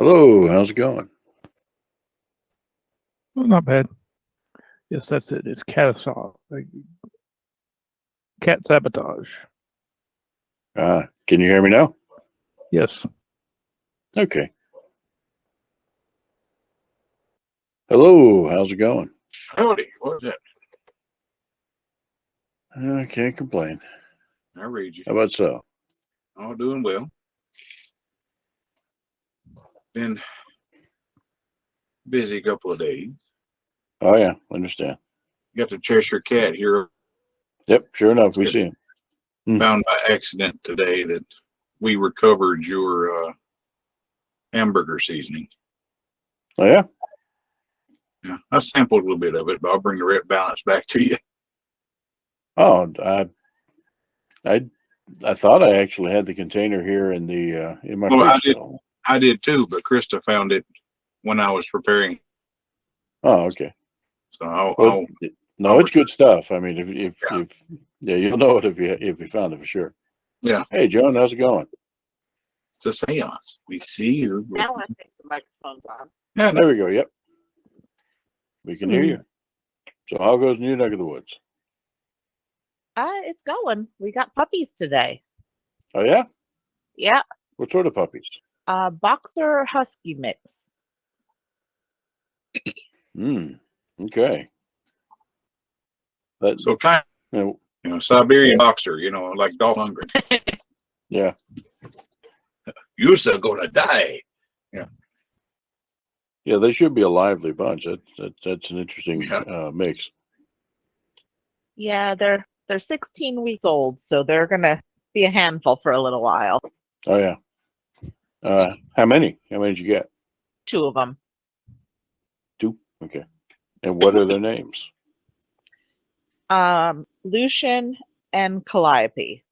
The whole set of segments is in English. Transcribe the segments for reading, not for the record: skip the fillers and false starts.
Hello, how's it going? Well, not bad. Yes, that's it. It's cat sabotage. Can you hear me now? Yes. Okay. Hello, how's it going? Howdy, what's that? I can't complain. I read you. How about so? All doing well. Been busy couple of days. Oh yeah, understand. Got the Cheshire Cat here. Yep, sure enough, we see him. Found by accident today that we recovered your hamburger seasoning. Oh yeah? Yeah, I sampled a little bit of it, but I'll bring the red balance back to you. Oh, I thought I actually had the container here in the in my fridge. I did too, but Krista found it when I was preparing. Oh, okay. So it's good stuff. I mean, if you'll know it if you found it for sure. Yeah. Hey, Joan, how's it going? It's a seance. We see you. Now I think the microphone's on. Yeah, There we go. Yep. We can hear you. So how goes in your neck of the woods? It's going. We got puppies today. Oh yeah? Yeah. What sort of puppies? Boxer husky mix. Okay. That's so kind of, Siberian boxer, like Dolph Lundgren. Yeah. You're gonna die. Yeah. Yeah, they should be a lively bunch. That's an interesting mix. Yeah, they're 16 weeks old, so they're gonna be a handful for a little while. Oh yeah. How many? How many did you get? 2 of them. 2? Okay. And what are their names? Lucian and Calliope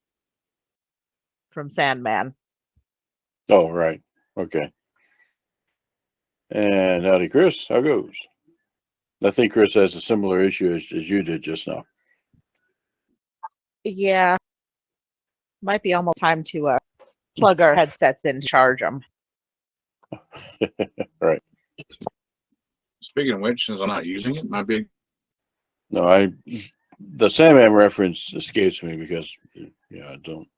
from Sandman. Oh, right. Okay. And howdy, Chris. How goes? I think Chris has a similar issue as you did just now. Yeah. Might be almost time to plug our headsets in to charge them. Right. Speaking of which, since I'm not using it, might be. No, the Sandman reference escapes me because I don't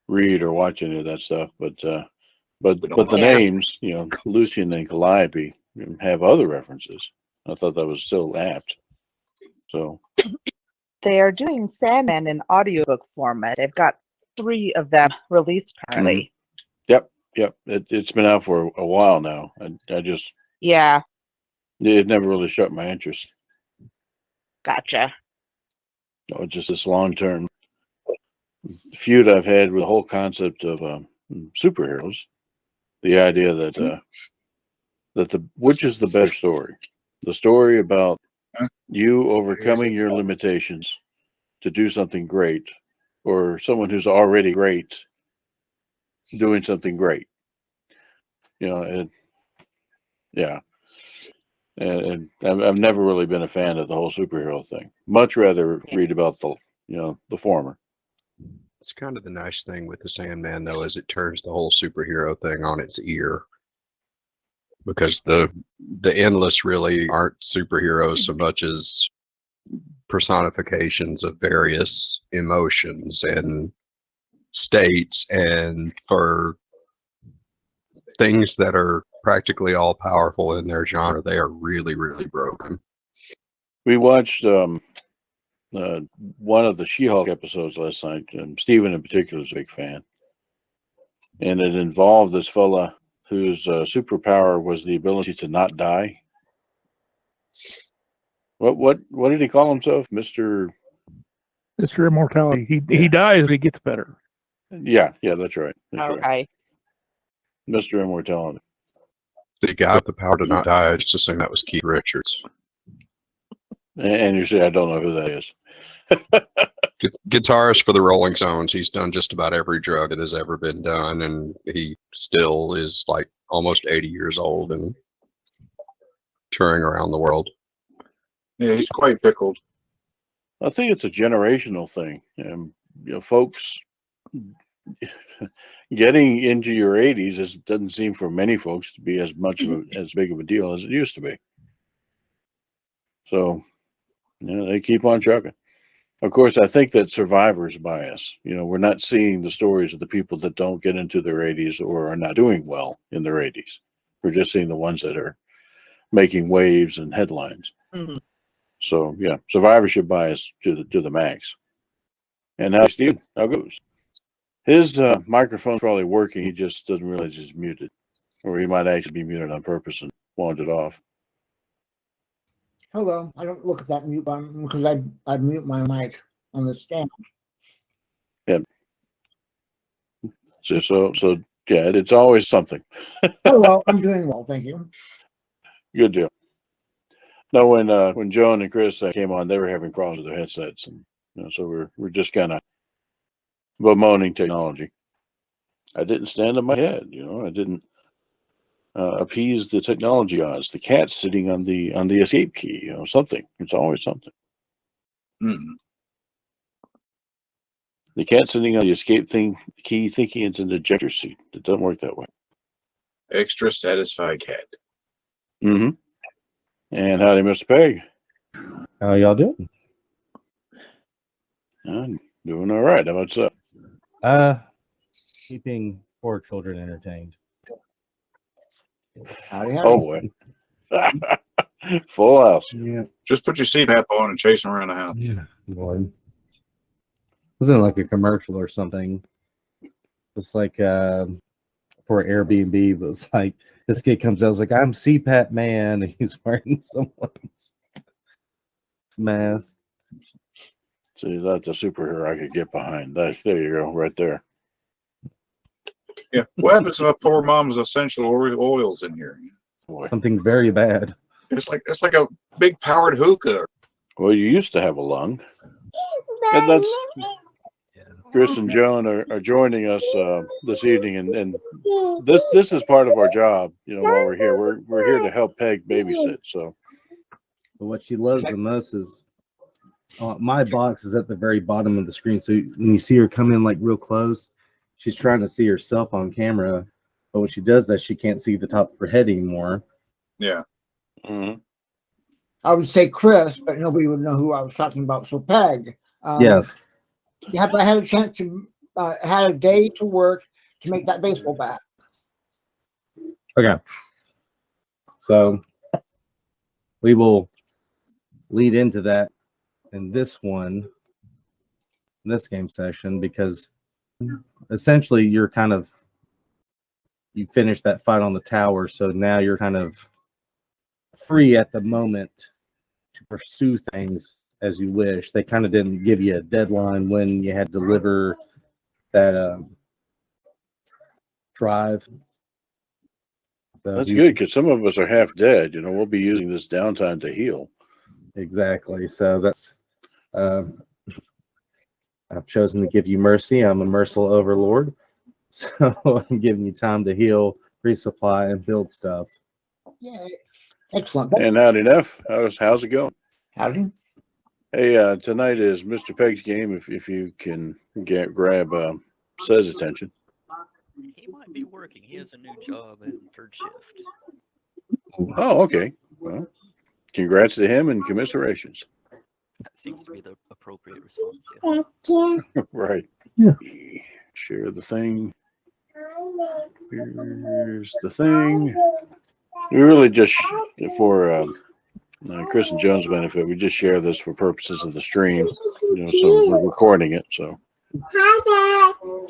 read or watch any of that stuff. But the names, Lucian and Calliope, have other references. I thought that was still apt. So they are doing Sandman in audiobook format. They've got 3 of them released currently. Yep. It's been out for a while now. I just it never really shut my interest. Gotcha. Just this long-term feud I've had with the whole concept of superheroes. The idea that which is the better story? The story about you overcoming your limitations to do something great, or someone who's already great doing something great. And I've never really been a fan of the whole superhero thing. Much rather read about the former. It's kind of the nice thing with the Sandman, though, is it turns the whole superhero thing on its ear. Because the Endless really aren't superheroes so much as personifications of various emotions and states, and for things that are practically all powerful in their genre, they are really, really broken. We watched one of the She-Hulk episodes last night, and Steven in particular is a big fan. And it involved this fella whose superpower was the ability to not die. What did he call himself? Mr. Immortality. He dies, but he gets better. Yeah, that's right. Okay. Right. Mr. Immortality. The guy with the power to not die, I just assumed that was Keith Richards. And you say, I don't know who that is. Guitarist for the Rolling Stones. He's done just about every drug that has ever been done, and he still is like almost 80 years old and touring around the world. Yeah, he's quite pickled. I think it's a generational thing. Folks getting into your 80s doesn't seem for many folks to be as big of a deal as it used to be. So, they keep on trucking. Of course, I think that survivor's bias. We're not seeing the stories of the people that don't get into their 80s or are not doing well in their 80s. We're just seeing the ones that are making waves and headlines. Mhm. So, yeah, survivorship bias to the max. And now, Steve, how goes? His microphone's probably working. He just doesn't realize he's muted, or he might actually be muted on purpose and wandered off. Hello. I don't look at that mute button because I mute my mic on the stand. So yeah, it's always something. Hello. I'm doing well, thank you. Good deal. No, when Joan and Chris came on, they were having problems with their headsets, and so we're just kind of bemoaning technology. I didn't stand on my head, I didn't appease the technology odds. The cat's sitting on the escape key, something. It's always something. Hmm. The cat sitting on the escape key thinking it's an ejector seat. It doesn't work that way. Extra satisfied cat. Mm-hmm. And howdy, Mr. Peg. How y'all doing? I'm doing all right. How about yourself? Keeping poor children entertained. Howdy, howdy. Oh, boy. Full house. Yeah. Just put your CPAP on and chase them around the house. Yeah. Lord. Wasn't it like a commercial or something? It's like for Airbnb, but it's like this kid comes out, it's like, I'm CPAP man, and he's wearing someone's mask. See, that's a superhero I could get behind. There you go, right there. Yeah. What happens if I pour mom's essential oils in here? Boy. Something very bad. It's like a big powered hookah. Well, you used to have a lung. And that's Chris and Joan are joining us this evening, and this is part of our job. While we're here, we're here to help Peg babysit. So, But what she loves the most is my box is at the very bottom of the screen. So when you see her come in like real close, she's trying to see herself on camera. But when she does that, she can't see the top of her head anymore. Yeah. mhm. I would say Chris, but nobody would know who I was talking about. So Peg. Yes. Have I had a chance to had a day to work to make that baseball bat? Okay. So we will lead into that in this game session, because essentially you finished that fight on the tower, so now you're kind of free at the moment to pursue things as you wish. They kind of didn't give you a deadline when you had to deliver that drive. So That's good, because some of us are half dead. We'll be using this downtime to heal. Exactly. So that's I've chosen to give you mercy. I'm a merciful overlord. So I'm giving you time to heal, resupply, and build stuff. Yeah, excellent. And howdy, Neff. How's it going? Howdy. Hey, tonight is Mr. Peg's game. If you can grab Seth's attention. He might be working. He has a new job in third shift. Oh, okay. Well, congrats to him and commiserations. That seems to be the appropriate response. Yeah. Right. Yeah. Share the thing. Here's the thing. We really just, for Chris and Joan's benefit, we just share this for purposes of the stream. So we're recording it. So.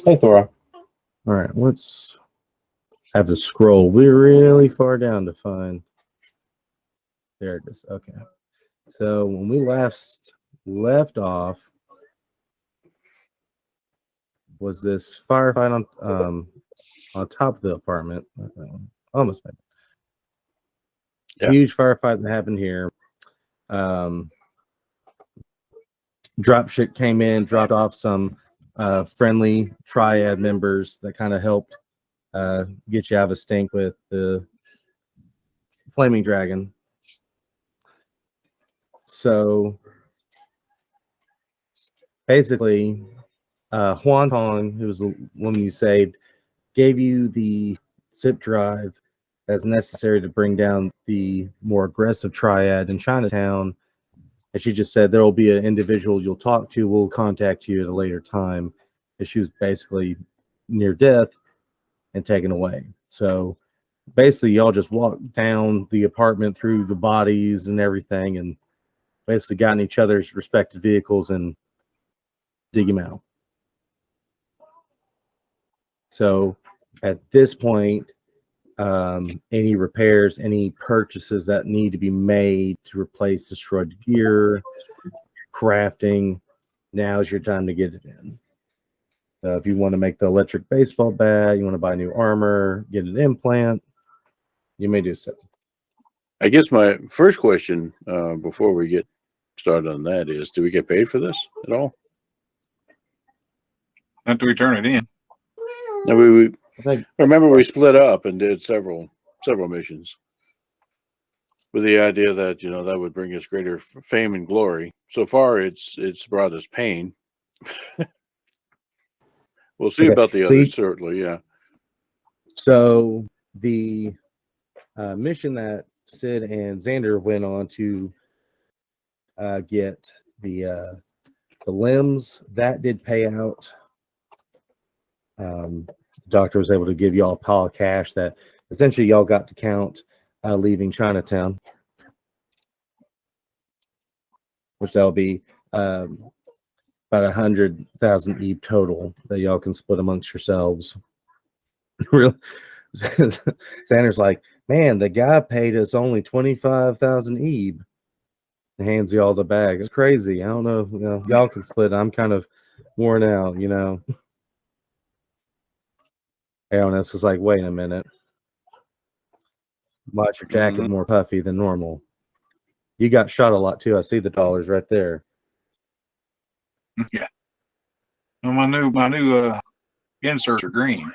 Hey, Thora. All right, let's have to scroll. We're really far down to find. There it is. Okay. So when we last left off, was this firefight on top of the apartment? Almost. Yeah. Huge firefight that happened here. Dropship came in, dropped off some friendly triad members that kind of helped get you out of a stink with the flaming dragon. So basically, Huan Tong, who was the woman you saved, gave you the zip drive that's necessary to bring down the more aggressive triad in Chinatown. And she just said there will be an individual you'll talk to. We'll contact you at a later time. And she was basically near death and taken away. So basically, y'all just walked down the apartment through the bodies and everything, and basically got in each other's respective vehicles and dig him out. So at this point, any repairs, any purchases that need to be made to replace destroyed gear, crafting, now's your time to get it in. If you want to make the electric baseball bat, you want to buy new armor, get an implant, you may do so. I guess my first question before we get started on that is, do we get paid for this at all? After we turn it in. No, we remember we split up and did several missions with the idea that, you know, that would bring us greater fame and glory. So far, it's brought us pain. We'll see about the others, certainly, yeah. So the mission that Sid and Xander went on to get the limbs, that did pay out. The doctor was able to give y'all a pile of cash that essentially y'all got to count leaving Chinatown, which that'll be about 100,000 EB total that y'all can split amongst yourselves. Really, Xander's like, man, the guy paid us only 25,000 EB. Hands y'all the bag. It's crazy. I don't know. You know, y'all can split. I'm kind of worn out. You know. Aeonus is like, wait a minute. Why's your jacket more puffy than normal? You got shot a lot too. I see the dollars right there. Yeah. Well, my new inserts are green.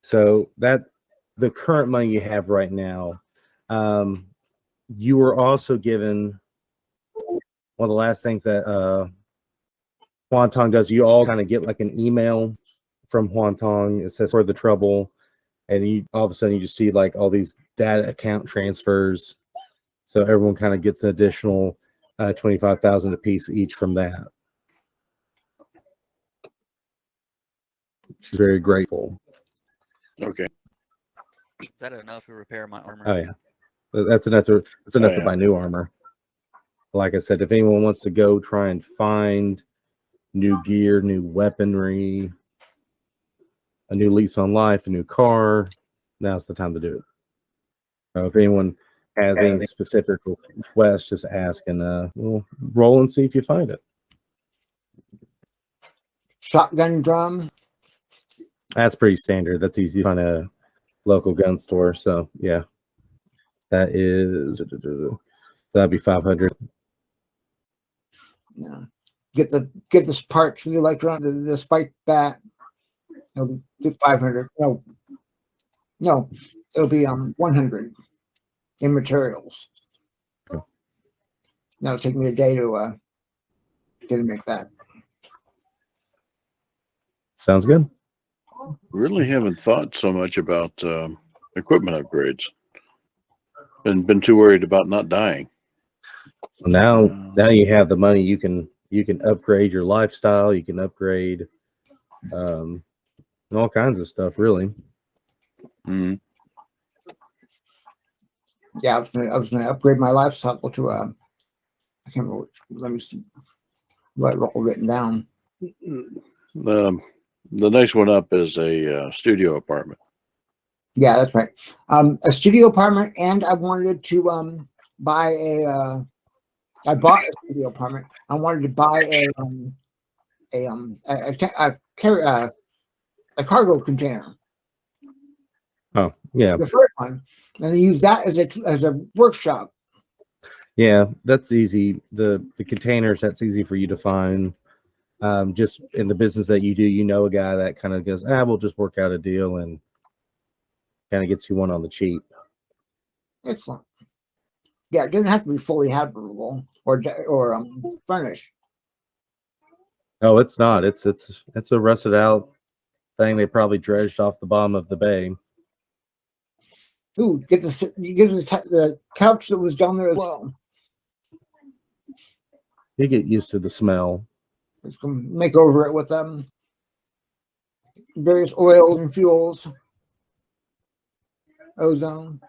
So that the current money you have right now, you were also given one of the last things that Huantong does. You all kind of get like an email from Huantong. It says for the trouble, and you all of a sudden you just see like all these data account transfers. So everyone kind of gets an additional 25,000 apiece each from that. She's very grateful. Okay. Is that enough to repair my armor? Oh yeah, that's enough to buy new armor. Like I said, if anyone wants to go try and find new gear, new weaponry, a new lease on life, a new car, now's the time to do it. So if anyone has any specific requests, just ask, and we'll roll and see if you find it. Shotgun drum. That's pretty standard. That's easy to find a local gun store. So yeah, that'd be 500. Yeah. Get this part for the electron, the spike bat. It'll be 500. No, it'll be 100 in materials. Now it'll take me a day to make that. Sounds good. Really haven't thought so much about equipment upgrades. Been too worried about not dying. So now you have the money. You can upgrade your lifestyle. You can upgrade all kinds of stuff, really. Mm-hmm. Yeah, I was gonna upgrade my lifestyle to I can't remember which, let me see what all written down. The next one up is a studio apartment. Yeah, that's right. A studio apartment, and I wanted to buy I bought a studio apartment. I wanted to buy a cargo container. Oh yeah, The first one, and use that as a workshop. yeah, that's easy. The containers, that's easy for you to find. Just in the business that you do, you know a guy that kind of goes, we'll just work out a deal, and kind of gets you one on the cheap. Excellent. Yeah, it doesn't have to be fully habitable or furnished. No, it's not. It's a rusted out thing they probably dredged off the bottom of the bay. Ooh, get the couch that was down there as well. You get used to the smell. Let's go make over it with various oils and fuels. Ozone.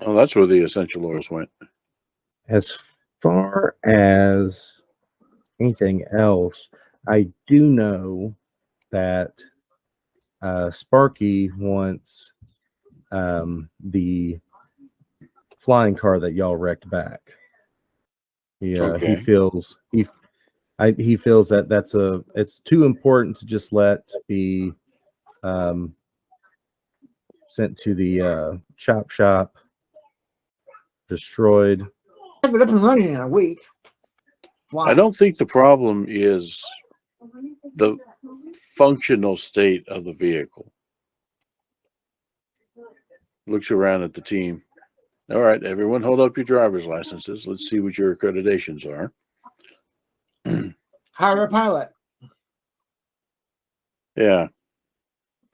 Oh, that's where the essential oils went. As far as anything else, I do know that Sparky wants the flying car that y'all wrecked back. Yeah, Okay. he feels that it's too important to just let be sent to the chop shop, destroyed. Have it up and running in a week. Why? I don't think the problem is the functional state of the vehicle. Looks around at the team. All right, everyone hold up your driver's licenses. Let's see what your accreditations are. Hire a pilot. Yeah.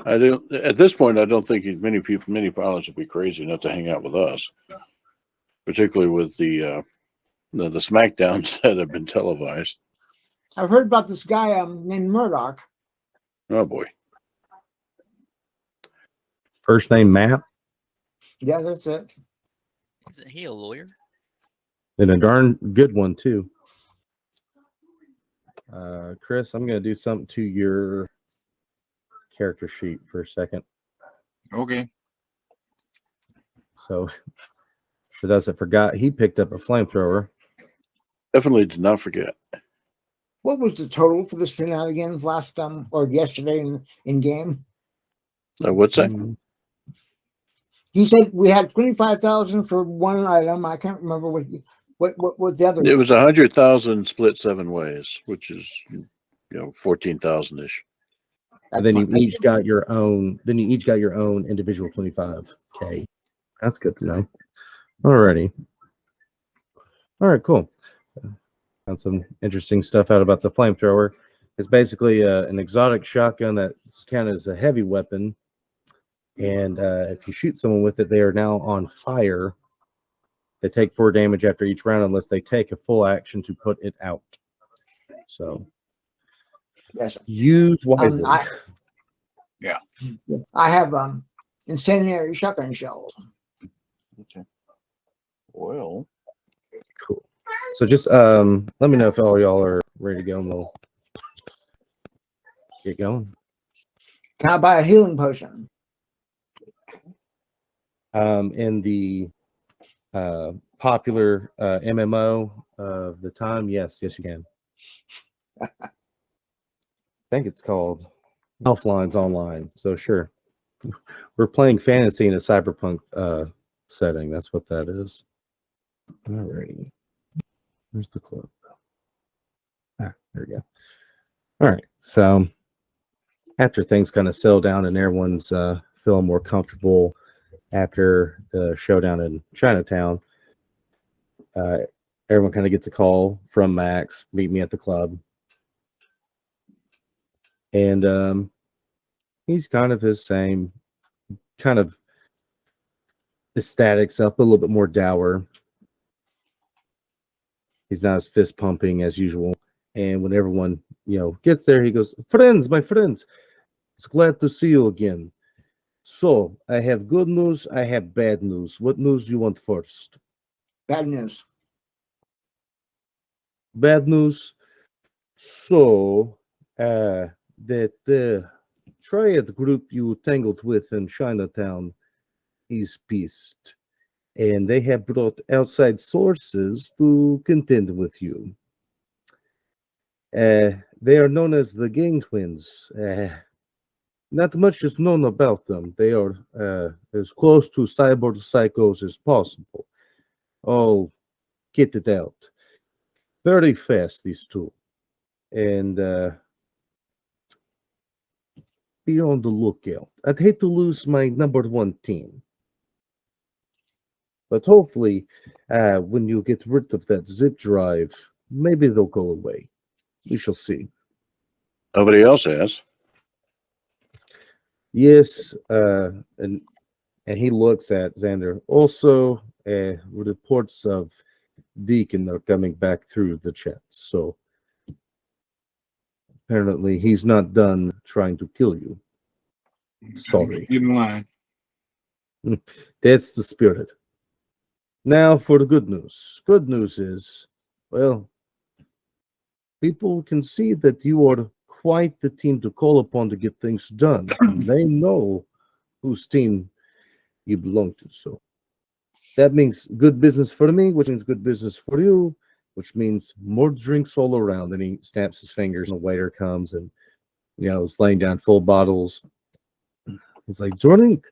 I don't at this point I don't think many pilots would be crazy enough to hang out with us. Particularly with the smackdowns that have been televised. I've heard about this guy named Murdoch. Oh boy. First name Matt, Yeah, that's it. Isn't he a lawyer? and a darn good one too. Chris, I'm going to do something to your character sheet for a second. Okay. So, for those that forgot, he picked up a flamethrower. Definitely did not forget. What was the total for the shenanigans last or yesterday in game? What's that? He said we had 25,000 for one item. I can't remember what the other. It was 100,000 split 7 ways, which is 14,000 ish. And then you each got your own. Then you each got your own individual 25K. That's good to know. Alrighty. All right, cool. Found some interesting stuff out about the flamethrower. It's basically an exotic shotgun that's counted as a heavy weapon. And if you shoot someone with it, they are now on fire. They take 4 damage after each round unless they take a full action to put it out. So, yes, use wisely. I have incendiary shotgun shells. Okay. Well, Cool. So just let me know if all y'all are ready to go, and we'll get going. Can I buy a healing potion? In the popular MMO of the time, yes, you can. I think it's called Elflines Online. So sure, we're playing fantasy in a cyberpunk setting. That's what that is. Alrighty, where's the club? There we go. All right, so after things kind of settle down and everyone's feeling more comfortable after the showdown in Chinatown, everyone kind of gets a call from Max, meet me at the club. And he's kind of his same kind of ecstatic self, but a little bit more dour. He's not as fist pumping as usual. And when everyone, gets there, he goes, "Friends, my friends, it's glad to see you again. So I have good news, I have bad news. What news do you want first?" Bad news. Bad news. So that triad group you tangled with in Chinatown is pissed, and they have brought outside sources to contend with you. They are known as the Gang Twins. Not much is known about them. They are as close to cyborg psychos as possible. I'll get it out very fast, these two. And be on the lookout. I'd hate to lose my number 1 team. But hopefully, when you get rid of that zip drive, maybe they'll go away. We shall see. Nobody else has. Yes, and he looks at Xander. Also, reports of Deacon are coming back through the chat. So apparently he's not done trying to kill you. Sorry. Get in line. That's the spirit. Now for the good news. Good news is, well, people can see that you are quite the team to call upon to get things done. They know whose team you belong to. So that means good business for me, which means good business for you, which means more drinks all around. And he snaps his fingers, and the waiter comes and, is laying down full bottles. He's like, drink,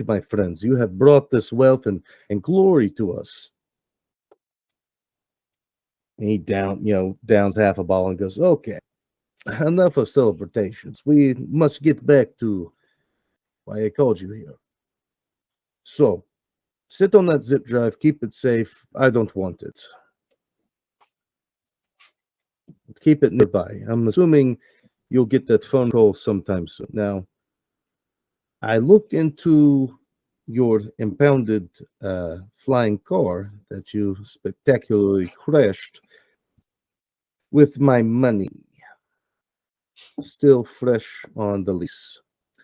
my friends. You have brought this wealth and glory to us. And he downs half a bottle and goes, okay, enough of celebrations. We must get back to why I called you here. So, sit on that zip drive, keep it safe. I don't want it. Keep it nearby. I'm assuming you'll get that phone call sometime soon. Now, I looked into your impounded flying car that you spectacularly crashed with my money still fresh on the lease.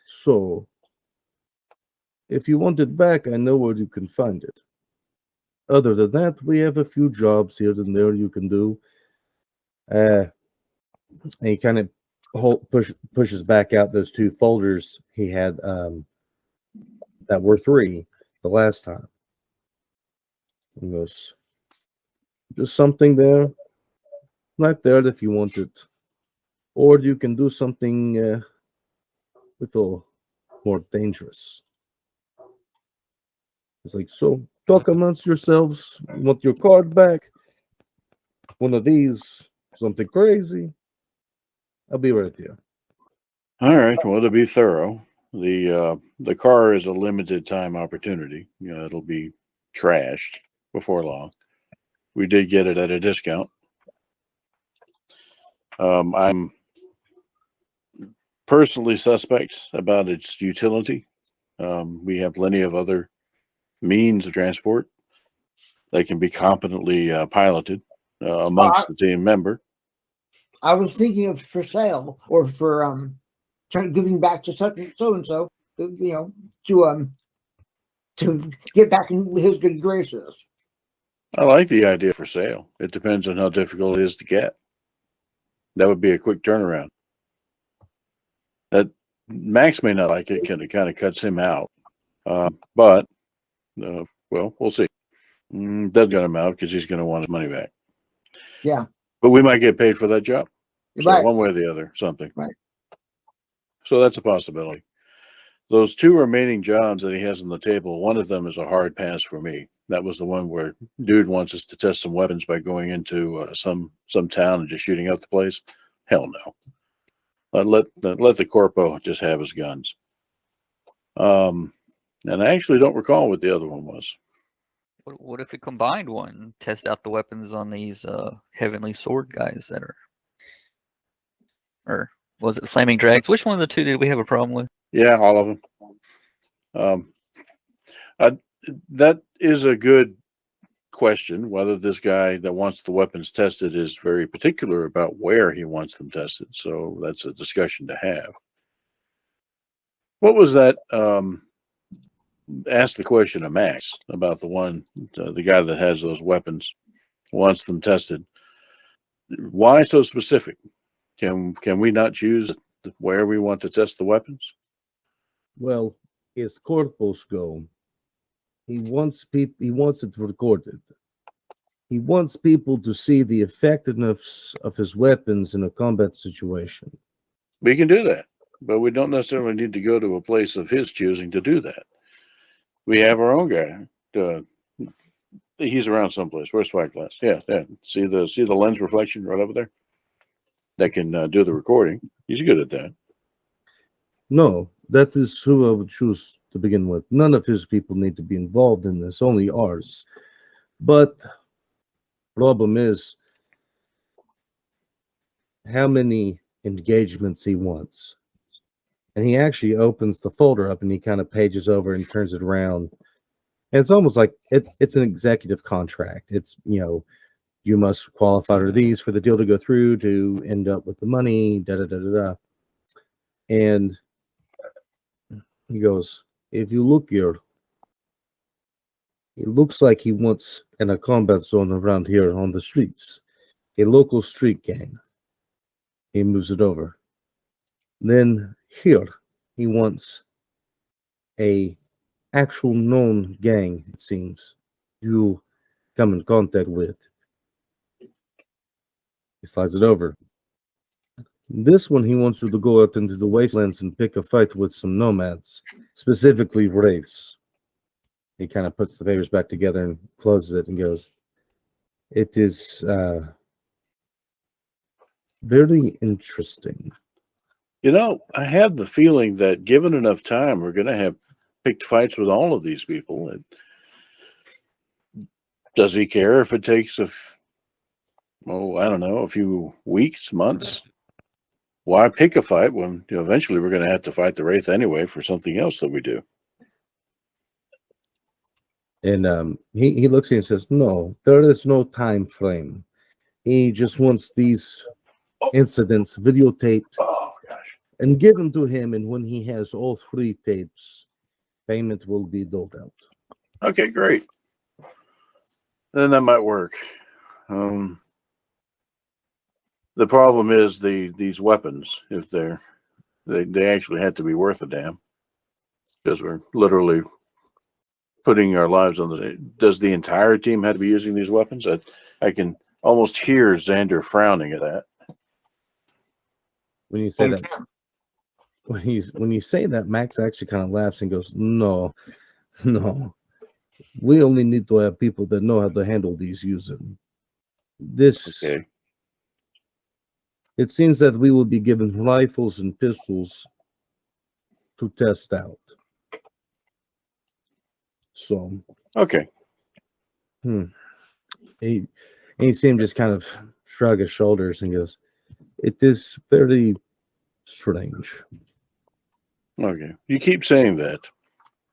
So, if you want it back, I know where you can find it. Other than that, we have a few jobs here and there you can do. And he kind of pushes back out those two folders he had that were 3 the last time. And goes, just something there, right there if you want it. Or you can do something a little more dangerous. It's like, so talk amongst yourselves. You want your card back? One of these, something crazy? I'll be right here. All right. Well, to be thorough, the car is a limited time opportunity. It'll be trashed before long. We did get it at a discount. I'm personally suspect about its utility. We have plenty of other means of transport that can be competently piloted amongst the team member. I was thinking of for sale or for giving back to such and so, to get back in his good graces. I like the idea for sale. It depends on how difficult it is to get. That would be a quick turnaround. That Max may not like it, it kind of cuts him out. But we'll see. Doesn't cut him out because he's going to want his money back. Yeah. But we might get paid for that job. So Right. one way or the other, something. Right. So that's a possibility. Those 2 remaining jobs that he has on the table, one of them is a hard pass for me. That was the one where dude wants us to test some weapons by going into some town and just shooting up the place. Hell no. Let the corpo just have his guns. And I actually don't recall what the other one was. What if we combined one? Test out the weapons on these heavenly sword guys that are, or was it flaming dragons? Which one of the 2 did we have a problem with? Yeah, all of them. That is a good question. Whether this guy that wants the weapons tested is very particular about where he wants them tested. So that's a discussion to have. What was that? Ask the question of Max about the guy that has those weapons, wants them tested. Why so specific? Can we not choose where we want to test the weapons? Well, as corpos go, he wants it recorded. He wants people to see the effectiveness of his weapons in a combat situation. We can do that, but we don't necessarily need to go to a place of his choosing to do that. We have our own guy. He's around someplace. Where's Spyglass? Yeah. See the lens reflection right over there? That can do the recording. He's good at that. No, that is who I would choose to begin with. None of his people need to be involved in this, only ours. But problem is, how many engagements he wants. And he actually opens the folder up and he kind of pages over and turns it around. And it's almost like it's an executive contract. It's, you must qualify for these for the deal to go through to end up with the money, da da da da da. And he goes, if you look here, it looks like he wants a combat zone around here on the streets, a local street gang. He moves it over. Then here, he wants a actual known gang, it seems, you come in contact with. He slides it over. This one, he wants you to go out into the wastelands and pick a fight with some nomads, specifically Wraiths. He kind of puts the papers back together and closes it and goes, it is very interesting. I have the feeling that given enough time, we're going to have picked fights with all of these people. Does he care if it takes I don't know, a few weeks, months? Why pick a fight when eventually we're going to have to fight the Wraith anyway for something else that we do? And he looks at you and says, no, there is no time frame. He just wants these incidents videotaped and given to him. And when he has all 3 tapes, payment will be doled out. Okay, great. Then that might work. The problem is these weapons, if they actually had to be worth a damn, because we're literally putting our lives on the. Does the entire team have to be using these weapons? I can almost hear Xander frowning at that. When you say that, when you say that, Max actually kind of laughs and goes, no, we only need to have people that know how to handle these using this. Okay. It seems that we will be given rifles and pistols to test out. So Okay. He see him just kind of shrug his shoulders and goes, it is very strange. Okay. You keep saying that.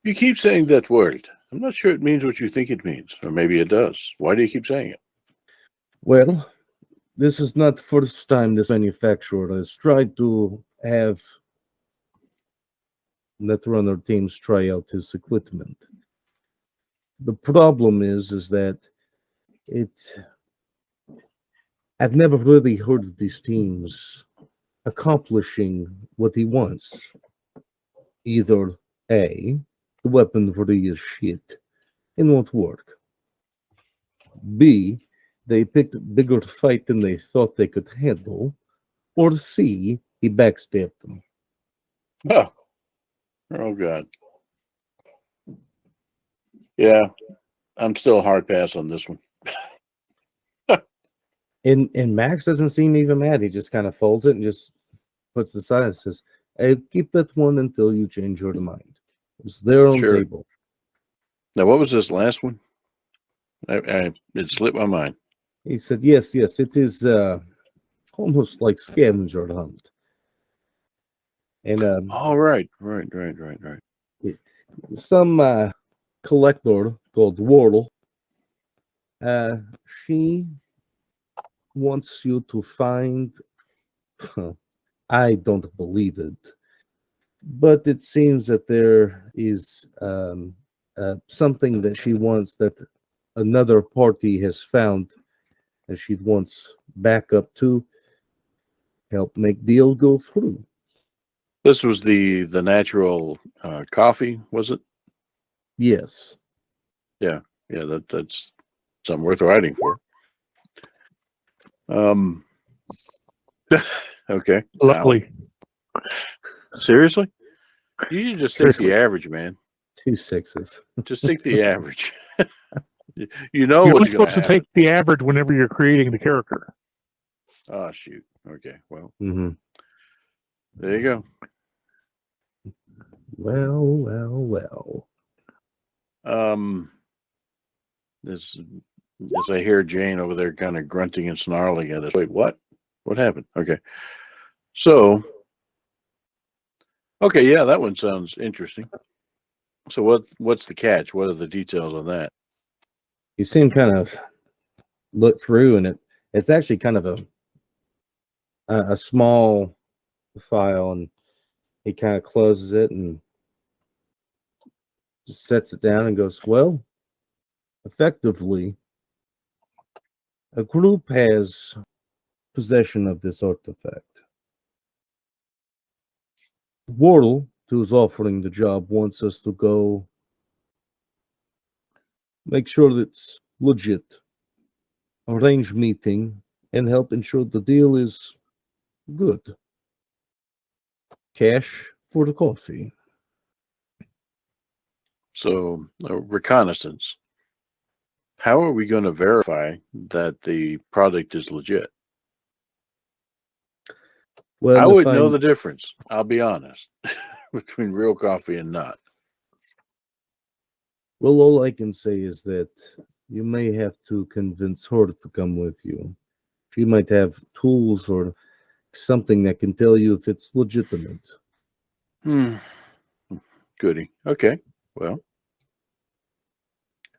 You keep saying that word. I'm not sure it means what you think it means, or maybe it does. Why do you keep saying it? Well, this is not the first time this manufacturer has tried to have Netrunner teams try out his equipment. The problem is that I've never really heard of these teams accomplishing what he wants. Either A, the weaponry is shit and won't work. B, they picked a bigger fight than they thought they could handle. Or C, he backstabbed them. Oh God. Yeah, I'm still hard pass on this one. And Max doesn't seem even mad. He just kind of folds it and just puts it aside and says, hey, keep that one until you change your mind. It's their own Sure. table. Now, what was this last one? It slipped my mind. He said, yes, it is almost like scavenger hunt. And Oh, right. some collector called Wardle, she wants you to find, I don't believe it, but it seems that there is something that she wants that another party has found and she wants backup to help make deal go through. This was the natural coffee, was it? Yes. Yeah, that's something worth writing for. Okay. Luckily. Wow. Seriously? You should just take the average, man. 2 6s. Just take the average. You know You're what's only going supposed to to take the average whenever you're creating the character. Oh, shoot. Okay, well, Mm-hmm. there you go. Well. As I hear Jane over there kind of grunting and snarling at us. Wait, what? What happened? Okay. So, okay, yeah, that one sounds interesting. So what's the catch? What are the details on that? You seem kind of look through, and it's actually kind of a small file, and he kind of closes it and just sets it down and goes, well, effectively, a group has possession of this artifact. Wardle, who's offering the job, wants us to go make sure that it's legit, arrange meeting, and help ensure the deal is good. Cash for the coffee. So, reconnaissance. How are we going to verify that the product is legit? Well, I if would know I'm- the difference, I'll be honest, between real coffee and not. Well, all I can say is that you may have to convince her to come with you. She might have tools or something that can tell you if it's legitimate. Goody. Okay. Well,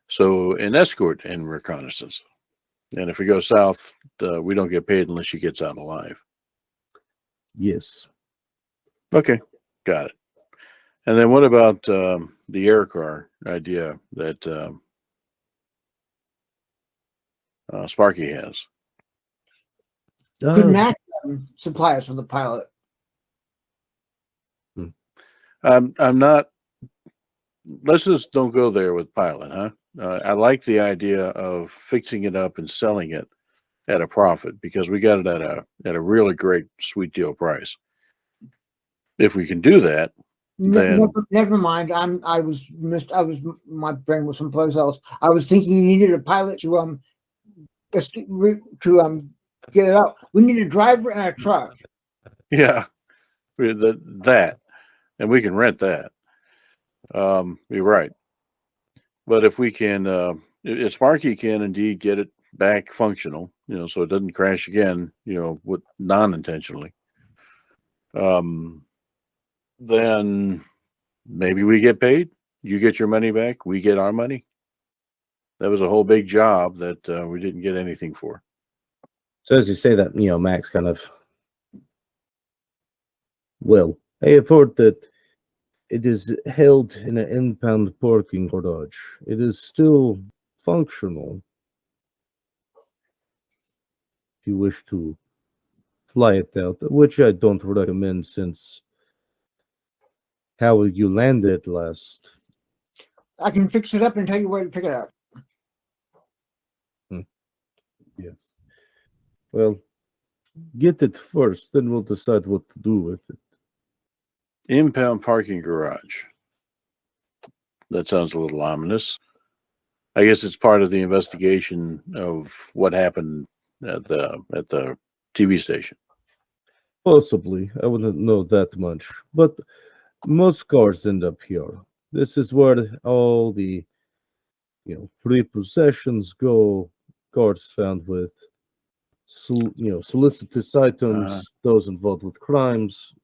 so an escort and reconnaissance. And if we go south, we don't get paid unless she gets out alive. Yes. Okay. Got it. And then what about the air car idea that Sparky has? Could Mac supply us with a pilot? I'm not. Let's just don't go there with pilot, huh? I like the idea of fixing it up and selling it at a profit because we got it at a really great sweet deal price. If we can do that, then Never mind. My brain was someplace else. I was thinking you needed a pilot to get it out. We need a driver and a truck. yeah, that, and we can rent that. You're right. But if we can, if Sparky can indeed get it back functional, so it doesn't crash again, with non-intentionally, then maybe we get paid. You get your money back. We get our money. That was a whole big job that we didn't get anything for. So as you say that, Max kind of, well, I have heard that it is held in an impound parking garage. It is still functional. If you wish to fly it out, which I don't recommend since how you landed it last. I can fix it up and tell you where to pick it up. Yes. Well, get it first, then we'll decide what to do with it. Impound parking garage. That sounds a little ominous. I guess it's part of the investigation of what happened at the TV station. Possibly. I wouldn't know that much. But most cars end up here. This is where all the prepossessions go. Cars found with solicitous items, those involved with crimes.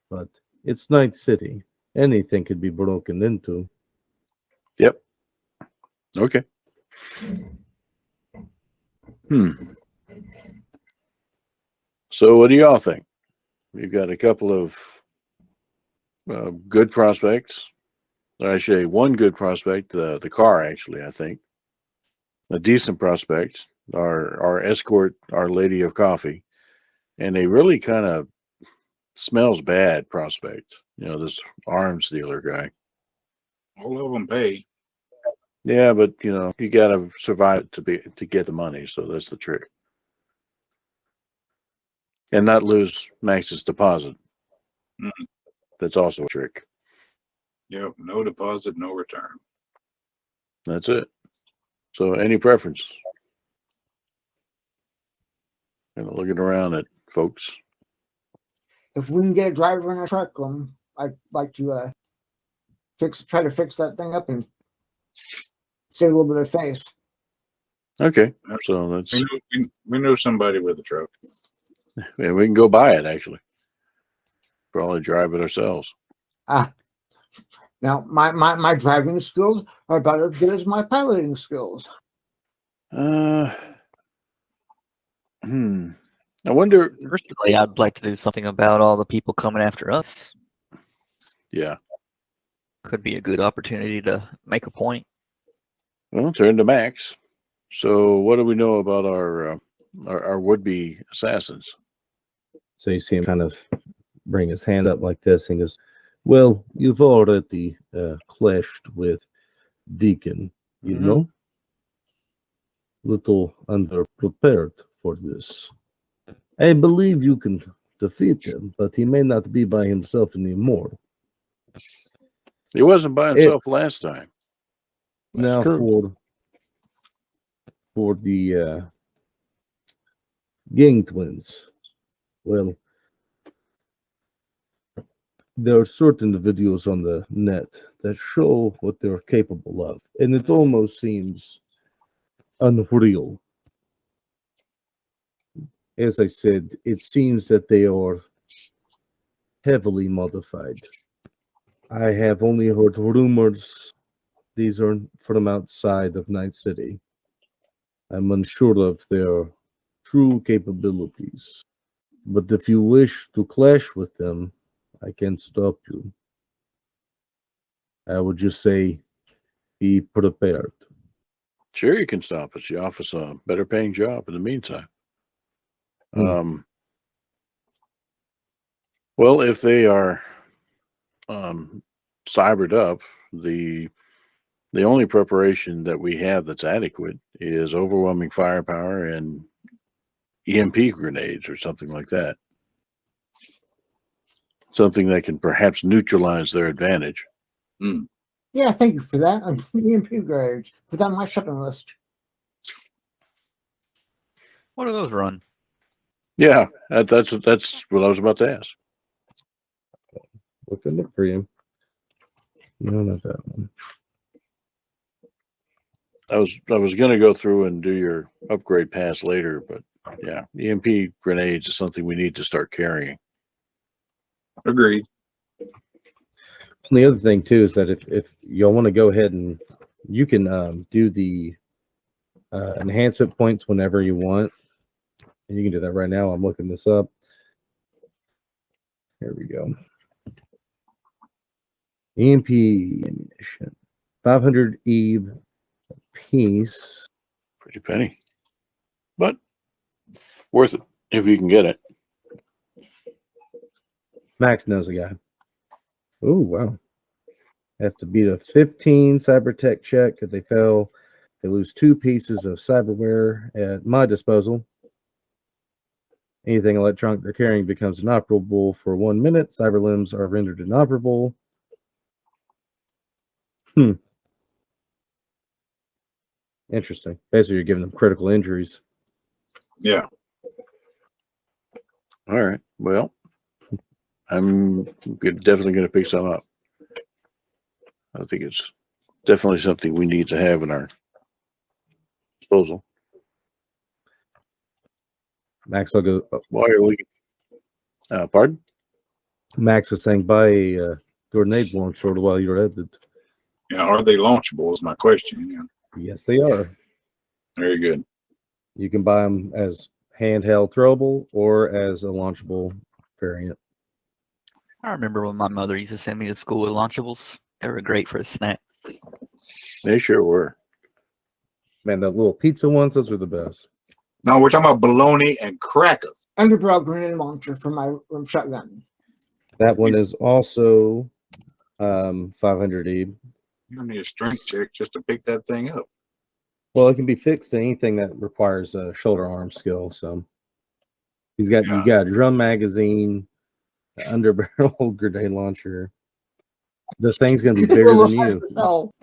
But it's Night City. Anything could be broken into. Yep. Okay. So what do y'all think? We've got a couple of good prospects. I should say one good prospect, the car actually, I think. A decent prospect, our escort, Our Lady of Coffee, and a really kind of smells bad prospect. This arms dealer guy. All of them pay. Yeah, but you got to survive to get the money, so that's the trick, and not lose Max's deposit. Mm-hmm. That's also a trick. Yep, no deposit, no return. That's it. So, any preference? Kind of looking around at folks. If we can get a driver and a truck, I'd like to try to fix that thing up and save a little bit of face. Okay, so that's We know somebody with a truck. Yeah, we can go buy it actually. Probably drive it ourselves. Now, my driving skills are about as good as my piloting skills. I wonder. Personally, I'd like to do something about all the people coming after us. Yeah. Could be a good opportunity to make a point. Well, turn to Max. So, what do we know about our would-be assassins? So you see him kind of bring his hand up like this and goes, "Well, you've already clashed with Deacon, you Mhm. know? Little underprepared for this. I believe you can defeat him, but he may not be by himself anymore. He wasn't by himself last time. That's Now true. for the gang twins, well, there are certain videos on the net that show what they're capable of, and it almost seems unreal. As I said, it seems that they are heavily modified. I have only heard rumors. These are from outside of Night City. I'm unsure of their true capabilities. But if you wish to clash with them, I can stop you. I would just say, be prepared. Sure, you can stop us. You offer us a better paying job in the meantime. Well, if they are cybered up, the only preparation that we have that's adequate is overwhelming firepower and EMP grenades or something like that. Something that can perhaps neutralize their advantage. Yeah, thank you for that. EMP Grenades. Put that on my shopping list. What do those run? Yeah, that's what I was about to ask. Looking up for you. No, not that one. I was going to go through and do your upgrade pass later, but yeah, EMP grenades is something we need to start carrying. Agreed. And the other thing too is that if y'all want to go ahead and you can do the enhancement points whenever you want, and you can do that right now. I'm looking this up. Here we go. EMP ammunition, 500 EVE piece. Pretty penny, but worth it if you can get it. Max knows a guy. Oh wow! Have to beat a 15 cyber tech check. If they fail, they lose 2 pieces of cyberware at my disposal. Anything electronic they're carrying becomes inoperable for 1 minute. Cyber limbs are rendered inoperable. Interesting. Basically, you're giving them critical injuries. Yeah. All right. Well, I'm definitely going to pick some up. I think it's definitely something we need to have in our disposal. Max will go. Why are we? Pardon? Max was saying buy a grenade launcher while you're at it. Yeah. Are they launchable is my question. Yeah. Yes, they are. Very good. You can buy them as handheld throwable or as a launchable variant. I remember when my mother used to send me to school with Lunchables. They were great for a snack. They sure were. Man, the little pizza ones, those are the best. No, we're talking about bologna and crackers. Underbarrel grenade launcher for my shotgun. That one is also 500 EVE. You need a strength check just to pick that thing up. Well, it can be fixed to anything that requires a shoulder arm skill. So you got a drum magazine, an underbarrel grenade launcher. The thing's gonna be bigger than you. Oh,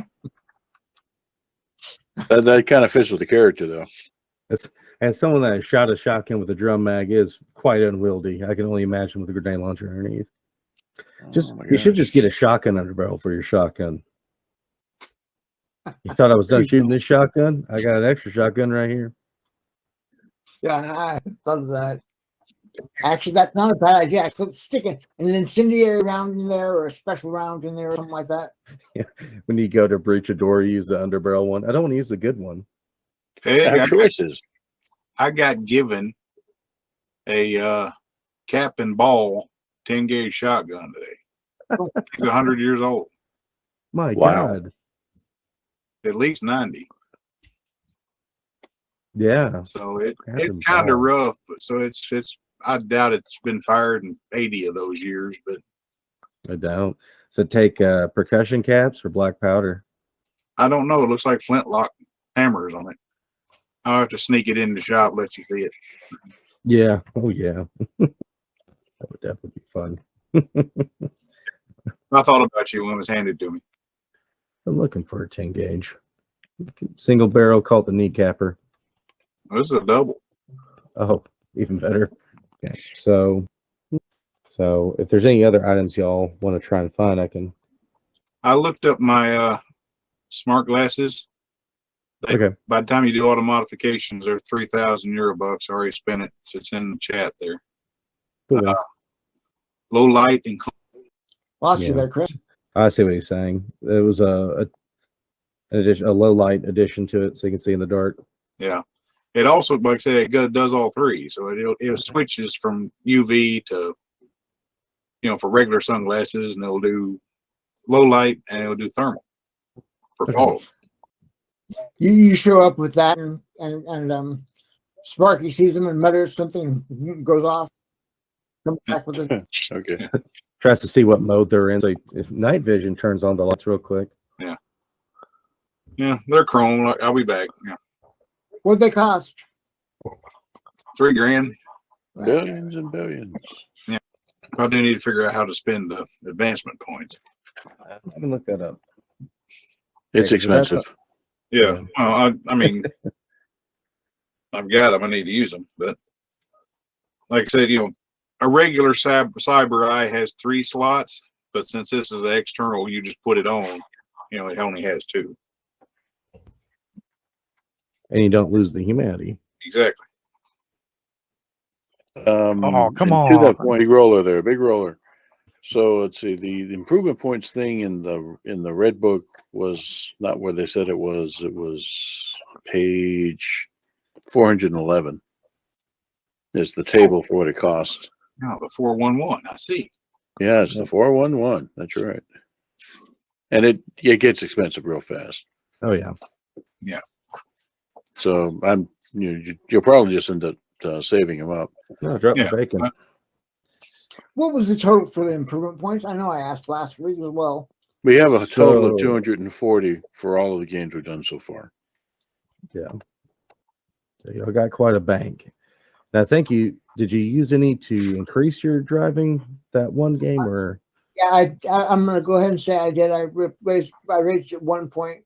That kind of fits with the character, though. As someone that has shot a shotgun with a drum mag is quite unwieldy. I can only imagine with a grenade launcher underneath. You should just get a shotgun underbarrel for your shotgun. You thought I was done shooting this shotgun? I got an extra shotgun right here. yeah, I thought of that. Actually, that's not a bad idea. I could stick an incendiary round in there or a special round in there or something like that. When you go to breach a door, you use the underbarrel one. I don't want to use the good one. Hey, Have choices. I got given a cap and ball 10 gauge shotgun today. It's 100 years old, My Wow. God. at least 90. Yeah. So it's Cap and kind of ball. rough, but so it's I doubt it's been fired in 80 of those years, but I doubt. So take percussion caps or black powder. I don't know. It looks like flintlock hammers on it. I'll have to sneak it in the shop, let you see it. Yeah. Oh, yeah. That would definitely be fun. I thought about you when it was handed to me. I'm looking for a 10 gauge. Single barrel, called the kneecapper. This is a double. Oh, even better. Okay. So if there's any other items y'all want to try and find, I can. I looked up my smart glasses. Okay. By the time you do all the modifications, they're 3,000 Eurobucks. I already spent it. It's in the chat there. Cool. Low light and Lost you Yeah. there, Chris. I see what he's saying. It was a low light addition to it, so you can see in the dark. yeah. It also, like I said, it does all three. So it switches from UV to, for regular sunglasses, and it'll do low light and it'll do thermal for fog. You show up with that and Sparky sees them and mutters something, goes off. Comes back with it. Okay. Tries to see what mode they're in. So if night vision turns on the lights real quick. Yeah, they're chrome. I'll be back. Yeah. What'd they cost? $3,000. Billions and billions. I do need to figure out how to spend the advancement points. Let me look that up. It's Yeah, 'cause that's expensive. Yeah. Well, I mean, I've got them. I need to use them. But like I said, a regular Cyber Eye has 3 slots, but since this is an external, you just put it on. It only has 2. And you don't lose the humanity. Exactly. Oh, come and to that on. point, big roller there, big roller. So let's see. The improvement points thing in the red book was not where they said it was. It was page 411. Is the table for what it costs. No, the 411. I see. Yeah, it's the 411. That's right. And it gets expensive real fast. Oh yeah. So you'll probably just end up saving them up. No, drop Yeah. the bacon. What was the total for the improvement points? I know I asked last week as well. We have a total of So- 240 for all of the games we've done so far. Yeah. So y'all got quite a bank. Now, did you use any to increase your driving that one game or? Yeah, I'm gonna go ahead and say I did. I raised it 1 point,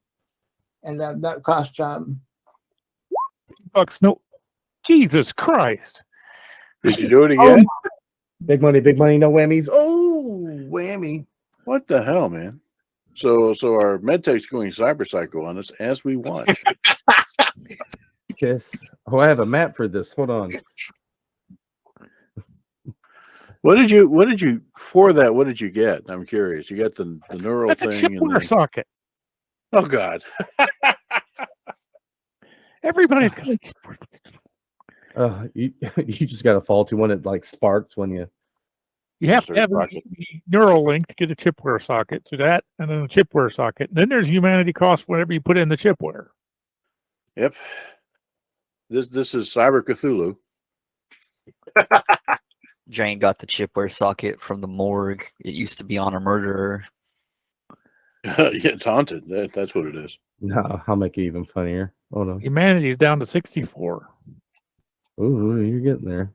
and that cost Bucks, no. Jesus Christ. Did you do it again? Big money, no whammies. Oh, whammy. What the hell, man? So our medtech's going cyber psycho on us as we watch. Kiss. Oh, I have a map for this. Hold on. What did you for that? What did you get? I'm curious. You got the neural That's a thing. chipware socket. Oh God. Everybody's got You just got a faulty one. It like sparks when you. You have to Sort of have a rocket. neural link to get a chipware socket. So that, and then a chipware socket. Then there's humanity cost whenever you put in the chipware. Yep. This is Cyber Cthulhu. Jane got the chipware socket from the morgue. It used to be on a murderer. Yeah, it's haunted. That's what it is. No, I'll make it even funnier. Oh no. Humanity's down to 64. Ooh, you're getting there.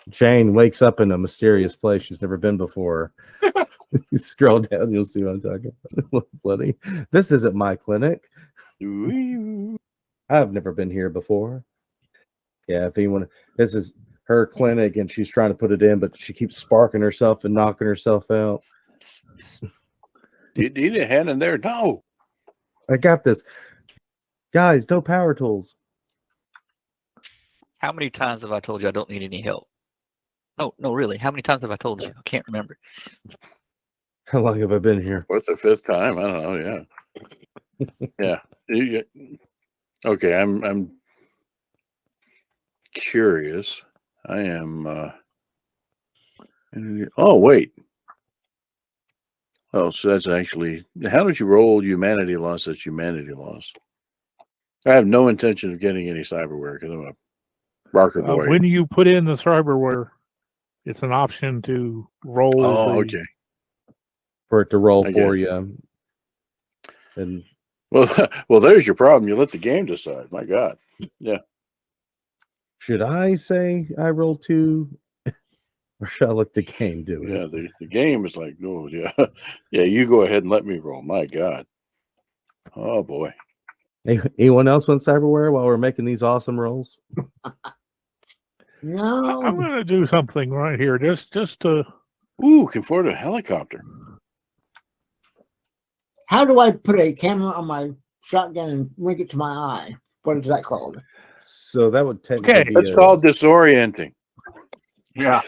Jane wakes up in a mysterious place she's never been before. You scroll down, you'll see what I'm talking about. Bloody. This isn't my clinic. I've never been here before. Yeah, if anyone, this is her clinic and she's trying to put it in, but she keeps sparking herself and knocking herself out. Do you need a hand in there? No. I got this. Guys, no power tools. How many times have I told you I don't need any help? No, really. How many times have I told you? I can't remember. How long have I been here? Fourth or fifth time? I don't know. Yeah. Okay, I'm curious. I am. Oh wait. Oh, so that's actually. How did you roll humanity loss? That's humanity loss. I have no intention of getting any cyberware because I'm a rocker boy. When you put in the cyberware, it's an option to roll. Oh, the- okay. For it to roll I for get you. And Well, there's your problem. You let the game decide. My God. Yeah. should I say I roll 2? Or should I let the game do it? Yeah. The game is like, no, yeah. Yeah. You go ahead and let me roll. My God. Oh boy. Anyone else want cyberware while we're making these awesome rolls? No. I'm going to do something right here, just to. Ooh, can afford a helicopter. How do I put a camera on my shotgun and link it to my eye? What is that called? So that would technically Okay, be That's a- called disorienting. Yeah.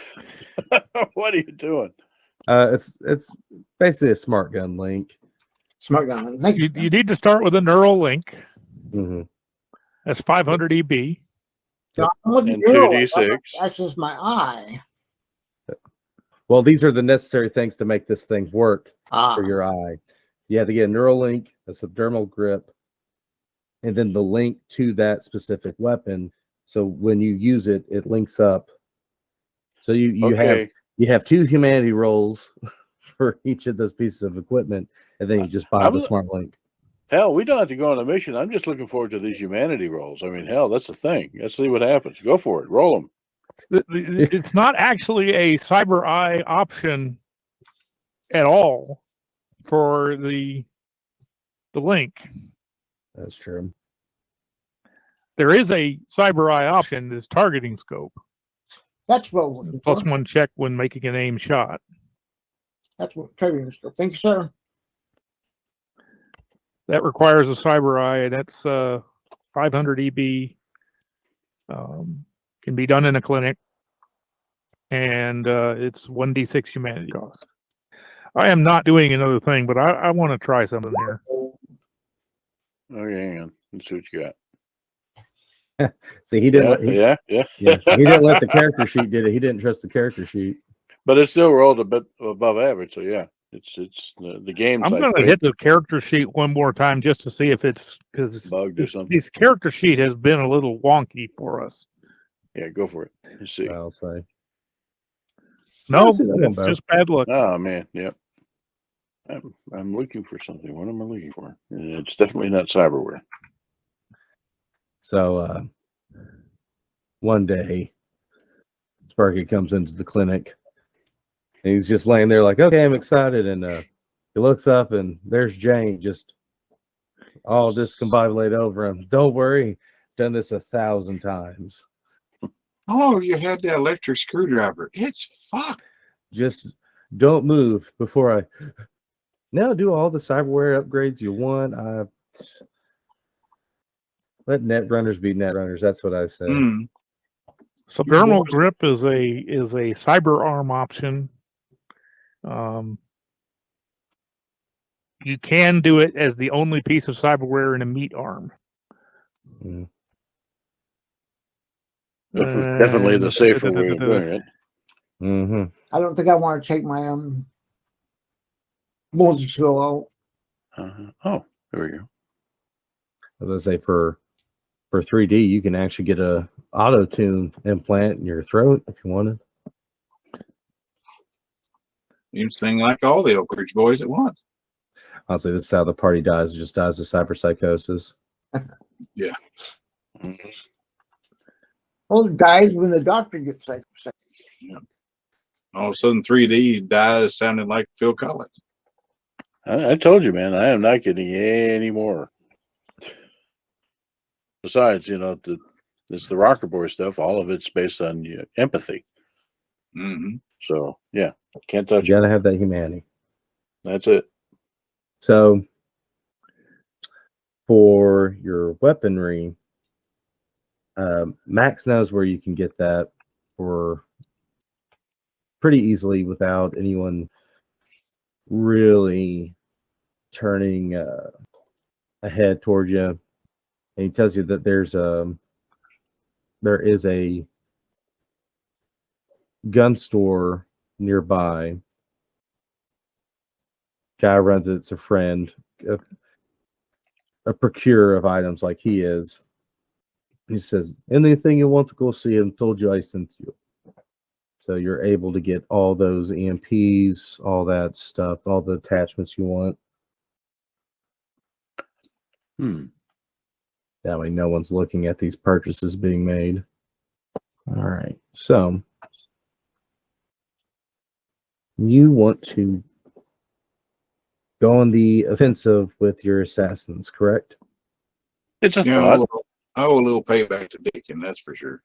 What are you doing? it's basically a smart gun link. Smart gun. Thank You need to start with a neural link. Mhm. That's 500 EB. I'm looking And neural. 2d6. That's just my eye. Well, these are the necessary things to make this thing work Ah, for your eye. You have to get a neural link, a subdermal grip, and then the link to that specific weapon. So when you use it, it links up. So you have 2 humanity rolls for each of those pieces of equipment, and then you just buy the smart link. Hell, we don't have to go on a mission. I'm just looking forward to these humanity rolls. I mean, hell, that's the thing. Let's see what happens. Go for it. Roll them. It's not actually a cyber eye option at all for the link. That's true. There is a cyber eye option that's targeting scope, that's what we're looking plus for. 1 check when making an aim shot. That's what trading is for. Thank you, sir. That requires a cyber eye, and that's 500 EB. Can be done in a clinic, and it's 1d6 humanity cost. I am not doing another thing, but I want to try something here. Okay, hang on. Let's see what you got. See, he didn't. Yeah, Yeah, he didn't let the character sheet did it. He didn't trust the character sheet. But it still rolled a bit above average. So yeah, it's the game's I'm like going to wait, hit the character sheet one more time just to see if it's because bugged or something. this character sheet has been a little wonky for us. Yeah, go for it. Let's see. I'll say. No, I see that one it's better. just bad luck. Oh man, yep. I'm looking for something. What am I looking for? It's definitely not cyberware. So one day, Sparky comes into the clinic, and he's just laying there like, okay, I'm excited. And he looks up, and there's Jane just all discombobulated over him. Don't worry, done this 1,000 times. Oh, you had the electric screwdriver. It's fucked. Just don't move before I now do all the cyberware upgrades you want. Let net runners be net runners. That's what I say. Mm. Subdermal grip is a cyber arm option. You can do it as the only piece of cyberware in a meat arm. Mm. Definitely the safer way of doing it. Mm-hmm. I don't think I want to take my multi-tool out. Oh, there we go. As I say, for 3D, you can actually get a auto tune implant in your throat if you wanted. You sing like all the Oak Ridge boys at once. Honestly, this is how the party dies. It just dies of cyberpsychosis. Yeah. Mm-hmm. Well, it dies when the doctor gets sick. All of a sudden, 3D dies sounding like Phil Collins. I told you, man, I am not getting any more. Besides, it's the rocker boy stuff. All of it's based on empathy. Mm-hmm. So yeah, can't touch You it. gotta have that humanity. That's it. So for your weaponry, Max knows where you can get that for pretty easily without anyone really turning a head towards you. And he tells you that there is a gun store nearby. Guy runs it. It's a friend, a procurer of items like he is. He says, anything you want to go see him, told you I sent you. So you're able to get all those EMPs, all that stuff, all the attachments you want. That way no one's looking at these purchases being made. All right. So you want to go on the offensive with your assassins, correct? It's just Yeah, I owe a little payback to Deacon, that's for sure.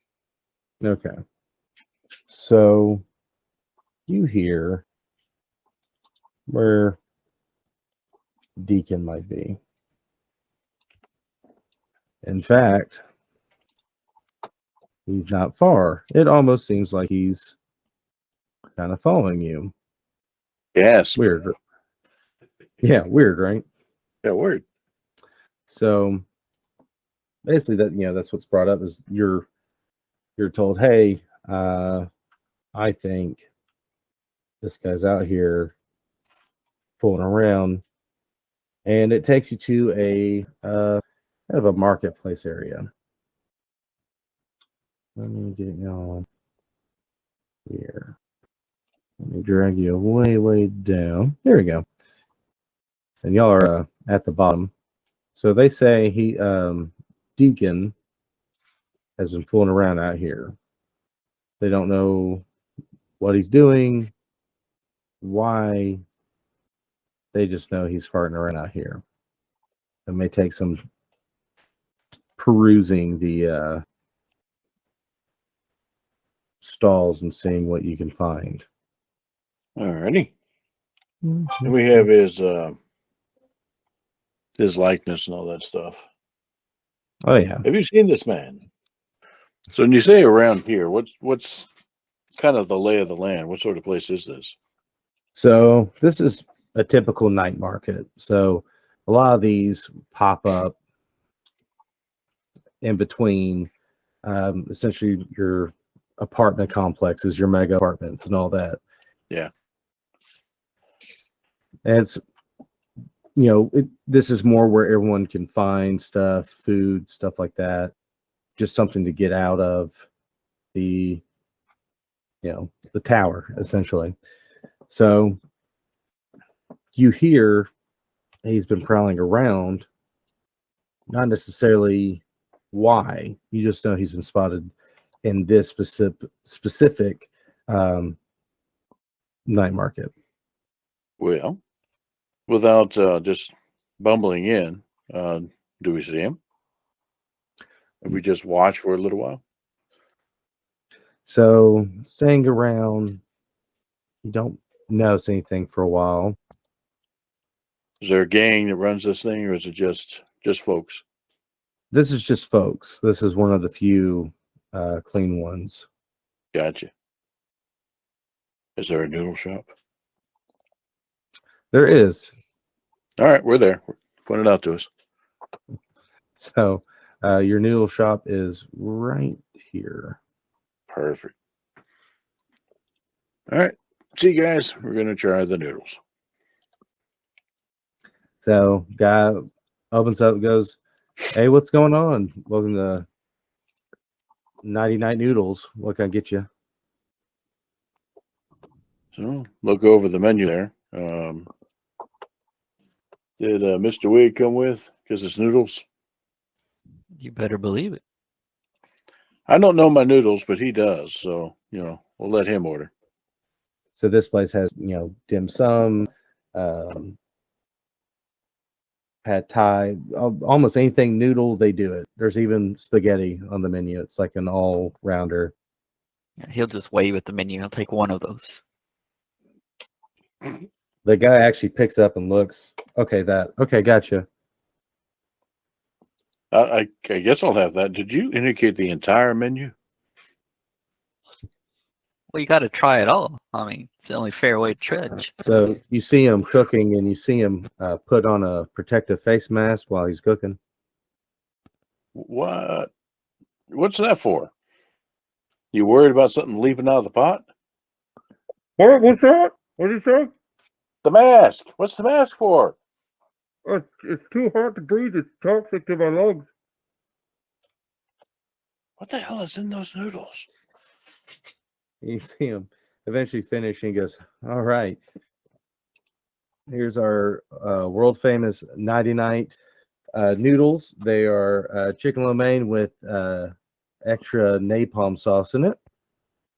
Okay. So you hear where Deacon might be. In fact, he's not far. It almost seems like he's kind of following you. Yes. Weird. Yeah, weird, right? Yeah, weird. So basically that's what's brought up is you're told, hey, I think this guy's out here fooling around, and it takes you to a kind of a marketplace area. Let me get y'all here. Let me drag you way down. There we go. And y'all are at the bottom. So they say Deacon has been fooling around out here. They don't know what he's doing, why. They just know he's farting around out here. It may take some perusing the stalls and seeing what you can find. Alrighty. And we have his likeness and all that stuff. Oh yeah. Have you seen this man? So when you say around here, what's kind of the lay of the land? What sort of place is this? So this is a typical night market. So a lot of these pop up in between essentially your apartment complexes, your mega apartments and all that. Yeah. And it's, this is more where everyone can find stuff, food, stuff like that. Just something to get out of the tower, essentially. So you hear he's been prowling around, not necessarily why. You just know he's been spotted in this specific night market. Well, without just bumbling in, do we see him? If we just watch for a little while? So staying around, you don't notice anything for a while. Is there a gang that runs this thing, or is it just folks? This is just folks. This is one of the few clean ones. Gotcha. Is there a noodle shop? There is. All right, we're there. Point it out to us. So your noodle shop is right here. Perfect. All right. See you guys. We're going to try the noodles. So guy opens up and goes, hey, what's going on? Welcome to 99 Noodles. What can I get you? So look over the menu there. Did Mr. Wig come with? Because it's noodles. You better believe it. I don't know my noodles, but he does. So, we'll let him order. So this place has, dim sum, pad thai, almost anything noodle, they do it. There's even spaghetti on the menu. It's like an all-rounder. Yeah, he'll just wave at the menu. I'll take one of those. The guy actually picks up and looks. Okay, gotcha. I guess I'll have that. Did you indicate the entire menu? Well, you got to try it all. I mean, it's the only fair way to judge. So you see him cooking, and you see him put on a protective face mask while he's cooking. What? What's that for? You worried about something leaping out of the pot? What? What's that? What did you say? The mask. What's the mask for? It's too hot to breathe. It's toxic to my lungs. What the hell is in those noodles? You see him eventually finish, and he goes, "All right, here's our world famous 90-night noodles. They are chicken lo mein with extra napalm sauce in it,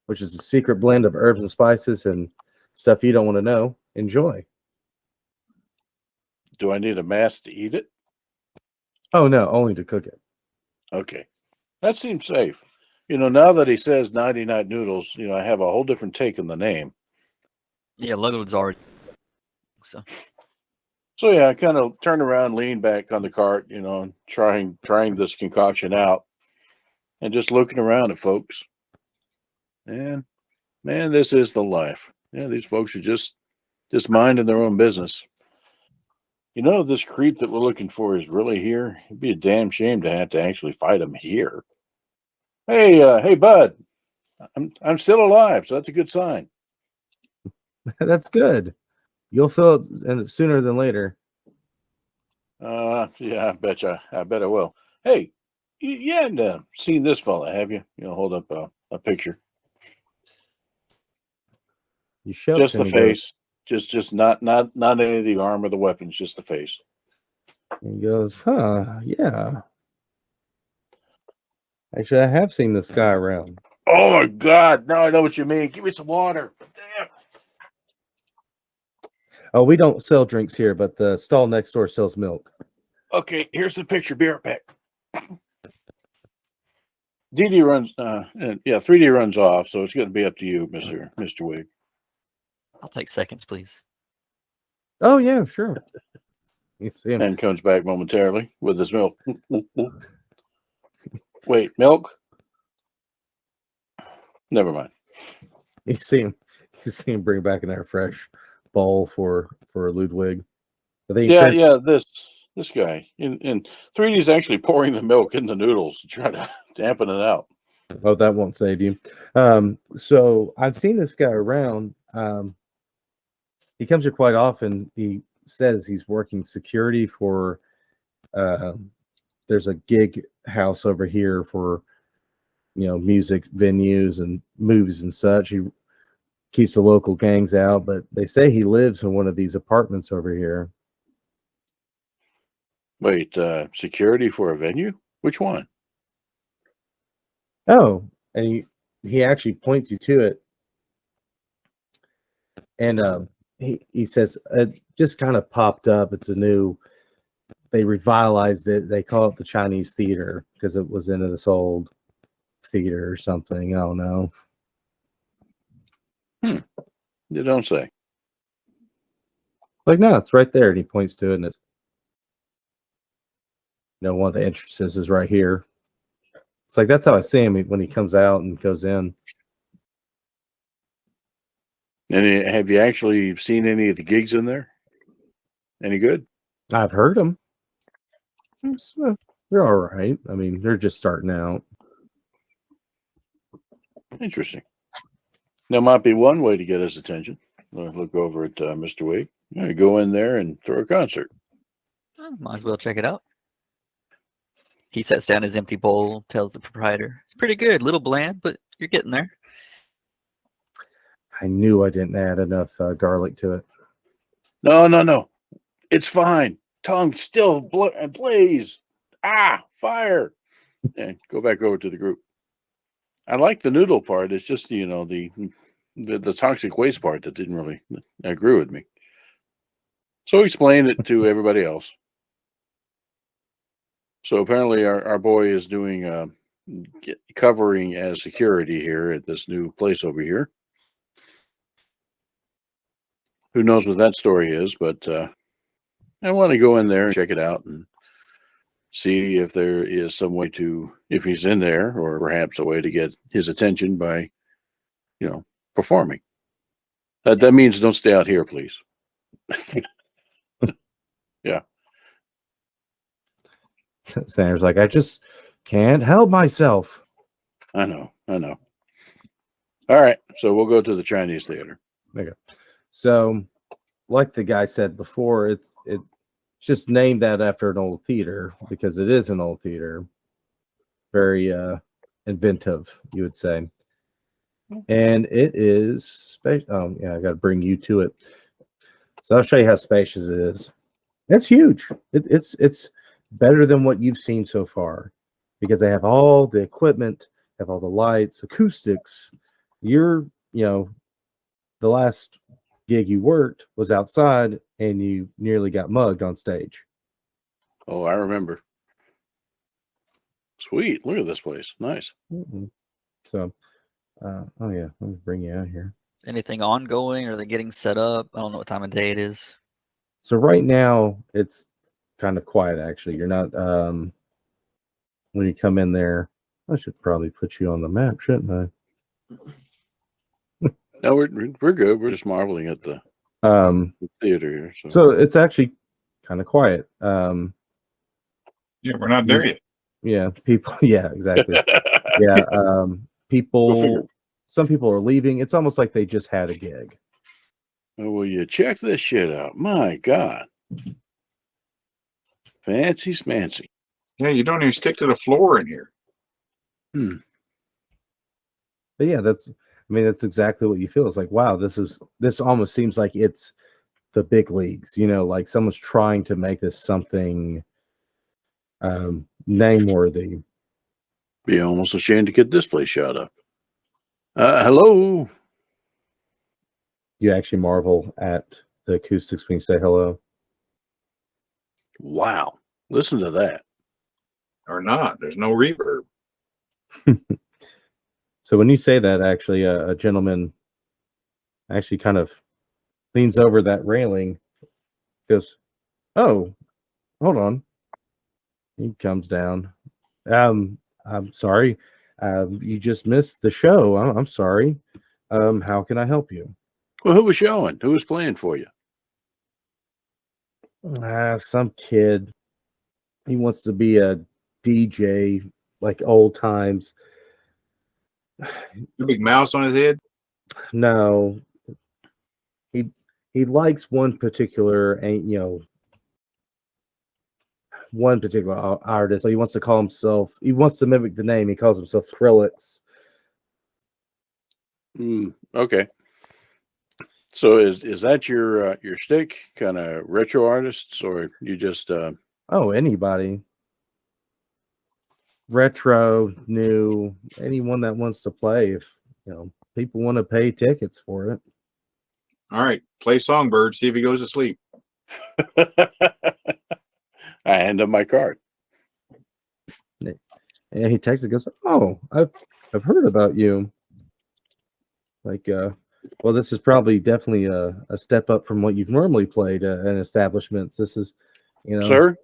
which is a secret blend of herbs and spices and stuff you don't want to know. Enjoy." Do I need a mask to eat it? Oh no, only to cook it. Okay. That seems safe. Now that he says 90-night noodles, I have a whole different take on the name. Yeah, Logan's already. So yeah, I kind of turned around, leaned back on the cart, trying this concoction out and just looking around at folks. And man, this is the life. Yeah, these folks are just minding their own business. If this creep that we're looking for is really here, it'd be a damn shame to have to actually fight him here. Hey, bud. I'm still alive, so that's a good sign. That's good. You'll feel it sooner than later. Yeah, I bet I will. Hey, you hadn't seen this fella, have you? Hold up a picture. You show Just the face, just not any of the arm or the weapons, just the face. He goes, "Huh, yeah. Actually, I have seen this guy around." Oh my God! Now I know what you mean. Give me some water. Damn. Oh, we don't sell drinks here, but the stall next door sells milk. Okay, here's the picture. Be right back. DD runs. 3D runs off, so it's going to be up to you, Mister Wig. I'll take seconds, please. Oh yeah, sure. You see him. And comes back momentarily with his milk. Wait, milk? Never mind. You see him bring back an air fresh bowl for Ludwig. Yeah. This guy in 3D is actually pouring the milk in the noodles to try to dampen it out. Oh, that won't save you. So I've seen this guy around. He comes here quite often. He says he's working security for. There's a gig house over here for, music venues and movies and such. He keeps the local gangs out, but they say he lives in one of these apartments over here. Wait, security for a venue? Which one? Oh, and he actually points you to it. And he says it just kind of popped up. It's they revitalized it. They call it the Chinese Theater because it was in this old theater or something. I don't know. You don't say. Like, no, it's right there. And he points to it, and it's one of the entrances is right here. It's like that's how I see him when he comes out and goes in. And have you actually seen any of the gigs in there? Any good? I've heard them. They're all right. I mean, they're just starting out. Interesting. There might be one way to get his attention. Look over at Mr. Wig. Go in there and throw a concert. Might as well check it out. He sets down his empty bowl, tells the proprietor, "It's pretty good, little bland, but you're getting there." I knew I didn't add enough garlic to it. No. It's fine. Tongue still blaze. Fire. And go back over to the group. I like the noodle part. It's just, the toxic waste part that didn't really agree with me. So explain it to everybody else. So apparently our boy is doing covering as security here at this new place over here. Who knows what that story is, but I want to go in there and check it out and see if there is some way to, if he's in there, or perhaps a way to get his attention by, performing. That means don't stay out here, please. Yeah. Sanders like, I just can't help myself. I know. All right, so we'll go to the Chinese theater. Okay. So, like the guy said before, it's just named that after an old theater because it is an old theater. Very inventive, you would say. And it is space. Oh, yeah, I got to bring you to it. So I'll show you how spacious it is. It's huge. It's better than what you've seen so far because they have all the equipment, have all the lights, acoustics. The last gig you worked was outside and you nearly got mugged on stage. Oh, I remember. Sweet. Look at this place. Nice. Mm-hmm. So, oh yeah, let me bring you out here. Anything ongoing? Or are they getting set up? I don't know what time of day it is. So right now it's kind of quiet actually. You're not when you come in there, I should probably put you on the map, shouldn't I? No, we're good. We're just marveling at the theater here. So it's actually kind of quiet. Yeah, we're not there yet. Yeah, people. Yeah, exactly. Yeah, some people are leaving. It's almost like they just had a gig. Oh, will you check this shit out? My God. Fancy smancy. Yeah, you don't even stick to the floor in here. But yeah, that's exactly what you feel. It's like, wow, this almost seems like it's the big leagues, like someone's trying to make this something name worthy. Be almost ashamed to get this place shot up. Hello. You actually marvel at the acoustics when you say hello. Wow. Listen to that. Or not. There's no reverb. So when you say that, actually, a gentleman actually kind of leans over that railing, goes, "Oh, hold on." He comes down. I'm sorry. You just missed the show. I'm sorry. How can I help you? Well, who was showing? Who was playing for you? Some kid. He wants to be a DJ like old times. The big mouse on his head? No. He likes one particular artist. So he wants to mimic the name. He calls himself Thrillix. Okay. So is that your shtick, kind of retro artists, or you just anybody. Retro, new, anyone that wants to play. If people want to pay tickets for it. All right, play Songbird, see if he goes to sleep. I hand him my card. And he texts and goes, "Oh, I've heard about you." Like, well, this is definitely a step up from what you've normally played in establishments. This is, Sir,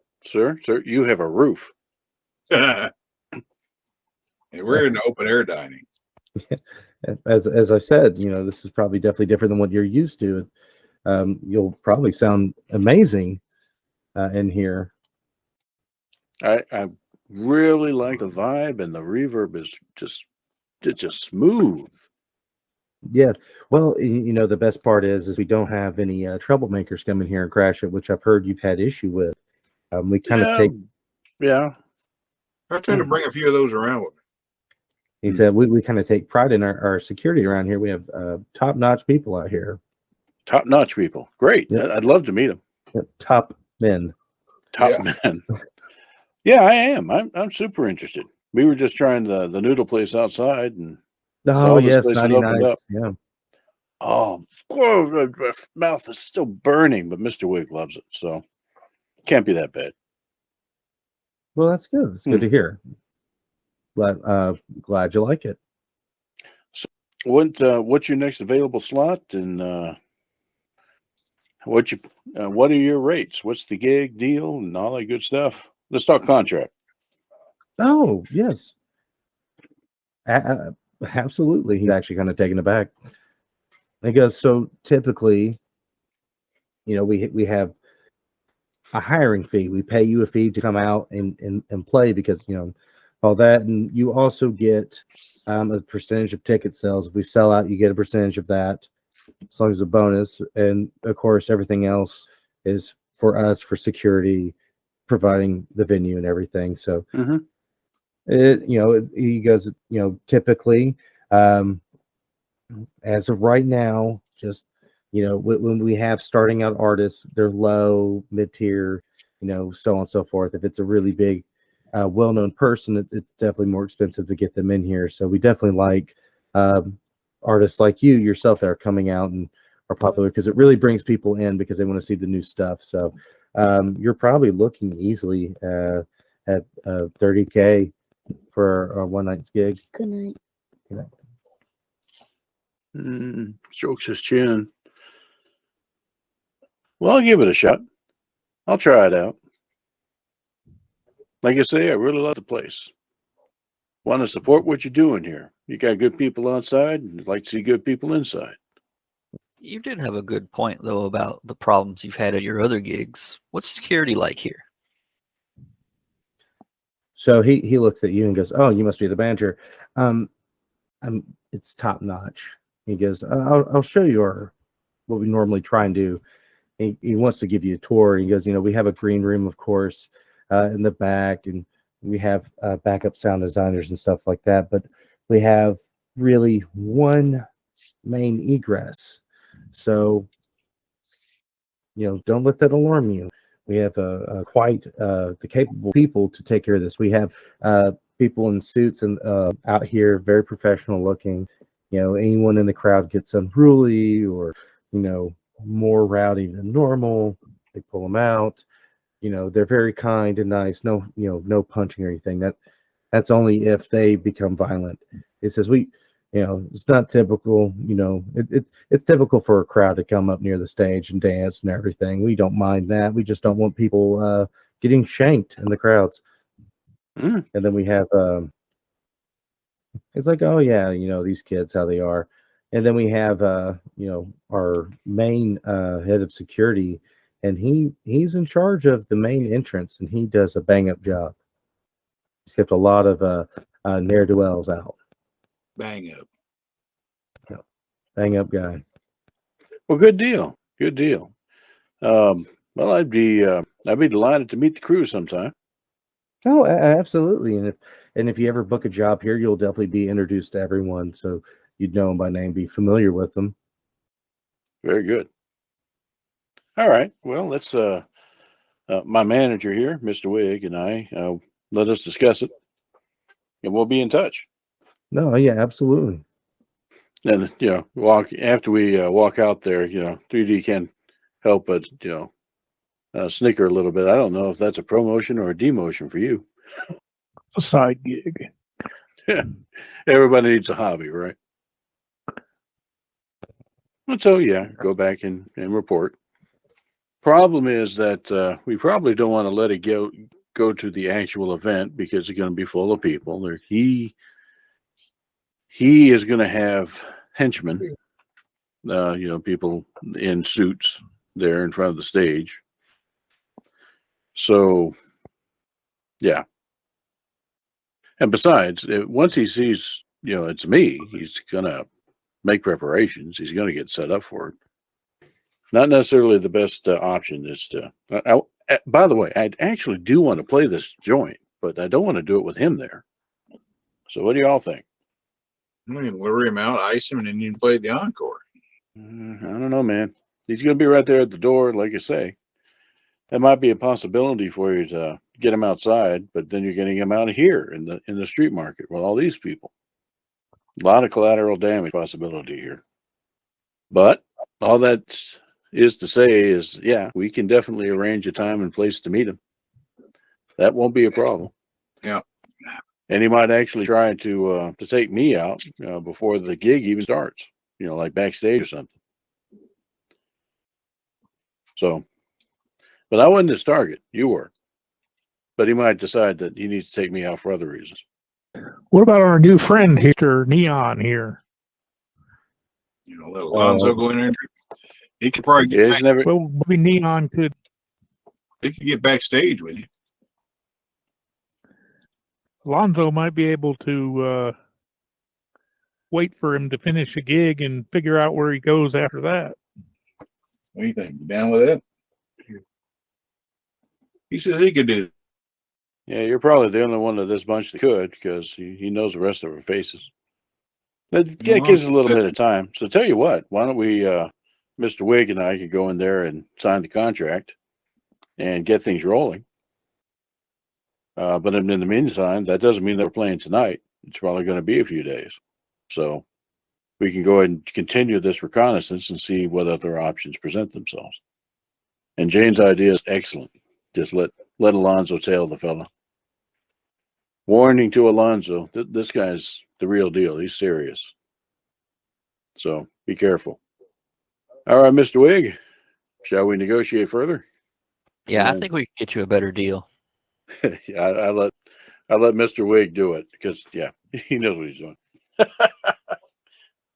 you have a roof. Hey, we're in open air dining. As I said, this is probably definitely different than what you're used to. You'll probably sound amazing in here. I really like the vibe, and the reverb is just smooth. Yeah. Well, the best part is we don't have any troublemakers come in here and crash it, which I've heard you've had issue with. We kind of take. Yeah. I tried to bring a few of those around with me. He said we kind of take pride in our security around here. We have top-notch people out here. Top-notch people. Great. Yep. I'd love to meet them. Yep. Top men. Men. Yeah, I am. I'm super interested. We were just trying the noodle place outside, and oh yes, 99. Yeah. Oh, my mouth is still burning, but Mr. Wig loves it, so can't be that bad. Well, that's good. It's good to hear. Glad you like it. So what's your next available slot, and what are your rates? What's the gig deal and all that good stuff? Let's talk contract. Oh, yes. Absolutely. He's actually kind of taken aback. He goes, so typically, we have a hiring fee. We pay you a fee to come out and play because, all that. And you also get a percentage of ticket sales. If we sell out, you get a percentage of that, as long as a bonus. And of course, everything else is for us, for security, providing the venue and everything. So, he goes, typically, as of right now, just, when we have starting out artists, they're low, mid-tier, so on and so forth. If it's a really big, well-known person, it's definitely more expensive to get them in here. So we definitely like artists like yourself that are coming out and are popular, because it really brings people in because they want to see the new stuff. So you're probably looking easily at $30K for a one night's gig. Good night. Good night. Strokes his chin. Well, I'll give it a shot. I'll try it out. Like I say, I really love the place. Want to support what you're doing here. You got good people outside, and I'd like to see good people inside. You did have a good point, though, about the problems you've had at your other gigs. What's security like here? So he looks at you and goes, "Oh, you must be the manager. It's top notch." He goes, "I'll show you what we normally try and do." He wants to give you a tour. He goes, we have a green room, of course, in the back, and we have backup sound designers and stuff like that. But we have really one main egress. So, don't let that alarm you. We have quite the capable people to take care of this. We have people in suits and out here, very professional looking. Anyone in the crowd gets unruly or, more rowdy than normal, they pull them out. They're very kind and nice. No, no punching or anything. That's only if they become violent. It says it's not typical. It's typical for a crowd to come up near the stage and dance and everything. We don't mind that. We just don't want people getting shanked in the crowds. And then we have it's like, oh yeah, these kids, how they are. And then we have our main head of security, and he's in charge of the main entrance, and he does a bang up job. He's kept a lot of ne'er-do-wells out. Bang up. Bang up guy. Well, good deal. Good deal. Well, I'd be delighted to meet the crew sometime. Oh, absolutely. And if you ever book a job here, you'll definitely be introduced to everyone, so you'd know them by name, be familiar with them. Very good. All right. Well, let's my manager here, Mr. Wig, and I let us discuss it, and we'll be in touch. No, yeah, absolutely. And after we walk out there, 3D can't help but snicker a little bit. I don't know if that's a promotion or a demotion for you. A side gig. Everybody needs a hobby, right? So yeah, go back and report. Problem is that we probably don't want to let it go to the actual event because it's going to be full of people. He is going to have henchmen, people in suits there in front of the stage. So, yeah. And besides, once he sees, it's me, he's going to make preparations. He's going to get set up for it. Not necessarily the best option is to, by the way, I actually do want to play this joint, but I don't want to do it with him there. So what do y'all think? You can lure him out, ice him, and then you can play the encore. I don't know, man. He's going to be right there at the door, like you say. That might be a possibility for you to get him outside, but then you're getting him out of here in the street market with all these people. A lot of collateral damage possibility here. But all that is to say is, yeah, we can definitely arrange a time and place to meet him. That won't be a problem. Yeah. And he might actually try to take me out before the gig even starts, like backstage or something. So, but I wasn't his target. You were. but he might decide that he needs to take me out for other reasons. What about our new friend, Mr. Neon here? You know, let Alonzo go in there. He could probably Yeah, he's never. Well, maybe Neon could. he could get backstage with you. Alonzo might be able to wait for him to finish a gig and figure out where he goes after that. What do you think? You down with that? He says he could do it. Yeah, you're probably the only one of this bunch that could, because he knows the rest of our faces. That gives us a little bit of time. So tell you what, why don't we, Mr. Wig and I could go in there and sign the contract and get things rolling. But in the meantime, that doesn't mean that we're playing tonight. It's probably going to be a few days. So we can go ahead and continue this reconnaissance and see what other options present themselves. And Jane's idea is excellent. Just let Alonzo tail the fella. Warning to Alonzo, this guy's the real deal. He's serious. So be careful. All right, Mr. Wig, shall we negotiate further? Yeah, I think we can get you a better deal. Yeah, I let Mr. Wig do it because, yeah, he knows what he's doing.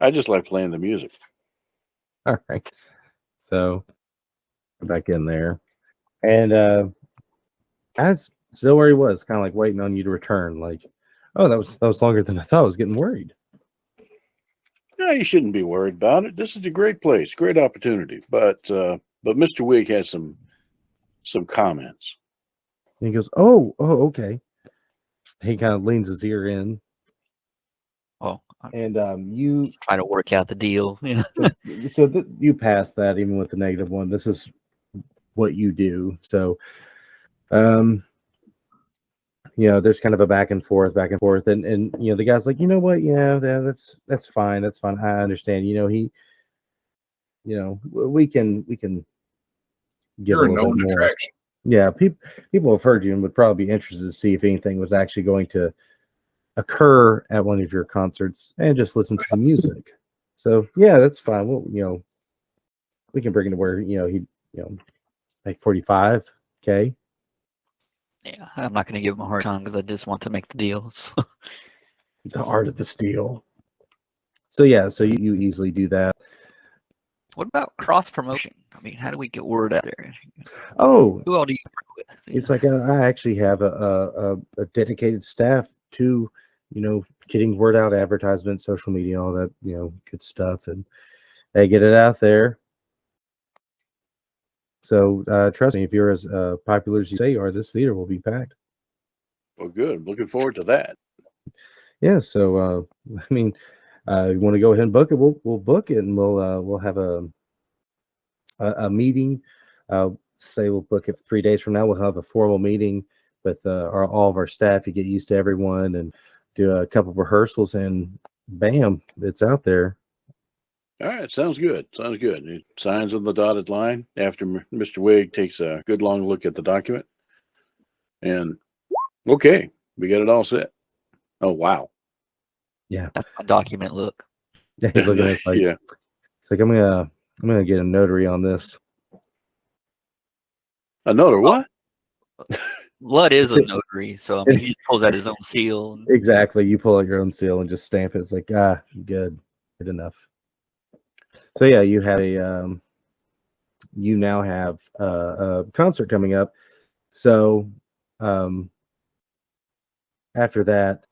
I just like playing the music. All right. So go back in there. And I was still where he was, kind of like waiting on you to return. Like, oh, that was longer than I thought. I was getting worried. No, you shouldn't be worried about it. This is a great place, great opportunity. But Mr. Wig has some comments. And he goes, oh, okay. He kind of leans his ear in. Oh, And you try to work out the deal. You know? you pass that even with the negative one. This is what you do. So, there's kind of a back and forth, and the guy's like, you know what? Yeah, that's fine. That's fine. I understand. We can give You're a a little known bit more. attraction. Yeah, people have heard you and would probably be interested to see if anything was actually going to occur at one of your concerts and just listen to the music. So yeah, that's fine. Well, we can bring it to where he like 45K. Yeah, I'm not going to give him a hard time because I just want to make the deal. So. The art of the steal. So yeah, so you easily do that. What about cross promotion? I mean, how do we get word out there? Oh, Who all do you work with? it's like I actually have a dedicated staff to getting word out, advertisement, social media, all that good stuff, and they get it out there. So trust me, if you're as popular as you say you are, this theater will be packed. Well, good. Looking forward to that. Yeah. So I mean, you want to go ahead and book it? We'll book it, and we'll have a meeting. Say we'll book it 3 days from now. We'll have a formal meeting with all of our staff. You get used to everyone and do a couple of rehearsals, and bam, it's out there. All right, sounds good. Sounds good. He signs on the dotted line after Mr. Wig takes a good long look at the document. And okay, we got it all set. Oh wow. Yeah. That's my document look. Yeah, he's looking at us like, yeah. It's like I'm gonna get a notary on this. A notary what? Lud is a notary, so I mean, he just pulls out his own seal. And, Exactly. You pull out your own seal and just stamp it. It's like, good enough. So yeah, you have you now have a concert coming up. So after that,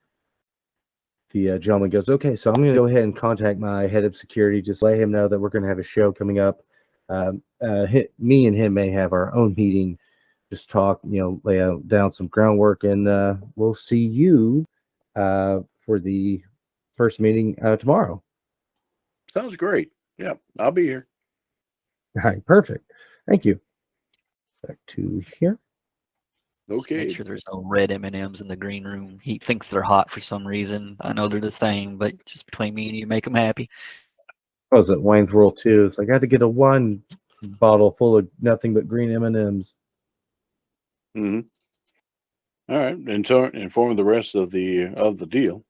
the gentleman goes, okay, so I'm going to go ahead and contact my head of security, just let him know that we're going to have a show coming up. Me and him may have our own meeting, just talk, lay down some groundwork, and we'll see you for the first meeting tomorrow. Sounds great. Yeah, I'll be here. All right, perfect. Thank you. Back to here. Okay. Make sure there's no red M&Ms in the green room. He thinks they're hot for some reason. I know they're the same, but just between me and you, make him happy. What was it, Wayne's World 2? It's like I had to get a wine bottle full of nothing but green M&Ms. Mm-hmm. All right, inform the rest of the deal,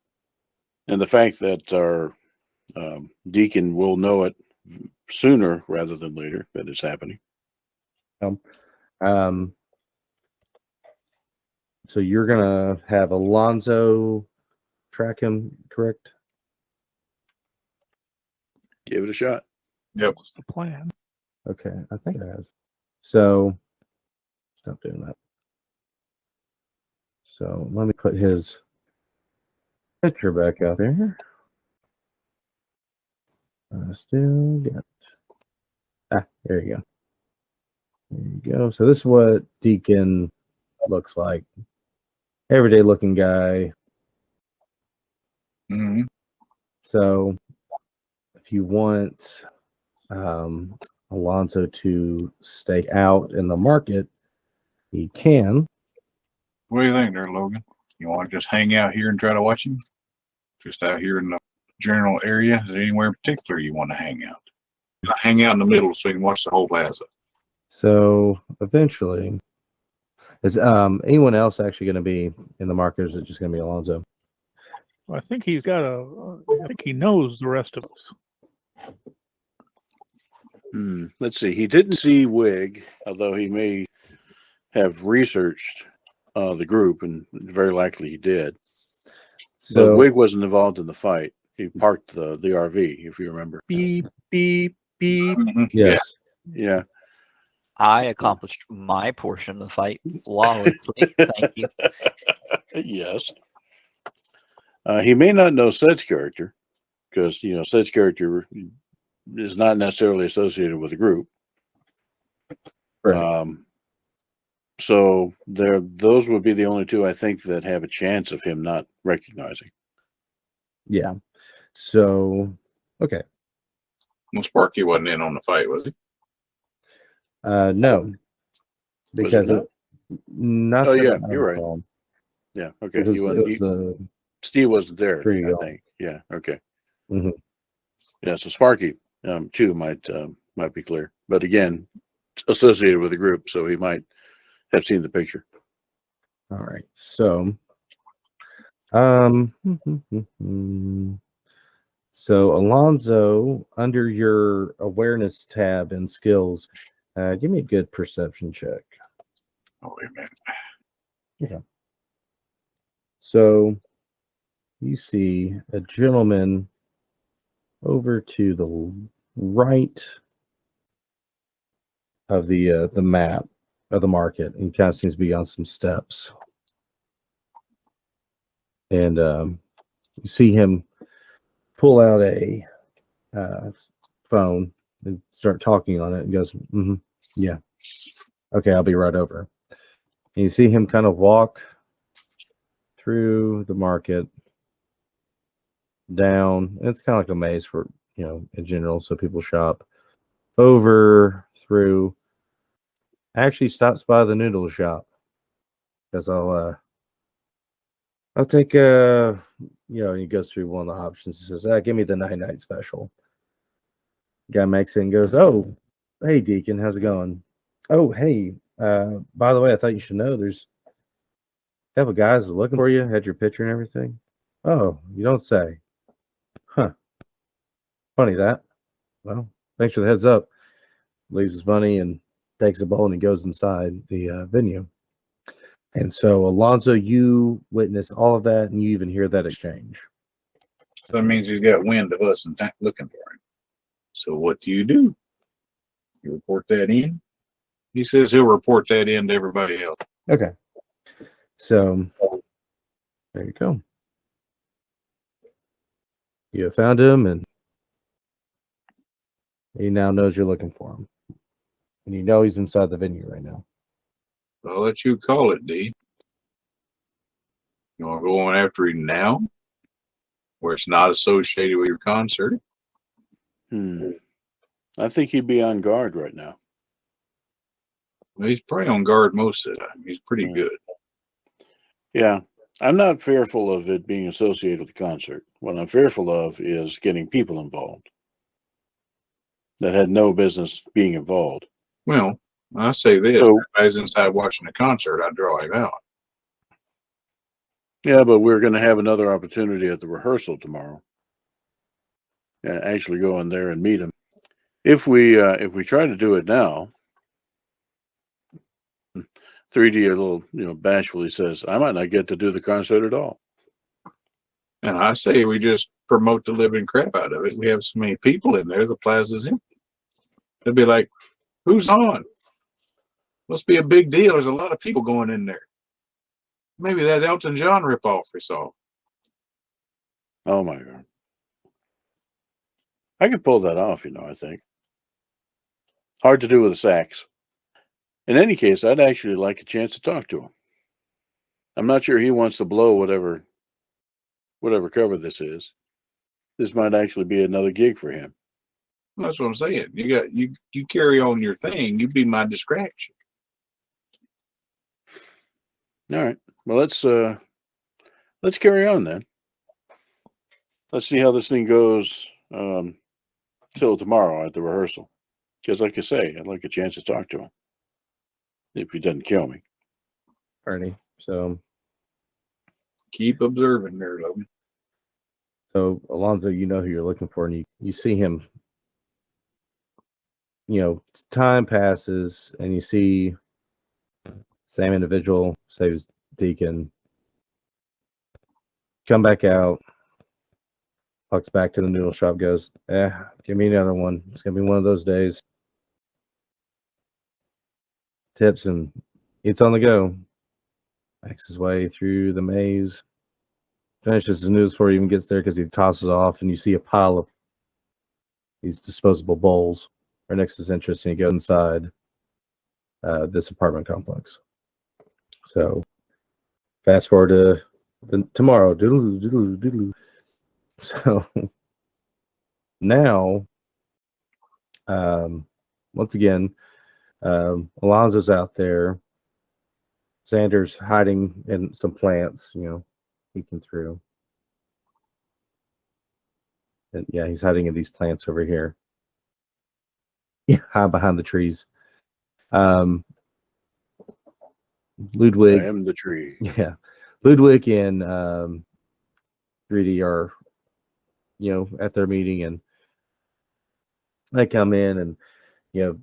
and the fact that our deacon will know it sooner rather than later that it's happening. So you're gonna have Alonzo track him, correct? Give it a shot. What's the plan? Okay, I think I have. So stop doing that. So let me put his picture back out there. I still got. There you go. There you go. So this is what Deacon looks like. Everyday looking guy. Mm-hmm. So if you want Alonzo to stay out in the market, he can. What do you think there, Logan? You want to just hang out here and try to watch him? Just out here in the general area? Is there anywhere in particular you want to hang out? Hang out in the middle so you can watch the whole plaza. So eventually, is anyone else actually going to be in the market, or is it just going to be Alonzo? I think he's got I think he knows the rest of us. Let's see. He didn't see Wig, although he may have researched the group, and very likely he did. So Wig wasn't involved in the fight. He parked the RV, if you remember. Beep, beep, beep. Yes. Yeah. I accomplished my portion of the fight flawlessly. Thank you. Yes. He may not know Sed's character, because Sed's character is not necessarily associated with the group. Right. So those would be the only two I think that have a chance of him not recognizing. Yeah. So okay. Well, Sparky wasn't in on the fight, was he? No, because not? not. Oh, that yeah, I you're right. recall. Yeah. Okay. It was Steve wasn't there. There you I go. think. Yeah. Okay. Mhm. Yeah. So Sparky, too, might be clear, but again, associated with the group, so he might have seen the picture. All right. So, so Alonzo, under your awareness tab and skills, give me a good perception check. Oh, wait a minute. Yeah. So you see a gentleman over to the right of the map of the market, and he kind of seems to be on some steps. And you see him pull out a phone and start talking on it, and goes, "Yeah, okay, I'll be right over." And you see him kind of walk through the market down. It's kind of like a maze for in general, so people shop over through. Actually stops by the noodle shop because I'll take he goes through one of the options and says, give me the 9-night special. Guy makes it and goes, "Oh, hey Deacon, how's it going? Oh, hey, by the way, I thought you should know there's a couple guys looking for you, had your picture and everything." "Oh, you don't say. Huh. Funny that. Well, thanks for the heads up." Leaves his money and takes a bowl and he goes inside the venue. And so, Alonzo, you witness all of that, and you even hear that exchange. That means he's got wind of us and looking for him. So what do? You report that in? He says he'll report that in to everybody else. Okay. So, there you go. You have found him, and he now knows you're looking for him. And you know he's inside the venue right now. I'll let you call it, D. You want to go on after him now? Where it's not associated with your concert? I think he'd be on guard right now. Well, he's probably on guard most of the time. He's pretty good. Yeah. I'm not fearful of it being associated with the concert. What I'm fearful of is getting people involved that had no business being involved. Well, I say this. If I was inside watching the concert, I'd draw him out. Yeah, but we're going to have another opportunity at the rehearsal tomorrow. Yeah, actually go in there and meet him. If we try to do it now, 3D a little, bashfully says, I might not get to do the concert at all. And I say we just promote the living crap out of it. We have so many people in there, the plaza's empty. They'll be like, who's on? Must be a big deal. There's a lot of people going in there. Maybe that Elton John ripoff we saw. Oh my God. I could pull that off, I think. Hard to do with a sax. In any case, I'd actually like a chance to talk to him. I'm not sure he wants to blow whatever cover this is. This might actually be another gig for him. That's what I'm saying. You carry on your thing. You be my distraction. All right. Well, let's carry on then. Let's see how this thing goes till tomorrow at the rehearsal. Because, like I say, I'd like a chance to talk to him if he doesn't kill me. Alrighty. So Keep observing there, Logan. Alonzo, you know who you're looking for, and you see him. Time passes, and you see same individual, saves Deacon, come back out, walks back to the noodle shop, goes, give me another one. It's gonna be one of those days. Tips and eats on the go. Makes his way through the maze. Finishes the news before he even gets there because he tosses off, and you see a pile of these disposable bowls right next to his entrance, and he goes inside this apartment complex. So fast forward to tomorrow. Doodle, doodle, doodle. So now, once again, Alonzo's out there. Xander's hiding in some plants, peeking through. And yeah, he's hiding in these plants over here. Yeah, hide behind the trees. Ludwig. I am the tree. Yeah. Ludwig and 3D are, at their meeting, and they come in, and,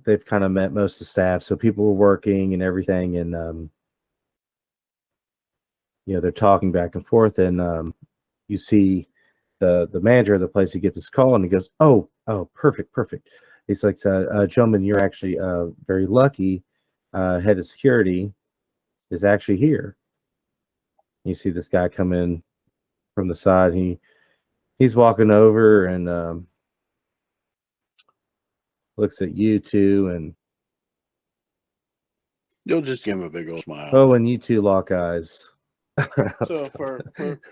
they've kind of met most of the staff. So people were working and everything, and, they're talking back and forth, and you see the manager of the place. He gets his call, and he goes, oh, perfect. He's like, gentlemen, you're actually very lucky. Head of security is actually here. You see this guy come in from the side. He's walking over and looks at you two, and You'll just give him a big old smile. oh, and you two lock eyes. So for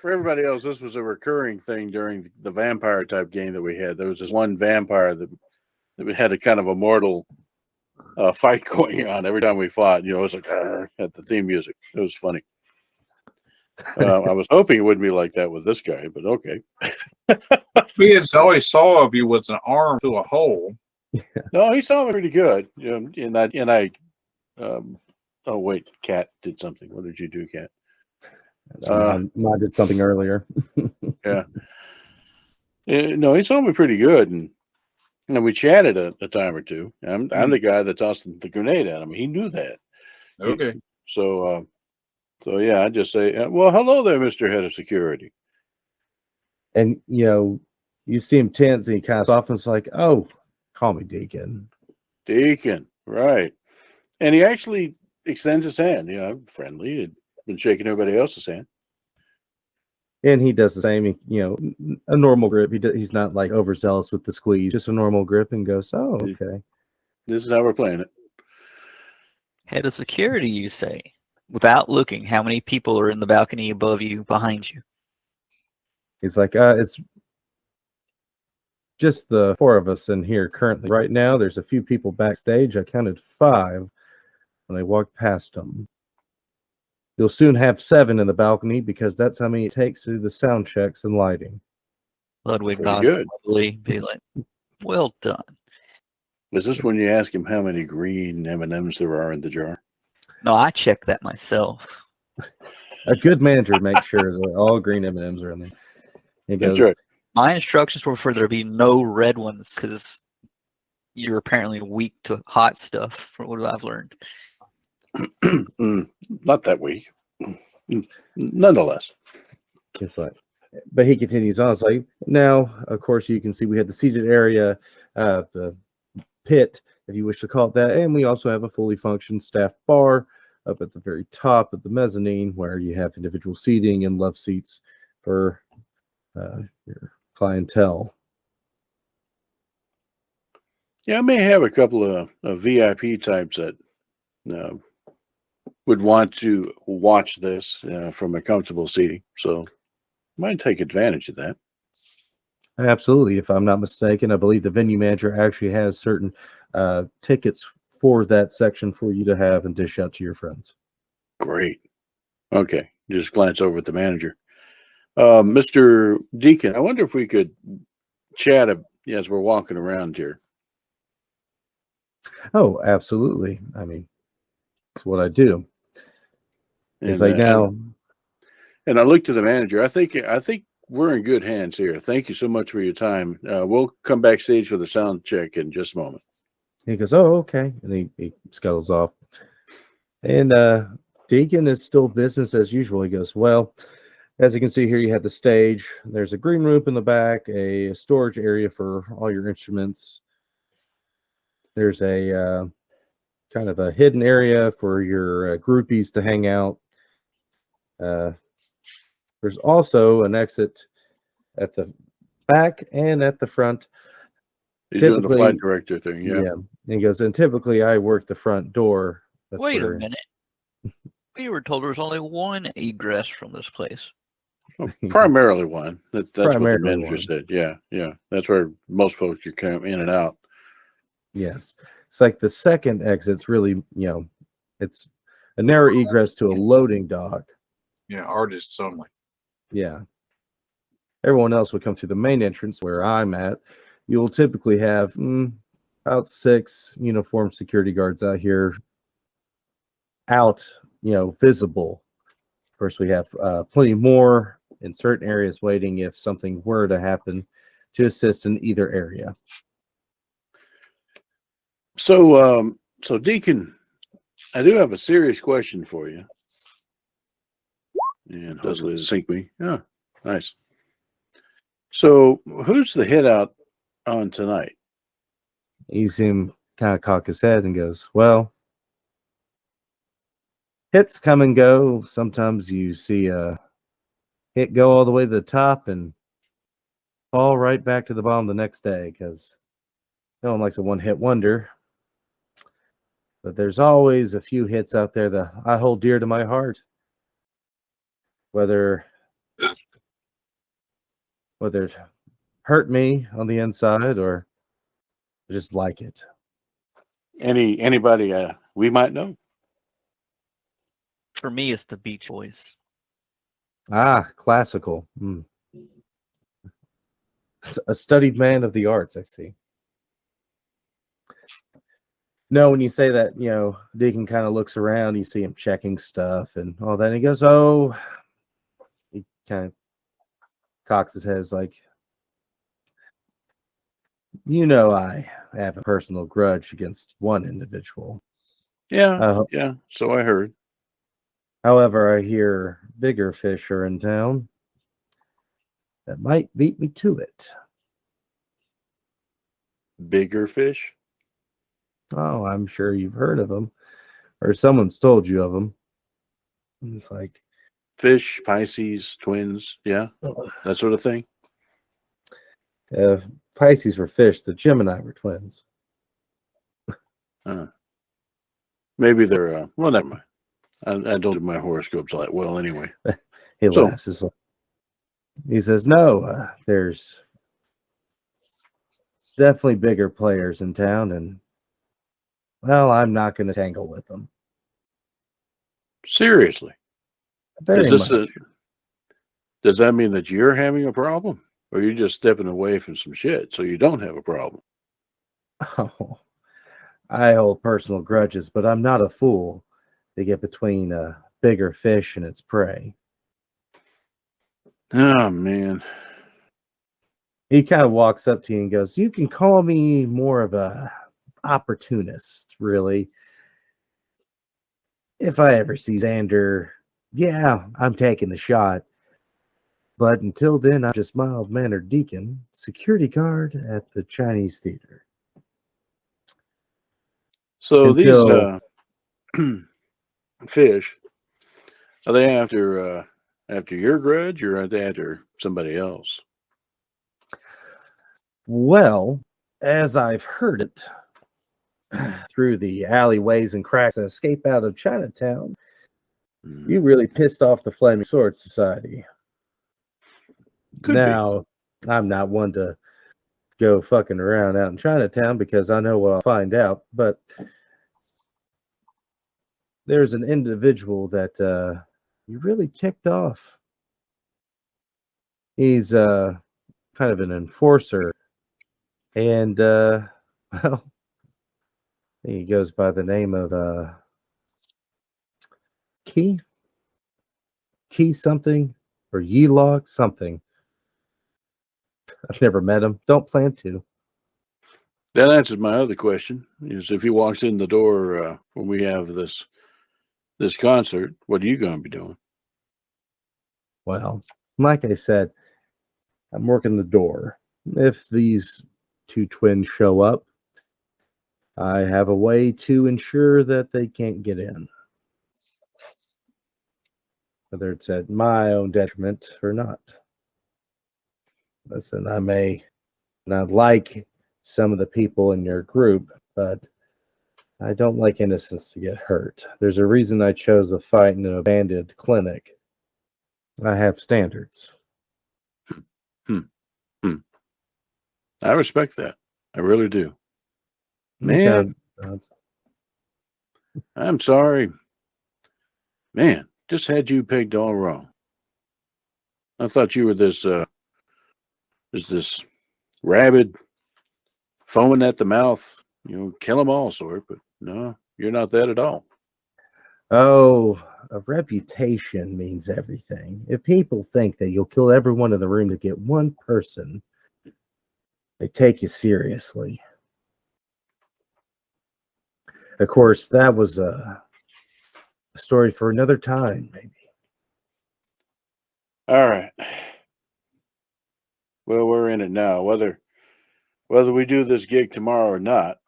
everybody else, this was a recurring thing during the vampire type game that we had. There was this one vampire that had a kind of a mortal fight going on every time we fought. It was like at the theme music. It was funny. I was hoping it wouldn't be like that with this guy, but okay. We always saw of you was an arm through a hole. No, he saw me pretty good. And I oh wait, Cat did something. What did you do, Cat? I did something earlier. Yeah. No, he saw me pretty good, and we chatted a time or two. I'm the guy that tossed the grenade at him. He knew that. Okay. So yeah, I just say, well, hello there, Mr. Head of Security. And you see him tense, and he kind of softens, like, oh, call me Deacon. Deacon, right? And he actually extends his hand. Friendly. He'd been shaking everybody else's hand. And he does the same, a normal grip. He's not like overzealous with the squeeze, just a normal grip, and goes, oh, okay. This is how we're playing it. Head of security, you say? Without looking, how many people are in the balcony above you, behind you? He's like, it's just the four of us in here currently. Right now, there's a few people backstage. I counted 5 when I walked past them. You'll soon have 7 in the balcony, because that's how many it takes to do the sound checks and lighting. Ludwig Very nods good. slowly, be like, well done. Is this when you ask him how many green M&Ms there are in the jar? No, I checked that myself. A good manager makes sure that all green M&Ms are in there. He goes, That's right. My instructions were for there to be no red ones, because you're apparently weak to hot stuff, from what I've learned. Not that weak. Nonetheless. It's like, but he continues on. It's like, now, of course, you can see we have the seated area, the pit, if you wish to call it that, and we also have a fully functioned staff bar up at the very top of the mezzanine, where you have individual seating and love seats for your clientele. Yeah, I may have a couple of VIP types that would want to watch this from a comfortable seating. So might take advantage of that. Absolutely. If I'm not mistaken, I believe the venue manager actually has certain tickets for that section for you to have and dish out to your friends. Great. Okay. Just glance over at the manager. Mr. Deacon, I wonder if we could chat as we're walking around here. Oh, absolutely. I mean, it's what I do. It's And, like now. And I looked at the manager. I think we're in good hands here. Thank you so much for your time. We'll come backstage for the sound check in just a moment. He goes, oh, okay. And he scuttles off. And Deacon is still business as usual. He goes, well, as you can see here, you have the stage. There's a green room in the back, a storage area for all your instruments. There's a kind of a hidden area for your groupies to hang out. There's also an exit at the back and at the front. He's doing the flight director thing, yeah. And he goes, and typically I work the front door. Wait a minute. We were told there was only one egress from this place. Well, primarily one. That's Primarily what the manager said. Yeah. That's where most folks can come in and out. Yes. It's like the second exit's really, it's a narrow egress to a loading dock. Yeah, artists only. Yeah. Everyone else would come through the main entrance where I'm at. You will typically have about 6 uniformed security guards out here, visible. Of course, we have plenty more in certain areas waiting if something were to happen to assist in either area. So Deacon, I do have a serious question for you. And hopefully it'll sync me. Yeah, nice. So who's the hit out on tonight? You see him kind of cock his head and goes, well, hits come and go. Sometimes you see a hit go all the way to the top and fall right back to the bottom the next day, because no one likes a one-hit wonder. But there's always a few hits out there that I hold dear to my heart. Whether it hurt me on the inside or just like it. Anybody we might know? For me, it's the Beach Boys. Ah, classical. A studied man of the arts, I see. No, when you say that, Deacon kind of looks around, you see him checking stuff and all that. And he goes, oh, he kind of cocks his head, is like, I have a personal grudge against one individual. Yeah, so I heard. However, I hear bigger fish are in town that might beat me to it. Bigger fish? Oh, I'm sure you've heard of them, or someone's told you of them. It's like Fish, Pisces, twins, yeah, that sort of thing. Pisces were fish, the Gemini were twins. Maybe they're well, never mind. I don't do my horoscopes all that well anyway. He laughs. He says, no, there's definitely bigger players in town, and well, I'm not going to tangle with them. Seriously? Very much. Does that mean that you're having a problem? Or you're just stepping away from some shit so you don't have a problem? Oh, I hold personal grudges, but I'm not a fool to get between a bigger fish and its prey. Oh, man. He kind of walks up to you and goes, you can call me more of a opportunist, really. if I ever see Xander, yeah, I'm taking the shot. But until then, I'm just mild-mannered deacon, security guard at the Chinese theater. So Until- these fish, are they after your grudge, or are they after somebody else? Well, as I've heard it, through the alleyways and cracks that escape out of Chinatown, you really pissed off the Flaming Sword Society. Could Now, I'm not one to go fucking around out in Chinatown because I know what I'll find out, but there's an individual that you really ticked off. He's kind of an enforcer, and well, he goes by the name of Key something, or Yelock something. I've never met him. Don't plan to. That answers my other question: is if he walks in the door when we have this concert, what are you going to be doing? Well, like I said, I'm working the door. If these two twins show up, I have a way to ensure that they can't get in. Whether it's at my own detriment or not. Listen, I may not like some of the people in your group, but I don't like innocents to get hurt. There's a reason I chose to fight in an abandoned clinic. I have standards. I respect that. I really do. Man, I'm sorry. Man, just had you pegged all wrong. I thought you were this rabid, foaming at the mouth, kill them all sort, but no, you're not that at all. Oh, a reputation means everything. If people think that you'll kill everyone in the room to get one person, they take you seriously. Of course, that was a story for another time, maybe. All right. Well, we're in it now. Whether we do this gig tomorrow or not,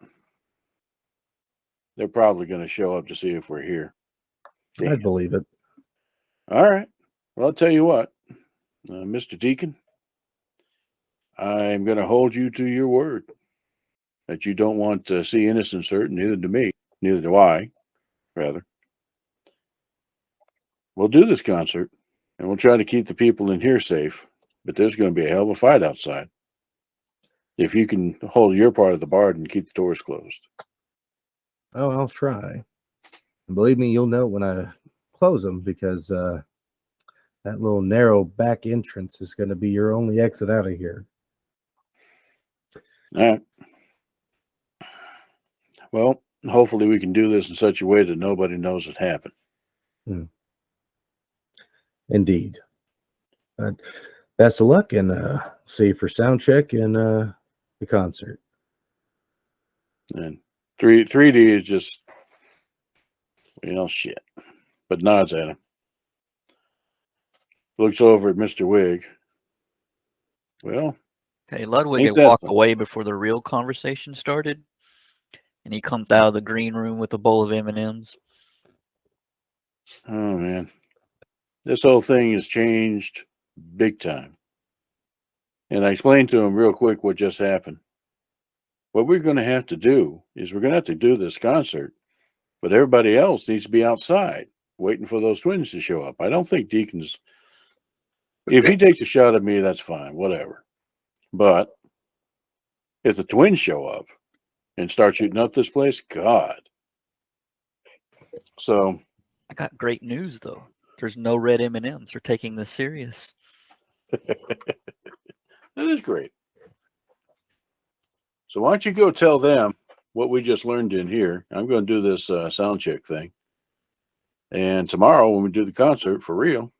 they're probably going to show up to see if we're here. I'd believe it. All right. Well, I'll tell you what, Mr. Deacon, I'm going to hold you to your word that you don't want to see innocents hurt, neither do me, neither do I, rather. We'll do this concert, and we'll try to keep the people in here safe, but there's going to be a hell of a fight outside. If you can hold your part of the bargain and keep the doors closed. Oh, I'll try. And believe me, you'll know when I close them, because that little narrow back entrance is going to be your only exit out of here. All right. Well, hopefully we can do this in such a way that nobody knows it happened. Indeed. But best of luck, and see you for sound check and the concert. And 3D is just, shit. But nods at him. Looks over at Mr. Wig. Well, Okay, Ludwig ain't had that walked fun. away before the real conversation started, and he comes out of the green room with a bowl of M&Ms. Oh, man. This whole thing has changed big time. And I explained to him real quick what just happened. What we're going to have to do is we're going to have to do this concert, but everybody else needs to be outside waiting for those twins to show up. I don't think Deacon's... If he takes a shot at me, that's fine, whatever. But if the twins show up and start shooting up this place, God. So... I got great news, though. There's no red M&Ms. They're taking this serious. That is great. So why don't you go tell them what we just learned in here. I'm going to do this sound check thing. And tomorrow when we do the concert for real,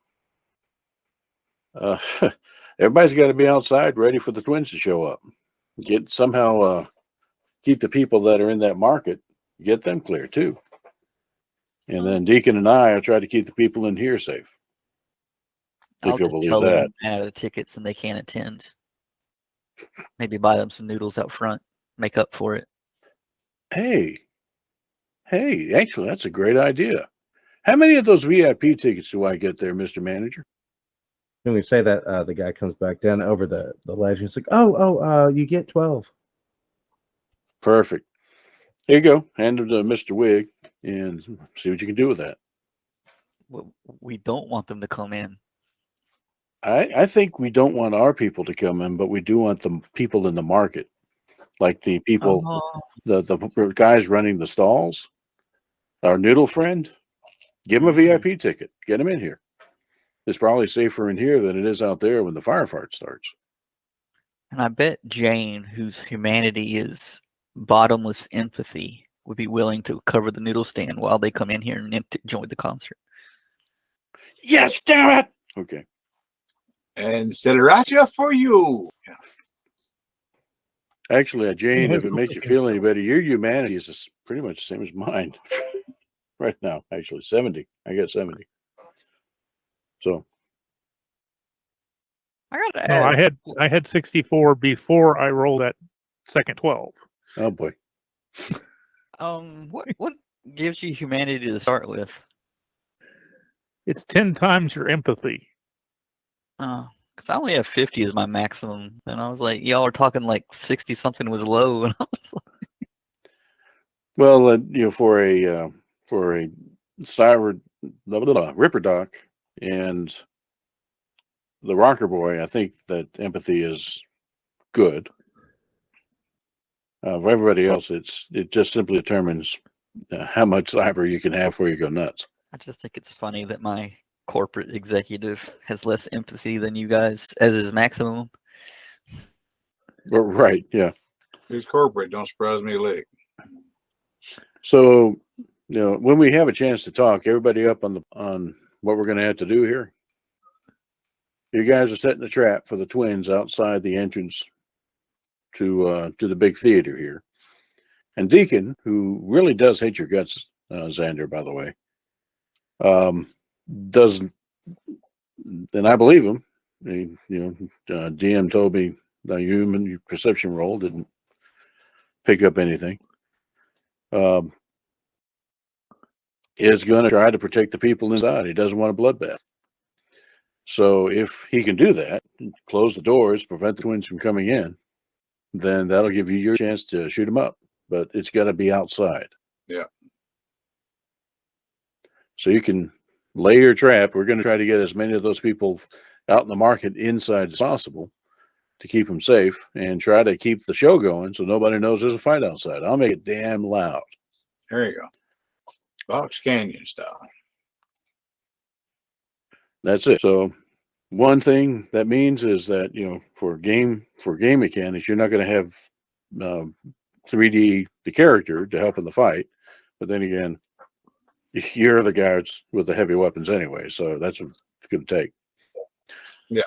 everybody's got to be outside ready for the twins to show up. Keep the people that are in that market, get them clear too. And then Deacon and I will try to keep the people in here safe. I'll If you'll just believe tell that. them out of the tickets and they can't attend. Maybe buy them some noodles out front, make up for it. Hey, actually, that's a great idea. How many of those VIP tickets do I get there, Mr. Manager? When we say that, the guy comes back down over the ledge. He's like, "Oh, you get 12." Perfect. Here you go. Hand them to Mr. Wig and see what you can do with that. Well, we don't want them to come in. I think we don't want our people to come in, but we do want the people in the market, like the people, Oh, the guys running the stalls. Our noodle friend, give him a VIP ticket. Get him in here. It's probably safer in here than it is out there when the firefight starts. and I bet Jane, whose humanity is bottomless empathy, would be willing to cover the noodle stand while they come in here and join the concert. Yes, damn it. Okay. And sriracha for you. Yeah. Actually, Jane, Hey, if it makes you feel any better, your humanity is pretty much the same as mine right now. Actually, 70. I got 70. So I gotta No, add, I had 64 before I rolled that second 12. oh boy. what gives you humanity to start with? It's 10 times your empathy. Because I only have 50 as my maximum, and I was like, y'all are talking like 60 something was low, and I was like, Well, for a cyber Ripper Doc and the Rocker Boy, I think that empathy is good. For everybody else, it just simply determines how much cyber you can have before you go nuts. I just think it's funny that my corporate executive has less empathy than you guys as his maximum. But, right, yeah. Who's corporate? Don't surprise me a lick. So, when we have a chance to talk, everybody up on what we're going to have to do here. You guys are setting a trap for the twins outside the entrance to the big theater here. And Deacon, who really does hate your guts, Xander, by the way, doesn't, and I believe him. DM told me the human perception roll didn't pick up anything. Is going to try to protect the people inside. He doesn't want a bloodbath. So if he can do that, close the doors, prevent the twins from coming in, then that'll give you your chance to shoot them up. But it's got to be outside. Yeah. So you can lay your trap. We're going to try to get as many of those people out in the market inside as possible to keep them safe and try to keep the show going so nobody knows there's a fight outside. I'll make it damn loud. There you go. Box Canyon style. That's it. So one thing that means is that, for game mechanics, you're not going to have 3D the character to help in the fight. But then again, you're the guys with the heavy weapons anyway. So that's what it's going to take. Yeah.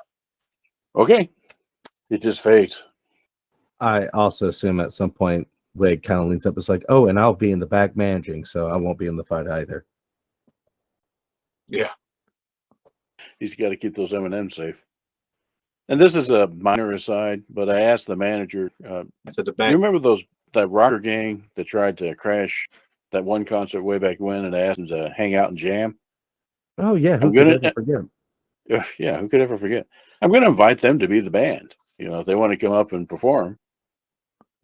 Okay. It just fades. I also assume at some point Wade kind of leans up. It's like, oh, and I'll be in the back managing, so I won't be in the fight either. Yeah. He's got to keep those M&Ms safe. And this is a minor aside, but I asked the manager, To the you back. remember that rocker gang that tried to crash that one concert way back when, and I asked them to hang out and jam? Oh yeah, who I'm could gonna- ever forget? Yeah, who could ever forget? I'm going to invite them to be the band. If they want to come up and perform,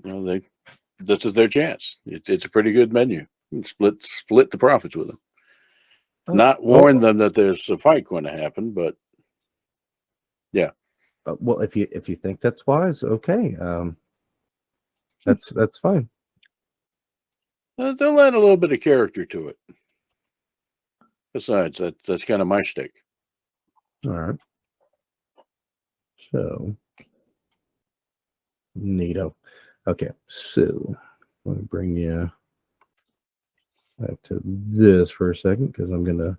this is their chance. It's a pretty good menu. Split the profits with them. Not warn them that there's a fight going to happen, but yeah. Well, if you think that's wise, okay, that's fine. They'll add a little bit of character to it. Besides, that's kind of my shtick. All right. So, neato. Okay, so let me bring you back to this for a second because I'm gonna.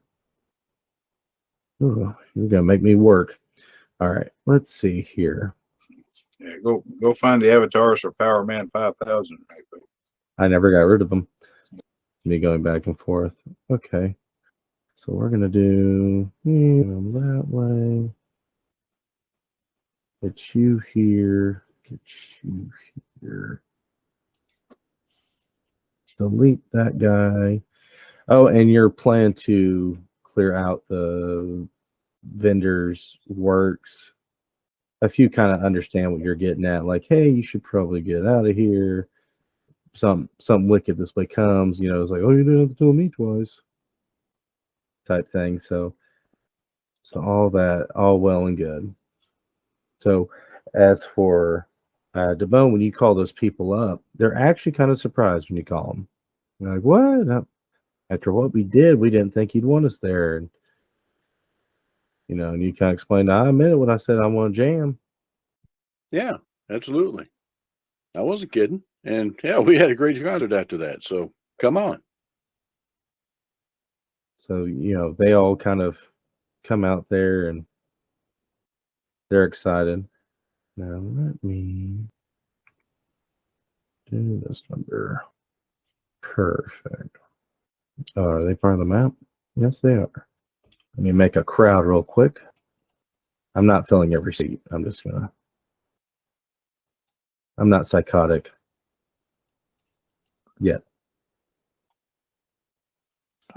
Oh, you're gonna make me work. All right, let's see here. Yeah, go find the avatars for Power Man 5000. I never got rid of them. Me going back and forth. Okay. So we're gonna do that way. Get you here. Get you here. Delete that guy. Oh, and your plan to clear out the vendors works. If you kind of understand what you're getting at, like, hey, you should probably get out of here. Something wicked this way comes, it's like, oh, you didn't have to tell me twice. Type thing. So all that, all well and good. So as for DeBone, when you call those people up, they're actually kind of surprised when you call them. They're like, what? After what we did, we didn't think you'd want us there. And, and you kind of explain, I meant it when I said I want to jam. Yeah, absolutely. I wasn't kidding. And yeah, we had a great concert after that. So come on. So, they all kind of come out there and they're excited. Now let me do this number. Perfect. Are they part of the map? Yes, they are. Let me make a crowd real quick. I'm not filling every seat. I'm not psychotic yet.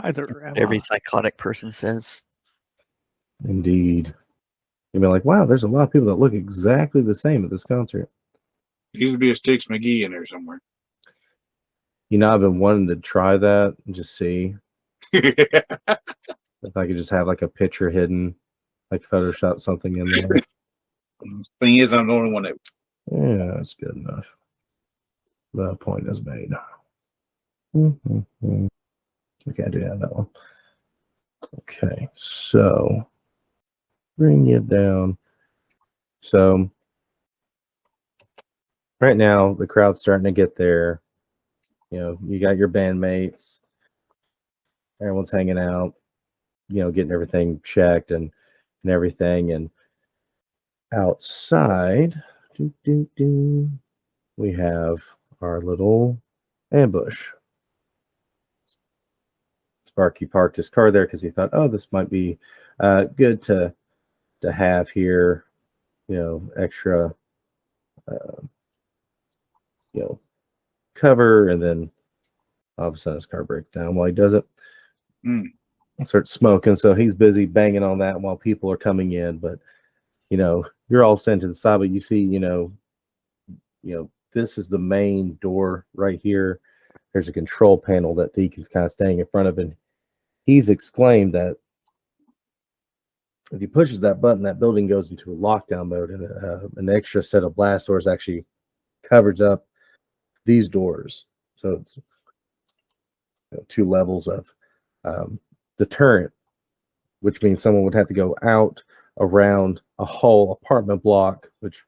Either am Every I. psychotic person says. Indeed. You'll be like, wow, there's a lot of people that look exactly the same at this concert. Needs to be a Sticks McGee in there somewhere. I've been wanting to try that and just see if I could just have like a picture hidden, like Photoshop something in there. Thing is, I'm the only one that. Yeah, that's good enough. The point is made. Okay, I do have that one. Okay, so bring you down. So right now the crowd's starting to get there. You got your bandmates. Everyone's hanging out. Getting everything checked and everything. And outside, we have our little ambush. Sparky parked his car there because he thought, oh, this might be good to have here, extra, cover. And then all of a sudden his car breaks down while he does it. Starts smoking. So he's busy banging on that while people are coming in. But, you're all sent to the side, but you see, this is the main door right here. There's a control panel that Deacon's kind of standing in front of, and he's exclaimed that if he pushes that button, that building goes into a lockdown mode, and an extra set of blast doors actually covers up these doors. So it's 2 levels of deterrent, which means someone would have to go out around a whole apartment block, which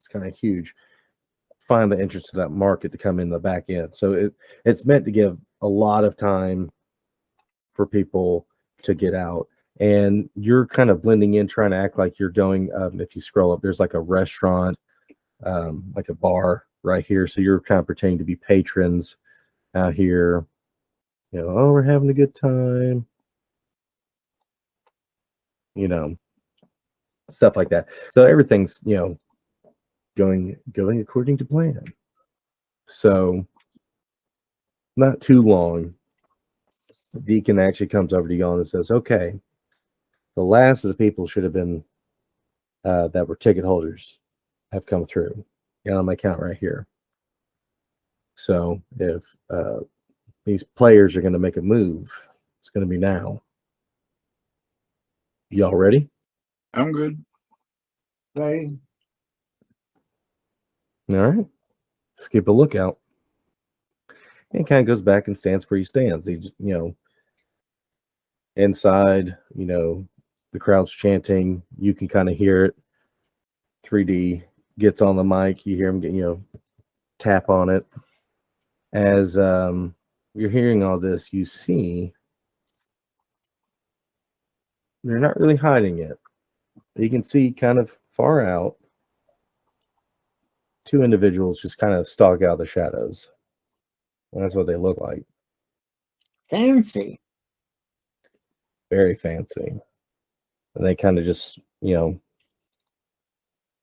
is kind of huge, find the entrance to that market to come in the back end. So it's meant to give a lot of time for people to get out. And you're kind of blending in, trying to act like you're going, if you scroll up, there's like a restaurant, like a bar right here. So you're kind of pretending to be patrons out here. Oh, we're having a good time. Stuff like that. So everything's, going according to plan. So not too long, Deacon actually comes over to you and says, okay, the last of the people should have been that were ticket holders have come through. On my count right here. So if these players are going to make a move, it's going to be now. Y'all ready? I'm good. Ready? All right. Let's keep a lookout. And kind of goes back and stands where he stands. He just, inside, the crowd's chanting. You can kind of hear it. 3D gets on the mic. You hear him, tap on it. As you're hearing all this, you see they're not really hiding it. You can see kind of far out 2 individuals just kind of stalk out of the shadows. And that's what they look like. Fancy. Very fancy. And they kind of just,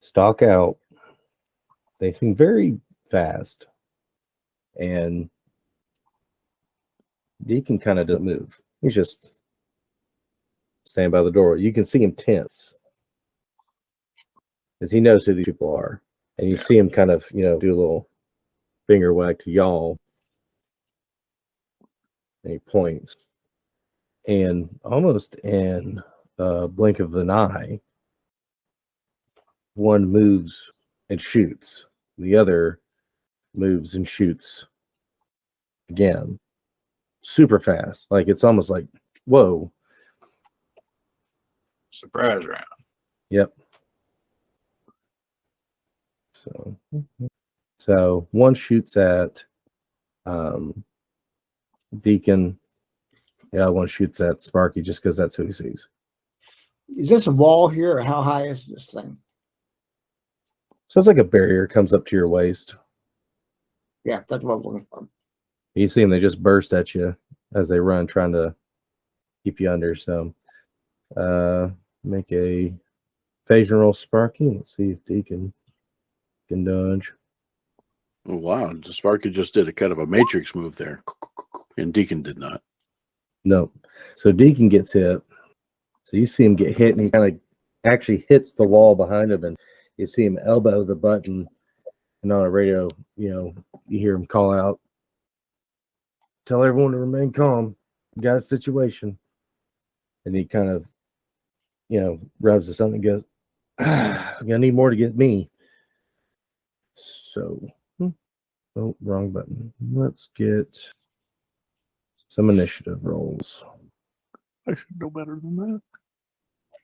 stalk out. They seem very fast. And Deacon kind of doesn't move. He's just standing by the door. You can see him tense as he knows who these people are. And you see him kind of, do a little finger wag to y'all. And he points. And almost in a blink of an eye, one moves and shoots. The other moves and shoots again. Super fast. Like it's almost like, whoa. Surprise round. Yep. So one shoots at Deacon. Yeah, one shoots at Sparky just because that's who he sees. Is this a wall here, or how high is this thing? So it's like a barrier comes up to your waist. Yeah, that's what I'm looking for. You see them, they just burst at you as they run, trying to keep you under. So make a evasion roll, Sparky. Let's see if Deacon can dodge. Oh, wow. Sparky just did a kind of a matrix move there. And Deacon did not. No. So Deacon gets hit. So you see him get hit, and he kind of actually hits the wall behind him, and you see him elbow the button. And on a radio, you hear him call out, "Tell everyone to remain calm. You got a situation." And he kind of, rubs his something and goes, "I'm gonna need more to get me." So, oh, wrong button. Let's get some initiative rolls. I should know better than that.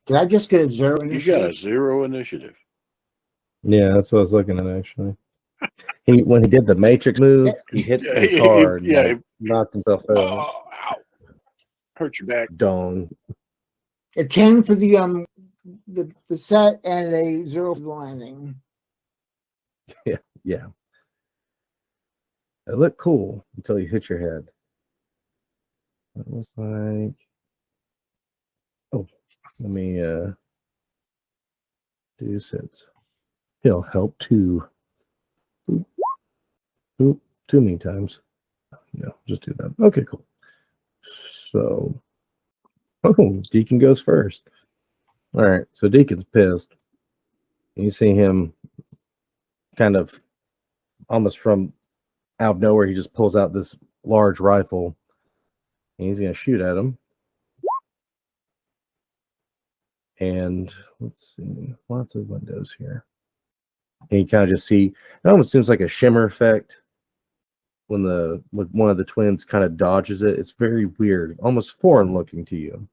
Did I just get a 0 You initiative? got a 0 initiative. Yeah, that's what I was looking at actually. When he did the matrix move, he hit his hard, and yeah. knocked himself out. Oh, ow. Hurt your back. Dong. A 10 for the set and a 0 for the landing. Yeah. It looked cool until you hit your head. It was like, oh, let me do sets. He'll help too. Oop, too many times. No, just do that. Okay, cool. So, Deacon goes first. All right, so Deacon's pissed. You see him kind of almost from out of nowhere, he just pulls out this large rifle, and he's going to shoot at him. And let's see, lots of windows here. And you kind of just see, it almost seems like a shimmer effect when one of the twins kind of dodges it. It's very weird, almost foreign looking to you.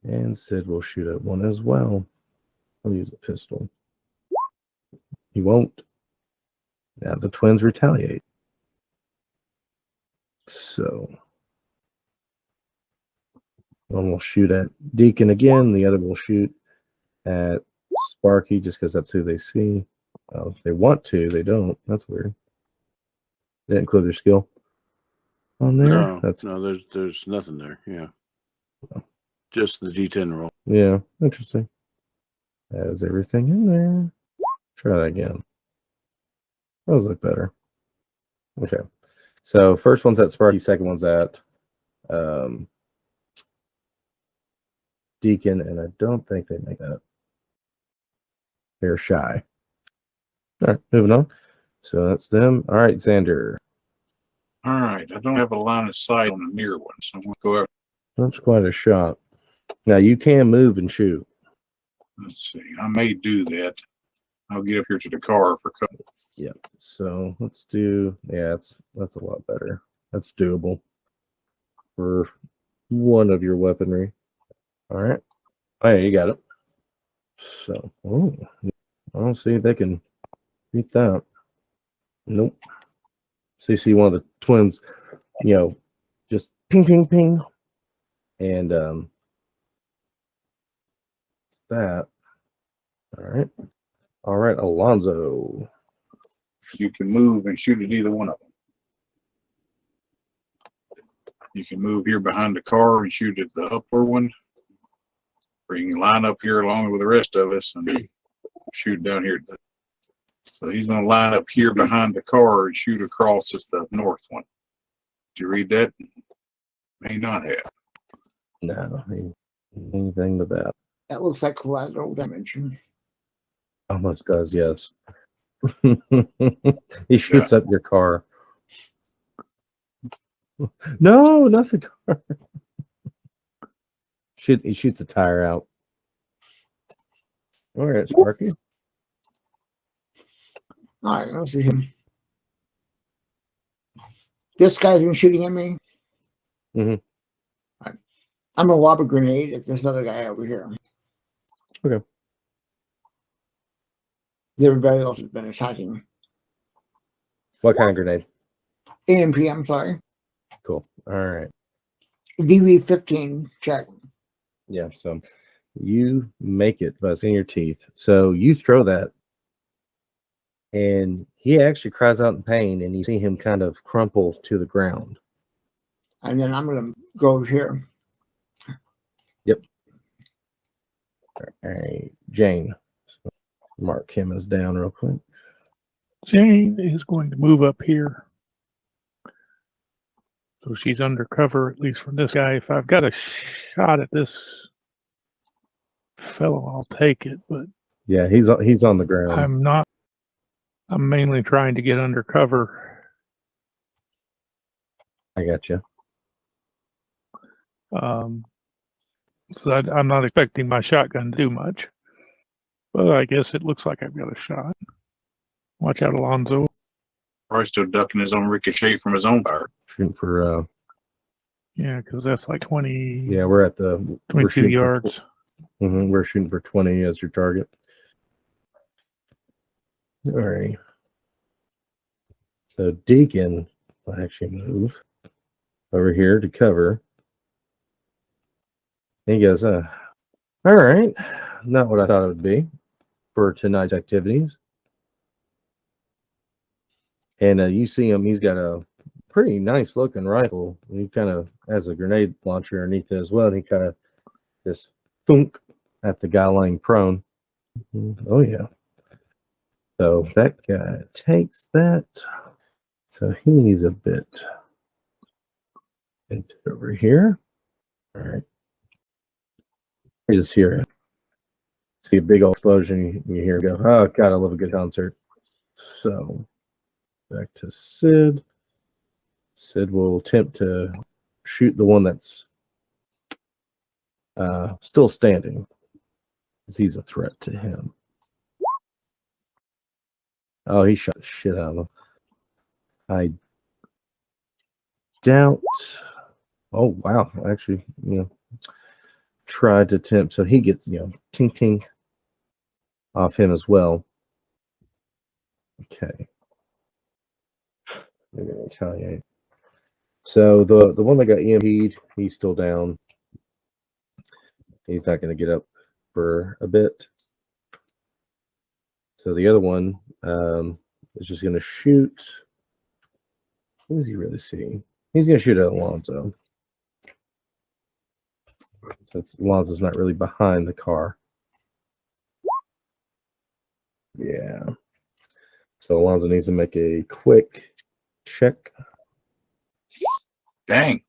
And Sid will shoot at one as well. I'll use a pistol. He won't. Now the twins retaliate. So one will shoot at Deacon again. The other will shoot at Sparky just because that's who they see. If they want to, they don't. That's weird. They didn't include their skill on there. No, there's nothing there. Yeah. Just the D10 roll. Yeah, interesting. Has everything in there. Try that again. Those look better. Okay. So first one's at Sparky, second one's at Deacon, and I don't think they make that. They're shy. All right, moving on. So that's them. All right, Xander. All right. I don't have a line of sight on the near one, so I'm going to go up. That's quite a shot. Now you can move and shoot. Let's see. I may do that. I'll get up here to the car for cover. Yep. So let's do. Yeah, that's a lot better. That's doable for one of your weaponry. All right. Oh, yeah, you got it. So, I don't see if they can beat that. Nope. So you see one of the twins, just ping, ping, ping, and that. All right, Alonzo. You can move and shoot at either one of them. You can move here behind the car and shoot at the upward one. Or you can line up here along with the rest of us and shoot down here. So he's going to line up here behind the car and shoot across at the north one. Did you read that? May not have. No, anything but that. That looks like collateral damage. Almost does, yes. He shoots up your car. No, not the car. He shoots the tire out. All right, Sparky. All right, let's see him. This guy's been shooting at me. Mhm. I'm gonna lob a grenade at this other guy over here. Okay. Everybody else has been attacking. What kind of grenade? EMP, I'm sorry. Cool. All right. DV-15, check. Yeah, so you make it, but it's in your teeth. So you throw that, and he actually cries out in pain, and you see him kind of crumple to the ground. And then I'm gonna go over here. Yep. All right, Jane. Mark him as down real quick. Jane is going to move up here. So she's undercover, at least from this guy. If I've got a shot at this fellow, I'll take it. But Yeah, he's on the ground. I'm not. I'm mainly trying to get undercover. I got you. So I'm not expecting my shotgun to do much. But I guess it looks like I've got a shot. Watch out, Alonzo. Probably still ducking his own ricochet from his own fire. Shooting for Yeah, because that's like 20, yeah, we're at the 22 yards. We're shooting for 20 as your target. All right. So Deacon will actually move over here to cover. He goes, all right, not what I thought it would be for tonight's activities. And you see him, he's got a pretty nice looking rifle. He kind of has a grenade launcher underneath it as well. And he kind of just thunk at the guy laying prone. Oh, yeah. So that guy takes that. So he's a bit over here. All right. You just hear it. See a big old explosion. You hear it go, oh, God, I love a good concert. So back to Sid. Sid will attempt to shoot the one that's still standing, because he's a threat to him. Oh, he shot the shit out of him. I doubt. Oh, wow. Actually, tried to attempt. So he gets, ting ting off him as well. Okay. Maybe I'll tell you. So the one that got EMP'd, he's still down. He's not going to get up for a bit. So the other one is just going to shoot. Who does he really see? He's going to shoot at Alonzo. Since Alonzo's not really behind the car. Yeah. So Alonzo needs to make a quick check. Dang.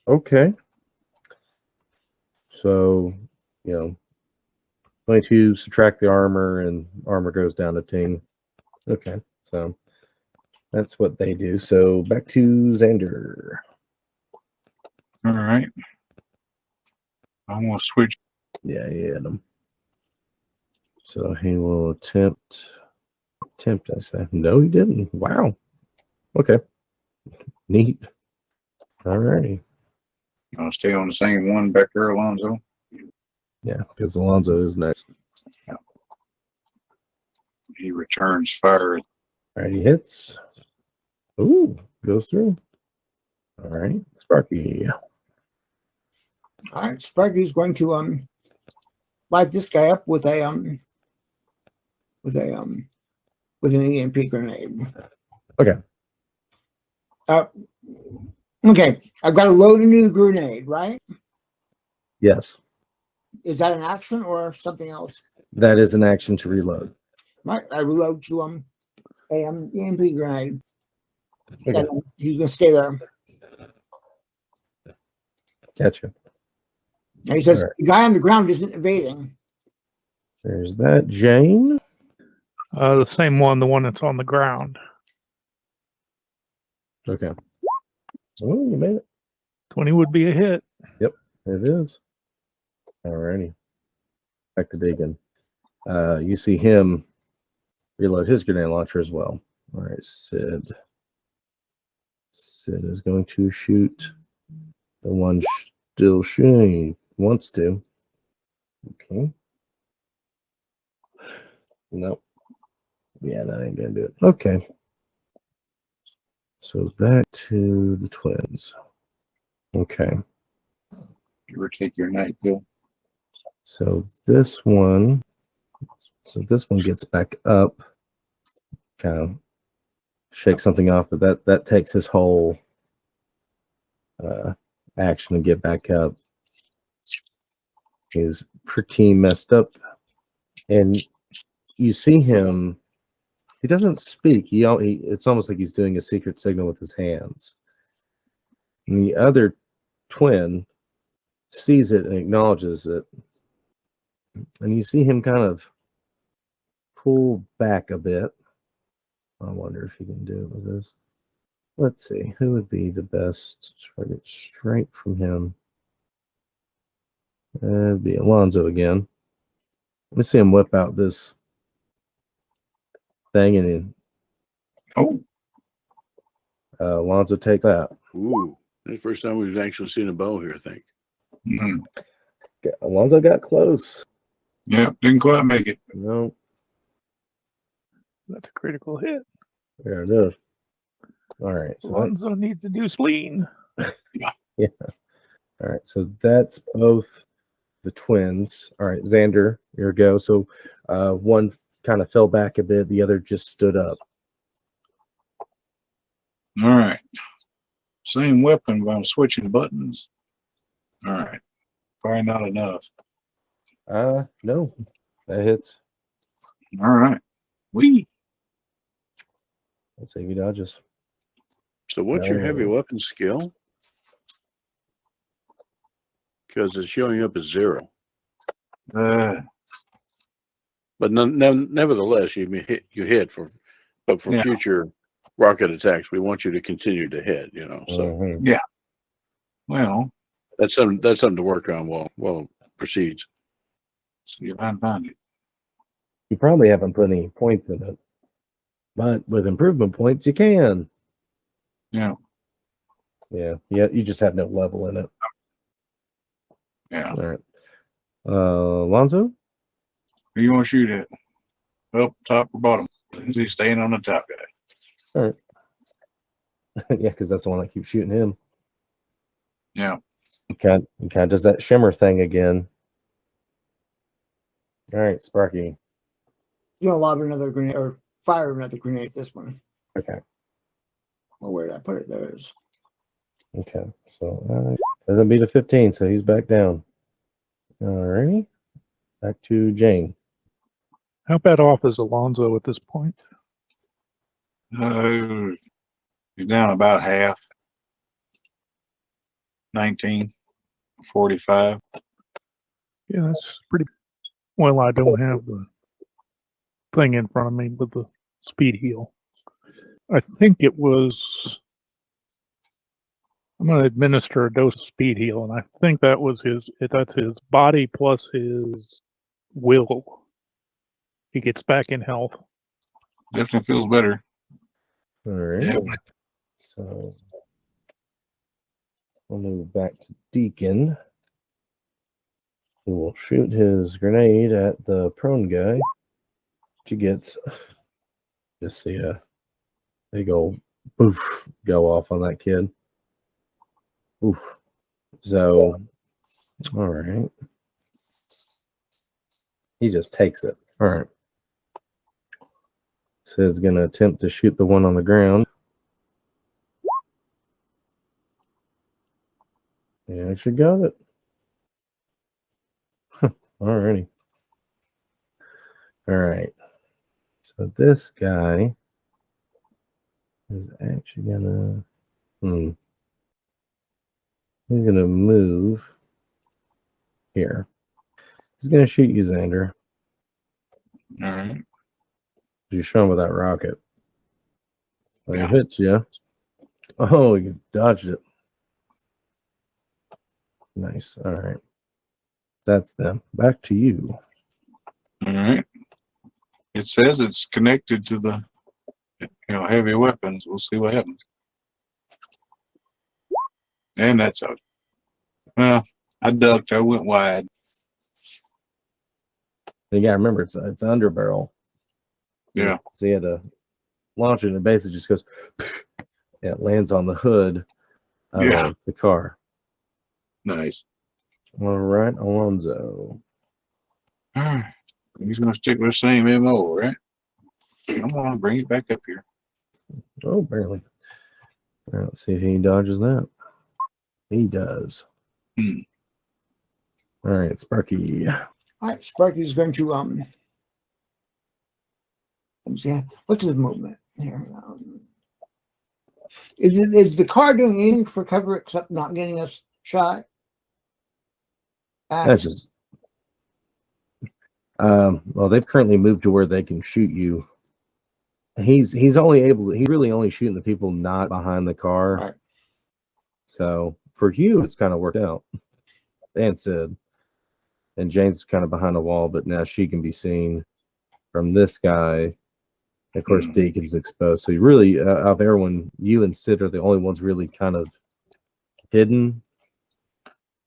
Okay. So, 22, subtract the armor, and armor goes down to 10. Okay. So that's what they do. So back to Xander. All right. I'm going to switch. Yeah, he had him. So he will attempt, I say. No, he didn't. Wow. Okay. Neat. All righty. I'll stay on the same one back there, Alonzo. Yeah, because Alonzo is next. He returns fire. All right, he hits. Ooh, goes through. All right, Sparky. All right, Sparky's going to light this guy up with an EMP grenade. Okay. Okay, I've got to load a new grenade, right? Yes, Is that an action or something else? that is an action to reload. Right, I reload to a EMP grenade. Okay. And you can stay there. Gotcha. And he says All right. the guy on the ground isn't evading. There's that. Jane. The same one, the one that's on the ground. Okay. Oh, you made it. 20 would be a hit. It is. Alrighty. Back to Deacon. You see him reload his grenade launcher as well. All right, Sid. Sid is going to shoot the one still shooting. Wants to. Okay. Nope. Yeah, that ain't gonna do it. Okay. So back to the twins. Okay. You ever take your night pill? So this one gets back up, kind of shakes something off, but that takes his whole action to get back up. He's pretty messed up, and you see him. He doesn't speak. It's almost like he's doing a secret signal with his hands. And the other twin sees it and acknowledges it. And you see him kind of pull back a bit. I wonder if he can do it with this. Let's see. Who would be the best target straight from him? It'd be Alonzo again. Let me see him whip out this thing, and Alonzo takes that. Ooh, that's the first time we've actually seen a bow here, I think. Mm. Alonzo got close. Yeah, didn't quite make it. No, That's a critical hit. there it is. All right. So Alonzo needs to do spleen. yeah. All right. So that's both the twins. All right, Xander, your go. So one kind of fell back a bit. The other just stood up. All right. Same weapon, but I'm switching buttons. All right. Probably not enough. No, that hits. All right. We. Let's see if he dodges. So what's your heavy weapon skill? Because it's showing up as 0. But nevertheless, you hit for future rocket attacks. We want you to continue to hit. So Yeah. Well, that's something to work on while it proceeds. see if I can find it. You probably haven't put any points in it, but with improvement points, you can. Yeah. Yeah. You just have no level in it. Yeah. All right. Alonzo? Who you want to shoot at? Up, top, or bottom? Is he staying on the top guy? All right. Yeah, because that's the one that keeps shooting him. Yeah. He kind of does that shimmer thing again. All right, Sparky. You know, lob another grenade or fire another grenade at this one. Okay. Well, where did I put it? There it is. Okay. So doesn't beat a 15, so he's back down. All righty. Back to Jane. How bad off is Alonzo at this point? He's down about half. 19, 45. Yeah, that's pretty. Well, I don't have the thing in front of me with the speed heal. I think it was. I'm going to administer a dose of speed heal, and I think that was that's his body plus his will. He gets back in health. Definitely feels better. All right. Yeah. So we'll move back to Deacon, who will shoot his grenade at the prone guy. She gets just see a big old poof go off on that kid. Oof. So, all right. He just takes it. All right. Sid's going to attempt to shoot the one on the ground. You actually got it. Alrighty. All right. So this guy is actually gonna. He's gonna move here. He's gonna shoot you, Xander. All right. You're showing with that rocket. When Yeah. it hits you. Oh, you dodged it. Nice. All right. That's them. Back to you. All right. It says it's connected to the, heavy weapons. We'll see what happens. And that's out. Well, I ducked. I went wide. You gotta remember it's under barrel. Yeah. So you had to launch it and it basically just goes and it lands on the hood of Yeah. the car. Nice. All right, Alonzo. All right. He's going to stick with the same MO, right? Come on, bring it back up here. Oh, barely. All right, let's see if he dodges that. He does. Hmm. All right, Sparky. All right, Sparky's going to let me see. What's his movement here? Is the car doing anything for cover except not getting us shot? That's just. Well, they've currently moved to where they can shoot you. He's really only shooting the people not behind the car. Right. So for you, it's kind of worked out. And Sid. And Jane's kind of behind a wall, but now she can be seen from this guy. Of course, Deacon's exposed. So you really, out of everyone, you and Sid are the only ones really kind of hidden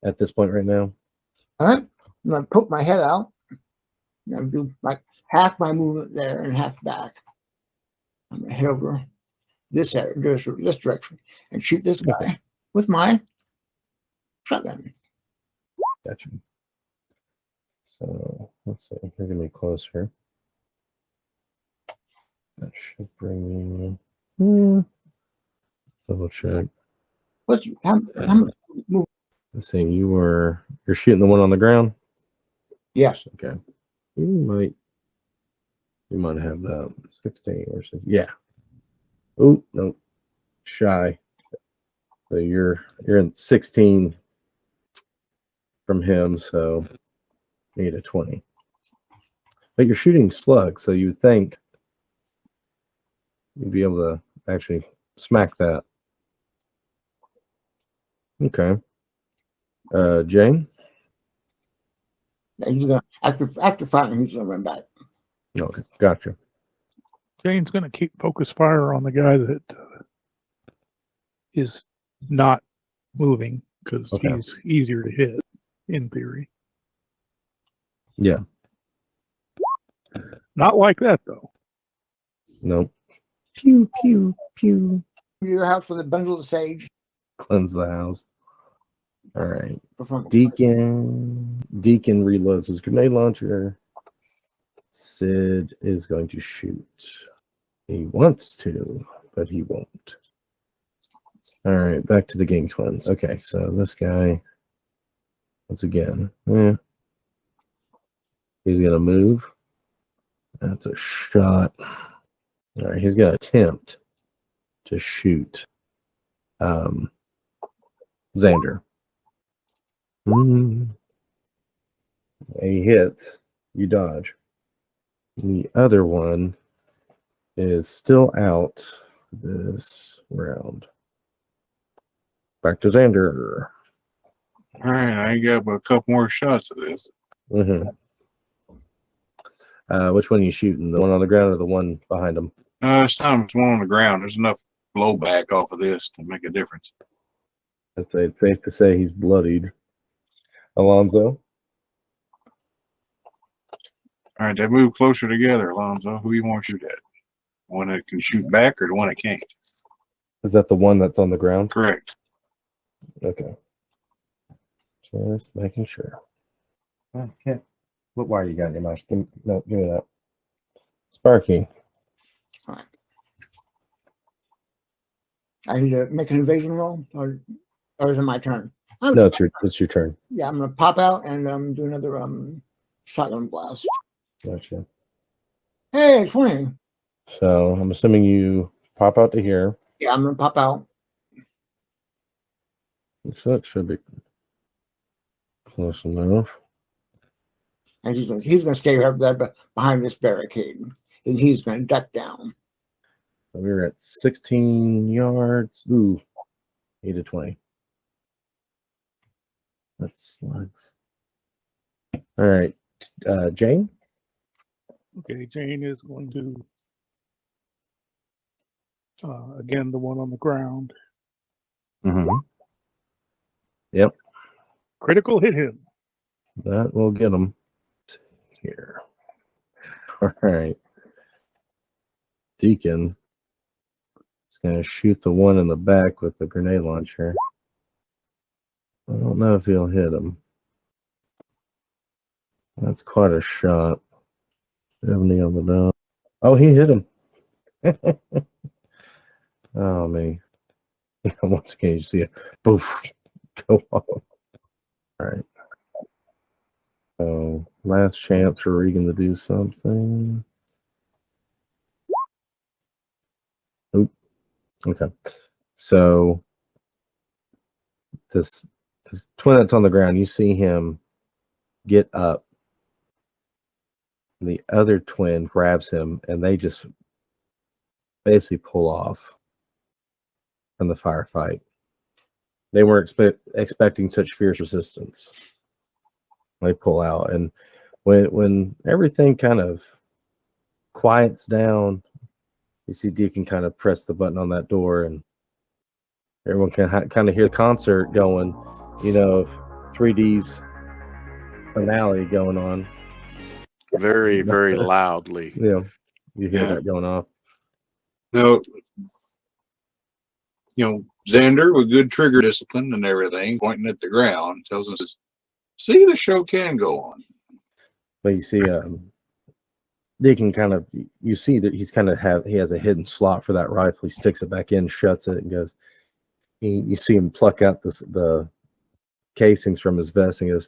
at this point right now. All right, I'm going to poke my head out. I'm going to do like half my movement there and half back. I'm going to head over this direction and shoot this guy with my shotgun. Gotcha. So let's see. You're going to be closer. That should bring you. Double check. How much move? Let's see. You're shooting the one on the ground. Yes. Okay. You might have that 16 or so. Yeah. Oh no, shy. So you're in 16 from him. So need a 20. But you're shooting slugs, so you think you'd be able to actually smack that. Okay. Jane? He's gonna after fighting, he's gonna run back. Okay, gotcha. Jane's going to keep focus fire on the guy that is not moving because Okay. he's easier to hit in theory. Yeah. Not like that though. Nope. Pew, pew, pew. Your house with a bundle of sage. Cleanse the house. All right. From Deacon reloads his grenade launcher. Sid is going to shoot. He wants to, but he won't. All right, back to the Gang Twins. Okay, so this guy, once again, he's going to move. That's a shot. All right, he's going to attempt to shoot Xander. A hit, you dodge. The other one is still out this round. Back to Xander. All right, I got a couple more shots of this. Mm-hmm. Which one are you shooting? The one on the ground or the one behind him? This time it's one on the ground. There's enough blowback off of this to make a difference. I'd say it's safe to say he's bloodied. Alonzo? All right, they move closer together, Alonzo. Who you want to shoot at? The one that can shoot back or the one that can't? Is that the one that's on the ground? Correct. Okay. Just making sure. Okay. What wire you got in your mouth? No, give me that. Sparky. I need to make an evasion roll, or is it my turn? No, it's your turn. Yeah, I'm gonna pop out and do another shotgun blast. Gotcha. Hey, 20. So I'm assuming you pop out to here. Yeah, I'm gonna pop out. So that should be close enough. And he's gonna stay right there behind this barricade. And he's gonna duck down. So we're at 16 yards. Ooh, 8 to 20. That's slugs. All right, Jane. Okay, Jane is going to again the one on the ground. Mm-hmm. Yep, Critical hit him. that will get him. Here. All right. Deacon is going to shoot the one in the back with the grenade launcher. I don't know if he'll hit him. That's quite a shot. 70 on the dot. Oh, he hit him. Oh, me. Once again, you see it. Boof. Go off. All right. So, last chance for Regan to do something. Oop. Okay. So, this twin that's on the ground, you see him get up. The other twin grabs him, and they just basically pull off from the firefight. They weren't expecting such fierce resistance. They pull out, and when everything kind of quiets down, you see Deacon kind of press the button on that door, and everyone can kind of hear the concert going, of 3D's finale going on. Very, very loudly. Yeah, you hear that going off. No, Xander with good trigger discipline and everything, pointing at the ground, tells us, see, the show can go on. But you see, Deacon kind of, you see that he has a hidden slot for that rifle. He sticks it back in, shuts it, and goes. You see him pluck out the casings from his vest and goes,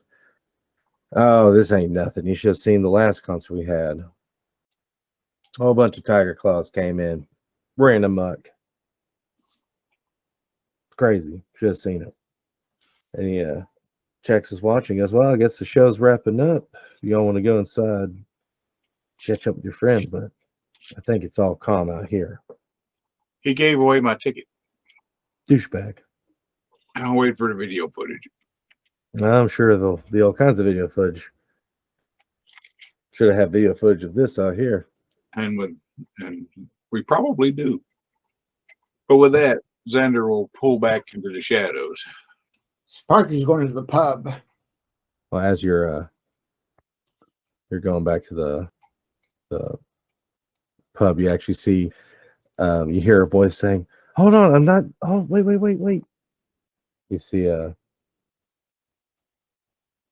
"Oh, this ain't nothing. You should have seen the last concert we had. A whole bunch of tiger claws came in, ran amok. Crazy. Should have seen it." And he checks his watch and goes, "Well, I guess the show's wrapping up. You all want to go inside, catch up with your friend, but I think it's all calm out here." He gave away my ticket. Douchebag. I'll wait for the video footage. I'm sure there'll be all kinds of video footage. Should have had video footage of this out here. And we probably do. But with that, Xander will pull back into the shadows. Sparky's going to the pub. Well, as you're going back to the pub, you actually see you hear a voice saying, "Hold on, I'm not. Oh, wait." You see a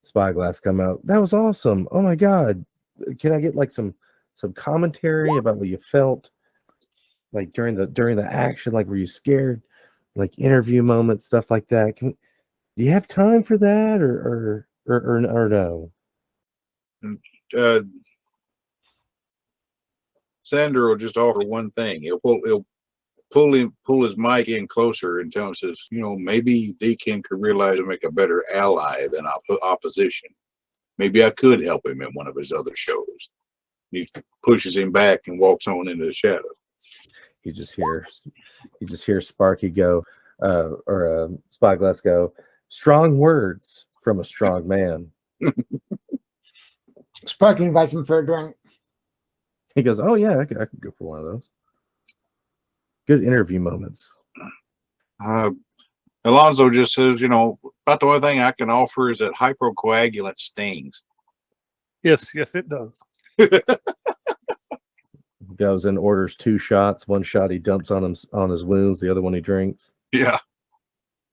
spyglass come out. That was awesome. Oh my God. Can I get like some commentary about what you felt like during the action? Like, were you scared? Like interview moments, stuff like that. Do you have time for that or no? Xander will just offer one thing. He'll pull his mic in closer and tell him, says, maybe Deacon could realize to make a better ally than opposition. Maybe I could help him in one of his other shows. He pushes him back and walks on into the shadow. You just hear Sparky go, or Spyglass go, "Strong words from a strong man." Sparky invites him for a drink. He goes, "Oh yeah, I could go for one of those." Good interview moments. Alonzo just says, about the only thing I can offer is that hypercoagulant stings. Yes, it does. Goes and orders 2 shots. One shot he dumps on his wounds. The other one he drinks. Yeah.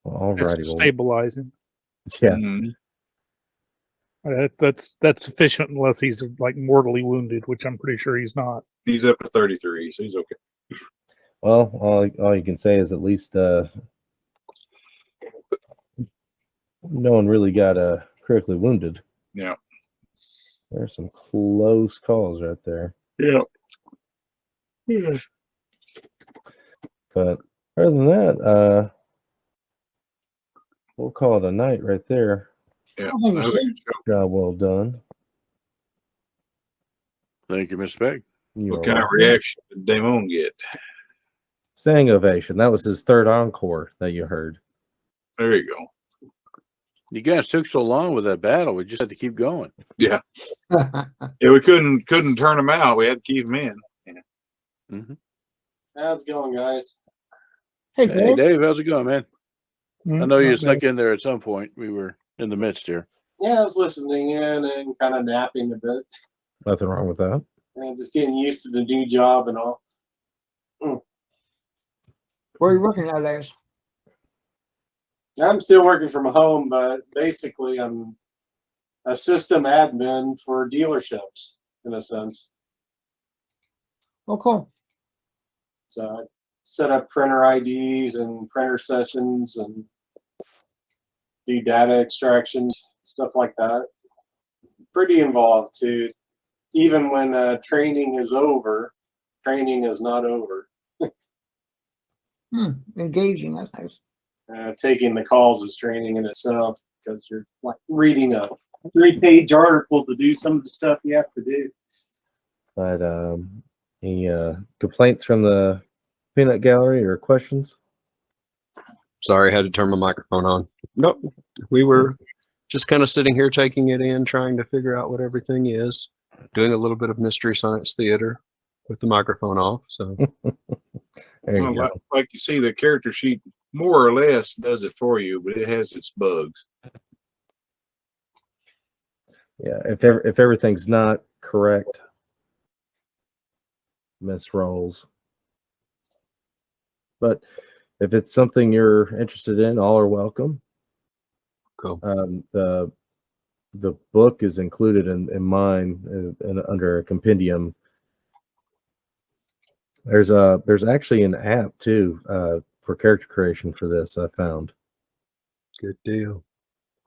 Well, all righty. Stabilizing. Yeah. Mm-hmm. That's sufficient unless he's like mortally wounded, which I'm pretty sure he's not. He's up to 33, so he's okay. Well, all you can say is at least No one really got critically wounded. Yeah. There's some close calls right there. Yeah. Yeah. But other than that, we'll call it a night right there. Yeah. Oh, you see? Job well done. Thank you, Mr. Peck. You What are kind of welcome. reaction did Damon get? Standing ovation. That was his third encore that you heard. There you go. You guys took so long with that battle. We just had to keep going. Yeah. Yeah, we couldn't turn them out. We had to keep them in. Mhm. How's it going, guys? Hey, Hey, Dave. Dave, how's it going, man? I know you Not snuck in there at some point. We were in the midst here. Yeah, I was listening in and kind of napping a bit, Nothing wrong with that. and just getting used to the new job and all. Where are you working nowadays? I'm still working from home, but basically I'm a system admin for dealerships in a sense. Oh, cool. So I set up printer IDs and printer sessions and do data extractions, stuff like that. Pretty involved too. Even when training is over, training is not over. Engaging. That's nice. Taking the calls is training in itself because you're like reading a 3-page article to do some of the stuff you have to do. But any complaints from the peanut gallery or questions? Sorry, I had to turn my microphone on. Nope. We were just kind of sitting here taking it in, trying to figure out what everything is, doing a little bit of Mystery Science Theater with the microphone off. So There you Well, go. like you see, the character sheet more or less does it for you, but it has its bugs. Yeah, if everything's not correct, miss rolls. But if it's something you're interested in, all are welcome. cool. The book is included in mine under a compendium. There's actually an app too for character creation for this. I found. Good deal.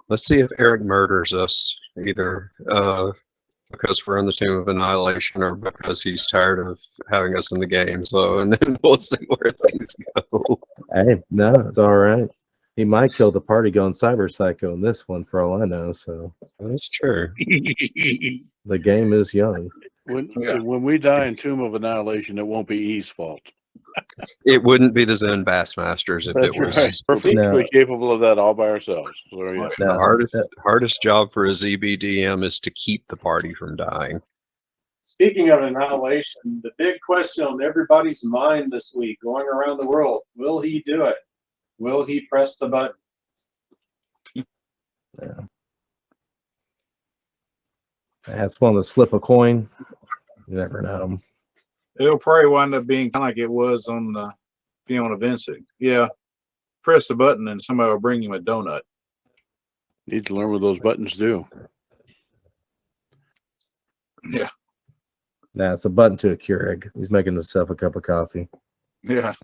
Let's see if Eric murders us, either because we're on the Tomb of Annihilation or because he's tired of having us in the game. So, and then we'll see where things go. Hey, no, it's all right. He might kill the party going cyber psycho in this one, for all I know. So That's true. the game is young. When we die in Tomb of Annihilation, it won't be E's fault. It wouldn't be the Zen Bassmasters if That's it was. right. Perfectly No. capable of that all by ourselves. So, yeah. The No, hardest job for a ZBDM is to keep the party from dying. Speaking of Annihilation, the big question on everybody's mind this week going around the world, will he do it? Will he press the button? That's one to slip a coin. You never know. It'll probably wind up being kind of like it was on the Fiona Vincent. Yeah, press the button and somebody will bring him a donut. Need to learn what those buttons do. Yeah, Nah, it's a button to a Keurig. He's making himself a cup of coffee. yeah.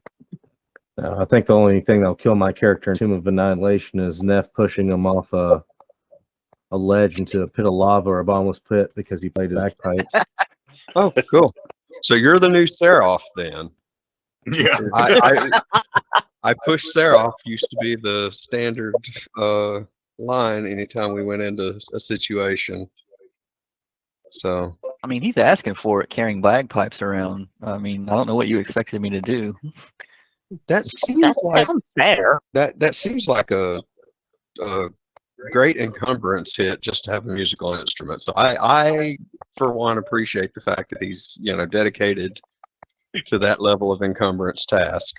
I think the only thing that'll kill my character in Tomb of Annihilation is Neff pushing him off a ledge into a pit of lava or a bottomless pit because he played his bagpipes. Oh, cool. So you're the new Seraph then. Yeah. I pushed Seraph, used to be the standard line anytime we went into a situation. So I mean, he's asking for it, carrying bagpipes around. I mean, I don't know what you expected me to do. that seems That like sounds fair. that seems like a great encumbrance hit just to have a musical instrument. So I for one appreciate the fact that he's dedicated to that level of encumbrance task.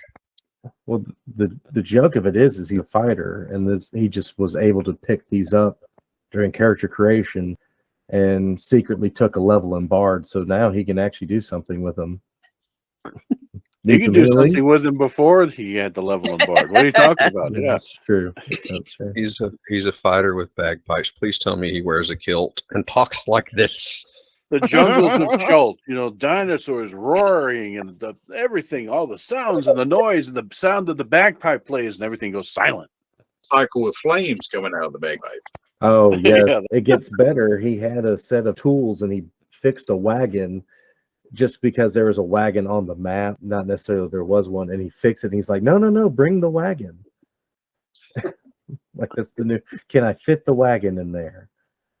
Well, the joke of it is he's a fighter, and he just was able to pick these up during character creation and secretly took a level in Bard, so now he can actually do something with them. You can do something with him before he had the level in Bard. What are you talking about? Yeah. That's true. That's true. He's a fighter with bagpipes. Please tell me he wears a kilt and talks like this. The jungles of Chult, dinosaurs roaring and everything, all the sounds and the noise and the sound of the bagpipe plays and everything goes silent. cycle with flames coming out of the bagpipe. Oh yes, Yeah. it gets better. He had a set of tools and he fixed a wagon just because there was a wagon on the map, not necessarily there was one, and he fixed it. And he's like, no, bring the wagon. Like that's the new. Can I fit the wagon in there?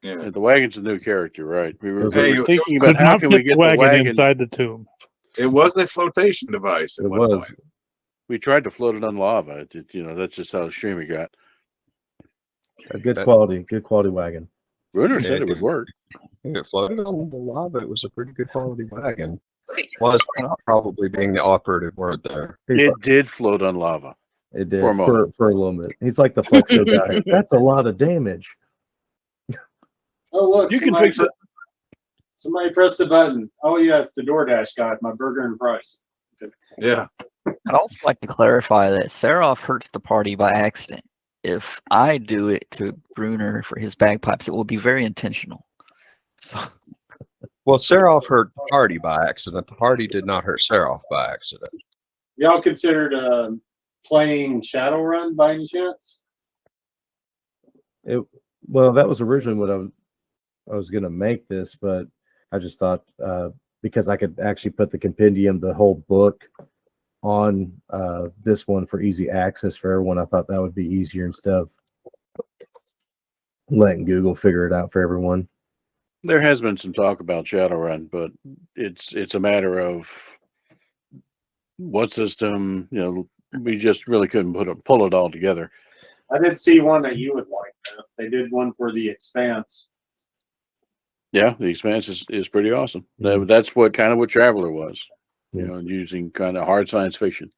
Yeah. The wagon's a new character, right? We were Hey, thinking Could about how not can we fit get the wagon, the wagon. inside the tomb. It was a flotation device. At It one was. point. We tried to float it on lava. That's just how extreme it got. A good quality wagon. Bruner Yeah, said it would work. It floated on the lava. It was a pretty good quality wagon. Was probably being the operative word there. He's It did float on lava. It did For a moment. for a little bit. He's like the Flexo guy. That's a lot of damage. Oh, look. You can somebody fix it. Somebody pressed the button. Oh, yeah, it's the DoorDash guy. My burger and fries. Yeah. I'd also like to clarify that Seraph hurts the party by accident. If I do it to Bruner for his bagpipes, it will be very intentional. So, Well, Seraph hurt the party by accident. The party did not hurt Seraph by accident. Y'all considered playing Shadowrun by any chance? Well, that was originally what I was gonna make this, but I just thought because I could actually put the compendium, the whole book, on this one for easy access for everyone. I thought that would be easier instead of letting Google figure it out for everyone. There has been some talk about Shadowrun, but it's a matter of what system. We just really couldn't pull it all together. I did see one that you would like. They did one for the Expanse. Yeah, the Expanse is pretty awesome. That's what Traveler was. Using kind of hard science fiction.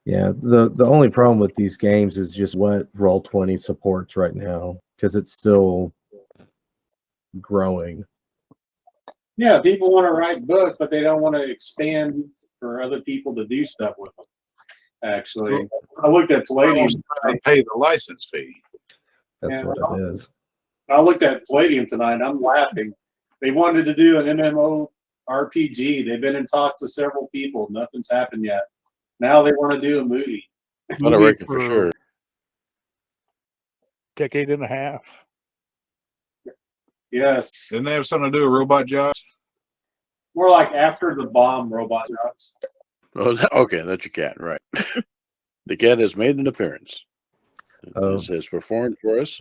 Yeah, the only problem with these games is just what Roll20 supports right now, because it's still growing. Yeah, people want to write books, but they don't want to expand for other people to do stuff with them. Actually, I looked at Palladium. I pay the license fee. That's Yeah. what it is. I looked at Palladium tonight. I'm laughing. They wanted to do an MMO RPG. They've been in talks with several people. Nothing's happened yet. Now they want to do a movie. What I reckon for sure. Decade and a half. Yes. Didn't they have something to do with robot jobs? More like after the bomb robot jobs. Oh, okay, that's your cat, right? The cat has made an appearance. It has performed for us,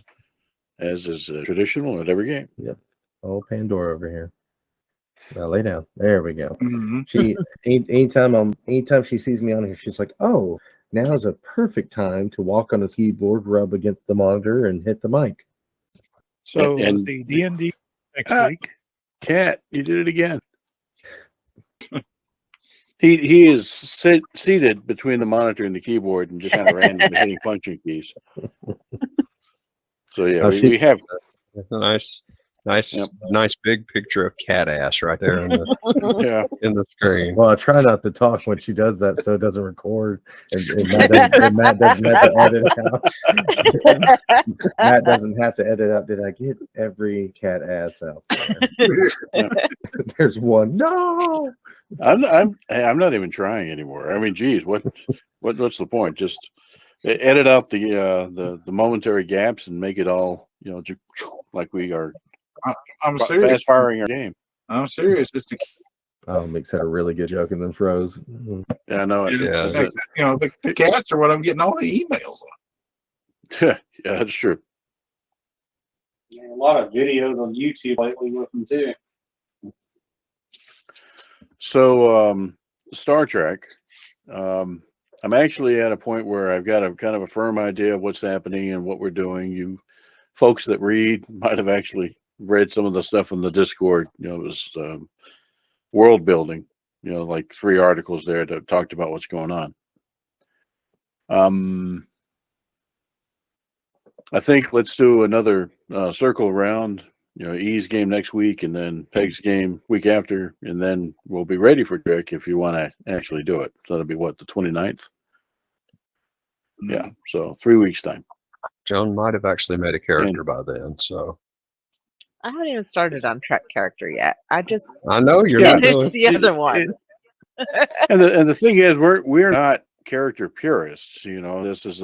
as is traditional at every game. Yep. Oh, Pandora over here. Now lay down. There we go. Mm-hmm. She anytime she sees me on here, she's like, "Oh, now is a perfect time to walk on his keyboard, rub against the monitor, and hit the mic." So And- the D&D next week. Cat, you did it again. He is seated between the monitor and the keyboard and just kind of randomly hitting function keys. So yeah, we have. That's a nice Yep. nice big picture of cat ass right there in the Yeah. in the screen. Well, I try not to talk when she does that, so it doesn't record, and Matt doesn't have to edit out. Matt doesn't have to edit out. Did I get every cat ass out there? There's one. No. I'm not even trying anymore. I mean, geez, what's the point? Just edit out the momentary gaps and make it all like we are I'm serious. fast firing our game. I'm serious. It's the Mick had a really good joke and then froze. Yeah, I know. Yeah. the cats are what I'm getting all the emails on. Yeah, that's true. A lot of videos on YouTube lately with them too. So, Star Trek. I'm actually at a point where I've got a kind of a firm idea of what's happening and what we're doing. You folks that read might have actually read some of the stuff in the Discord. It was world building. Like 3 articles there that talked about what's going on. I think let's do another circle around. E's game next week, and then Peg's game week after, and then we'll be ready for Drake if you want to actually do it. So that'll be what, the 29th? Yeah, so 3 weeks time. Joan might have actually made a character by then, so I haven't even started on Trek character yet. I just I know you're not finished doing. the other one. And the thing is, we're not character purists. This is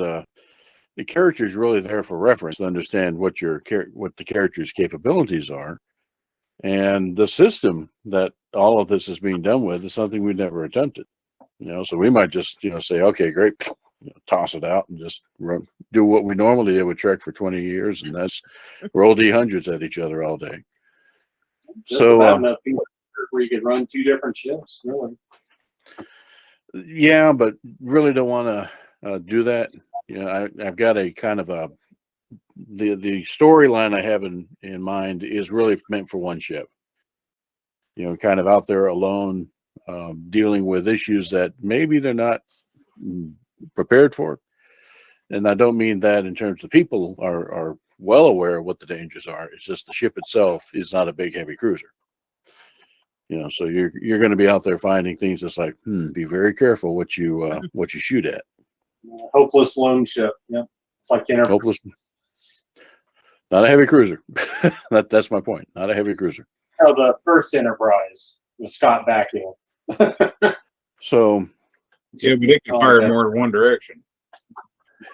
the character is really there for reference to understand what the character's capabilities are. And the system that all of this is being done with is something we've never attempted. So we might just, say, okay, great, toss it out and just do what we normally did with Trek for 20 years, and that's roll D100s at each other all day. So enough people where you could run 2 different ships, really. Yeah, but really don't want to do that. I've got a kind of the storyline I have in mind is really meant for one ship. Kind of out there alone, dealing with issues that maybe they're not prepared for. And I don't mean that in terms of people are well aware of what the dangers are. It's just the ship itself is not a big, heavy cruiser. So you're going to be out there finding things that's like, be very careful what you shoot at. Hopeless lone ship. Yeah, it's like hopeless. Not a heavy cruiser. That's my point. Not a heavy cruiser. Oh, the first Enterprise with Scott Bakula. So. Yeah, but it can fire more than one direction.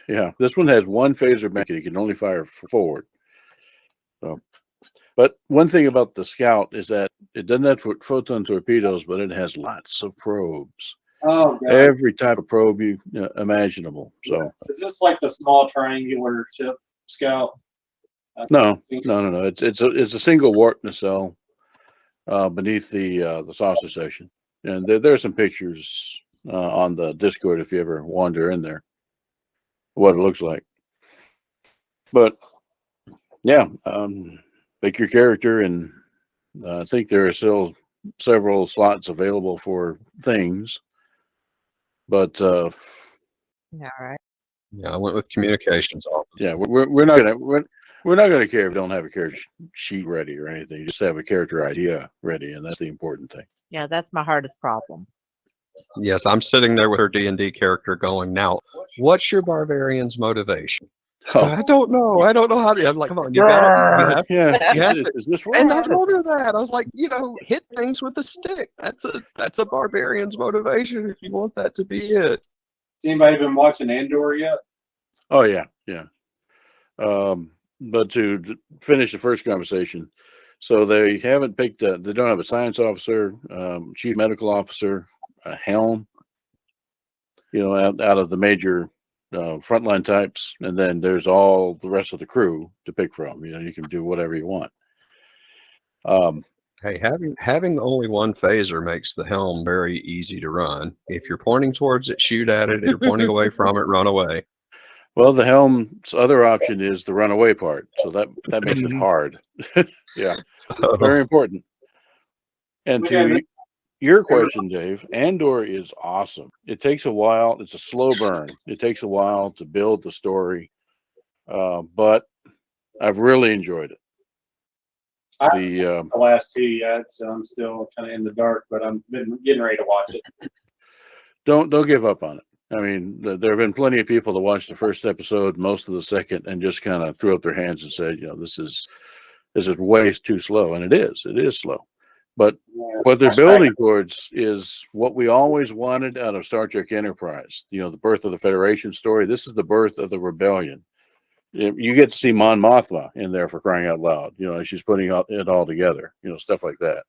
Yeah, this one has one phaser bank. You can only fire forward. So, but one thing about the Scout is that it doesn't have photon torpedoes, but it has lots of probes. Oh, God. Every type of probe you imaginable. So is this like the small triangular ship Scout? No. It's a single warp nacelle beneath the saucer section, and there's some pictures on the Discord if you ever wander in there, what it looks like. But yeah, pick your character, and I think there are still several slots available for things. But Yeah, right. Yeah, I went with communications officer. Yeah, we're not gonna care if you don't have a character sheet ready or anything. You just have a character idea ready, and that's the important thing. Yeah, that's my hardest problem. Yes, I'm sitting there with her D&D character going, now, what's your barbarian's motivation? Oh. I don't know how to. I'm like, come on, you have to. Is this And I right? told her that. I was like, hit things with a stick. That's a barbarian's motivation if you want that to be it. Has anybody been watching Andor yet? Oh yeah. But to finish the first conversation, so they haven't picked. They don't have a science officer, chief medical officer, a helm. Out of the major frontline types, and then there's all the rest of the crew to pick from. You can do whatever you want. Hey, having only one phaser makes the helm very easy to run. If you're pointing towards it, shoot at it. If you're pointing away from it, run away. Well, the helm's other option is the runaway part, so that makes it hard. Yeah, very important. And to your question, Dave, Andor is awesome. It takes a while. It's a slow burn. It takes a while to build the story, but I've really enjoyed it. The last 2 yet, so I'm still kind of in the dark, but I'm getting ready to watch it. Don't give up on it. I mean, there have been plenty of people that watched the first episode, most of the second, and just kind of threw up their hands and said, this is way too slow, and it is slow. But what they're building towards is what we always wanted out of Star Trek Enterprise. The birth of the Federation story. This is the birth of the rebellion. You get to see Mon Mothma in there, for crying out loud. She's putting it all together. Stuff like that.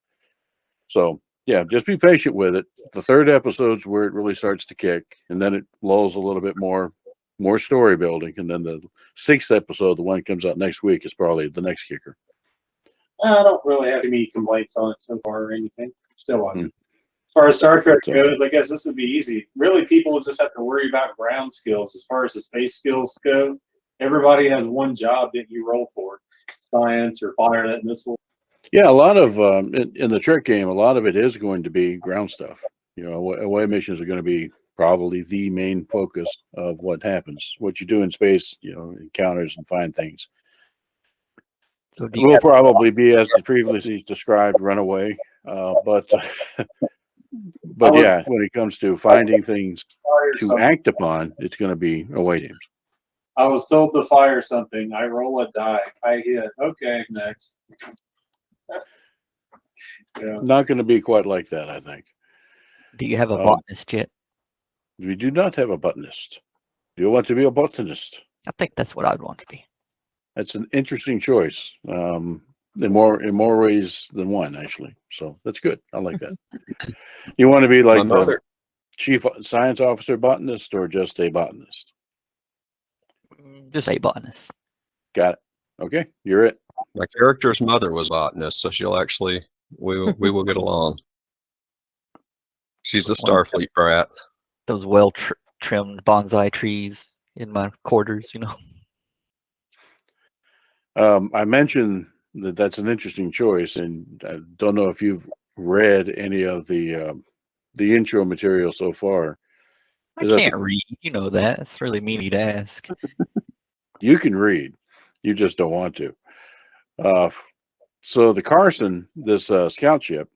So yeah, just be patient with it. The third episode's where it really starts to kick, and then it lulls a little bit more story building, and then the 6th episode, the one that comes out next week, is probably the next kicker. I don't really have any complaints on it so far or anything. Still watching. As far as Star Trek goes, I guess this would be easy. Really, people just have to worry about ground skills. As far as the space skills go, everybody has one job that you roll for: science or fire that missile. Yeah, a lot of in the Trek game, a lot of it is going to be ground stuff. Away missions are going to be probably the main focus of what happens. What you do in space, encounters and find things. So will probably be as previously described, runaway. But yeah, when it comes to finding things to act upon, it's going to be away games. I was told to fire something. I roll a die. I hit. Okay, next. Not going to be quite like that, I think. Do you have a botanist yet? We do not have a botanist. Do you want to be a botanist? I think that's what I'd want to be. That's an interesting choice. In more ways than one, actually. So that's good. I like that. You want to be like My the mother, chief science officer botanist or just a botanist? Just a botanist. Got it. Okay, you're it. my character's mother was a botanist, so she'll actually we will get along. She's a Starfleet brat. Those well trimmed bonsai trees in my quarters, you know. I mentioned that that's an interesting choice, and I don't know if you've read any of the intro material so far. I can't read. You know that. It's really mean to ask. You can read, you just don't want to. So the Carson, this scout ship,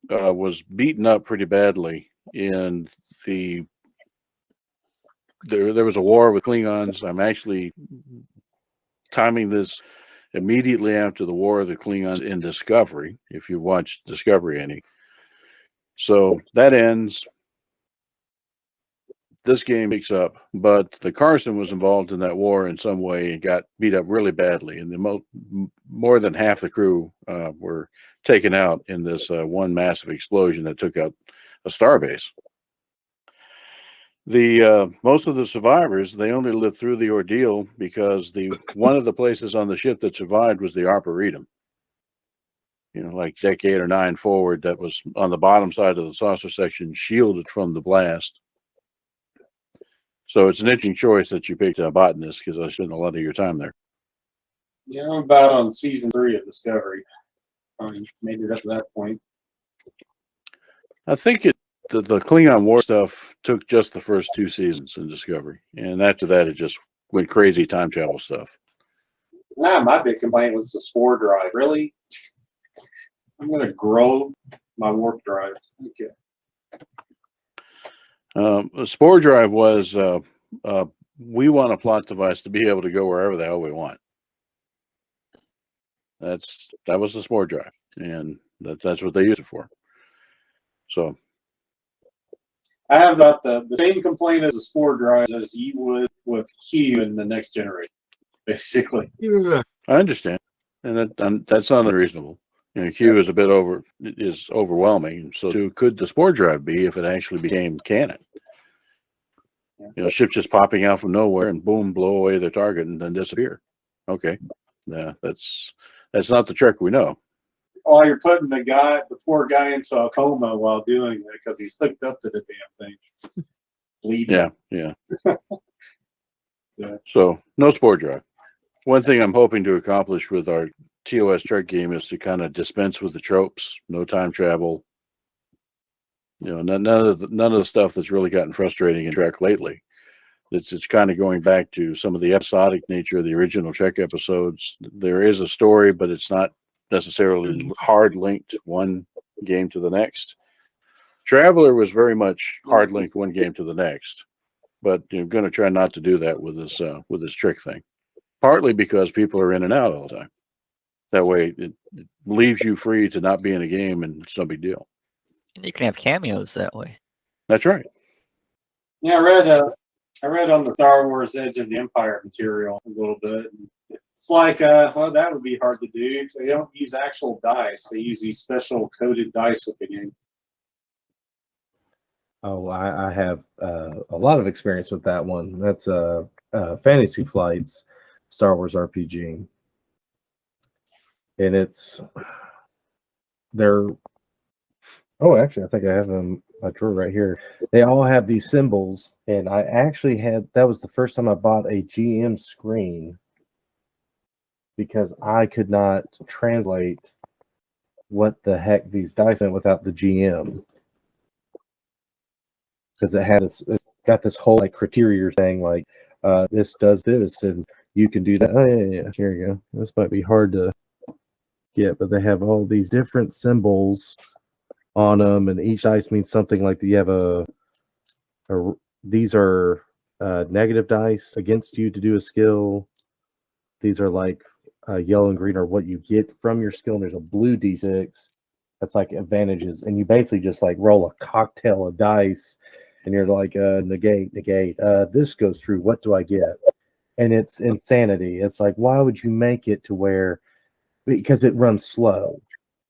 was beaten up pretty badly in there was a war with Klingons. I'm actually timing this immediately after the War of the Klingons in Discovery, if you watched Discovery any. So that ends. This game picks up, but the Carson was involved in that war in some way and got beat up really badly. And more than half the crew were taken out in this one massive explosion that took out a starbase. Most of the survivors, they only lived through the ordeal because one of the places on the ship that survived was the Arboretum. You know, like deck 8 or 9 forward, that was on the bottom side of the saucer section, shielded from the blast. So it's an interesting choice that you picked a botanist, because I spent a lot of your time there. Yeah, I'm about on season 3 of Discovery. Maybe that's that point. I think the Klingon War stuff took just the first 2 seasons in Discovery, and after that it just went crazy time travel stuff. Nah, my big complaint was the spore drive. Really? I'm going to grow my warp drive. Okay. The Spore Drive was we want a plot device to be able to go wherever the hell we want. That was the Spore Drive, and that's what they used it for. So I have about the same complaint as the spore drives as you would with Q in the Next Generation, basically. I understand, and that's not unreasonable. You know, Q is a bit is overwhelming. So too could the Spore Drive be if it actually became canon. You know, ships just popping out from nowhere and boom, blow away their target and then disappear. Okay, yeah, that's not the trick we know. While you're putting the poor guy into a coma while doing it because he's hooked up to the damn thing, bleeding. Yeah. So, So no Spore Drive. One thing I'm hoping to accomplish with our TOS Trek game is to kind of dispense with the tropes, no time travel. You know, none of the stuff that's really gotten frustrating in Trek lately. It's kind of going back to some of the episodic nature of the original Trek episodes. There is a story, but it's not necessarily hard linked one game to the next. Traveler was very much hard linked one game to the next, but you're going to try not to do that with this trick thing. Partly because people are in and out all the time. That way, it leaves you free to not be in a game, and it's no big deal. And you can have cameos that way. That's right. yeah, I read on the Star Wars Edge of the Empire material a little bit. It's like, well, that would be hard to do. They don't use actual dice. They use these special coded dice with the game. Oh, I have a lot of experience with that one. That's Fantasy Flight's Star Wars RPG. And actually, I think I have them a drawer right here. They all have these symbols, and I actually that was the first time I bought a GM screen because I could not translate what the heck these dice meant without the GM. Because it got this whole like criteria thing, like this does this, and you can do that. Oh yeah, here you go. This might be hard to get, but they have all these different symbols on them, and each dice means something. Like you have these are negative dice against you to do a skill. These are like yellow and green are what you get from your skill. And there's a blue d6 that's like advantages, and you basically just like roll a cocktail of dice, and you're like negate. This goes through. What do I get? and it's insanity. It's like, why would you make it to where? Because it runs slow.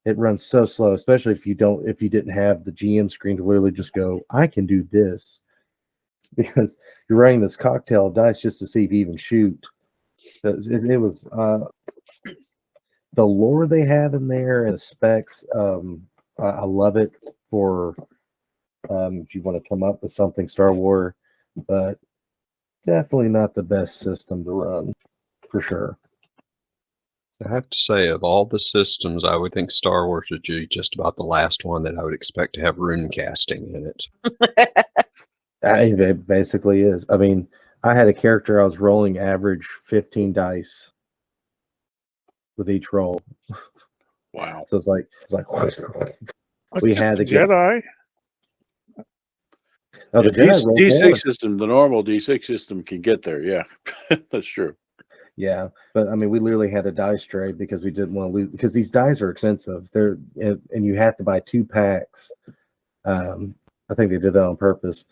It runs so slow, especially if you didn't have the GM screen to literally just go, I can do this, because you're running this cocktail of dice just to see if you even shoot. It was the lore they have in there and the specs. I love it for if you want to come up with something Star Wars, but definitely not the best system to run for sure. I have to say, of all the systems, I would think Star Wars would be just about the last one that I would expect to have rune casting in it. It basically is. I mean, I had a character I was rolling average 15 dice with each roll. Wow. So it's like That's we just had a to get. Jedi. Oh, the Yeah, Jedi rolled D6 more. system, the normal D6 system can get there. Yeah, that's true. Yeah, but I mean, we literally had a dice tray because we didn't want to lose, because these dice are expensive. They're and you have to buy 2 packs. I think they did that on purpose,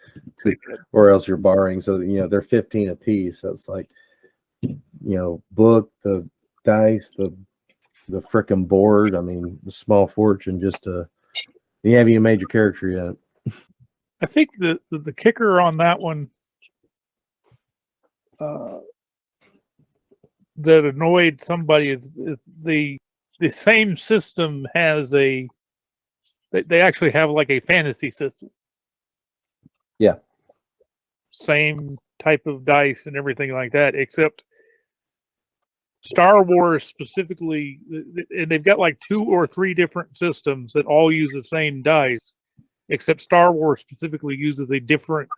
or else you're borrowing. So they're 15 a piece. So it's like, book, the dice, the frickin' board. I mean, a small fortune just to. You haven't even made your character yet. I think the kicker on that one that annoyed somebody is the same system has they actually have like a fantasy system. Yeah. Same type of dice and everything like that, except Star Wars specifically, and they've got like 2 or 3 different systems that all use the same dice, except Star Wars specifically uses a different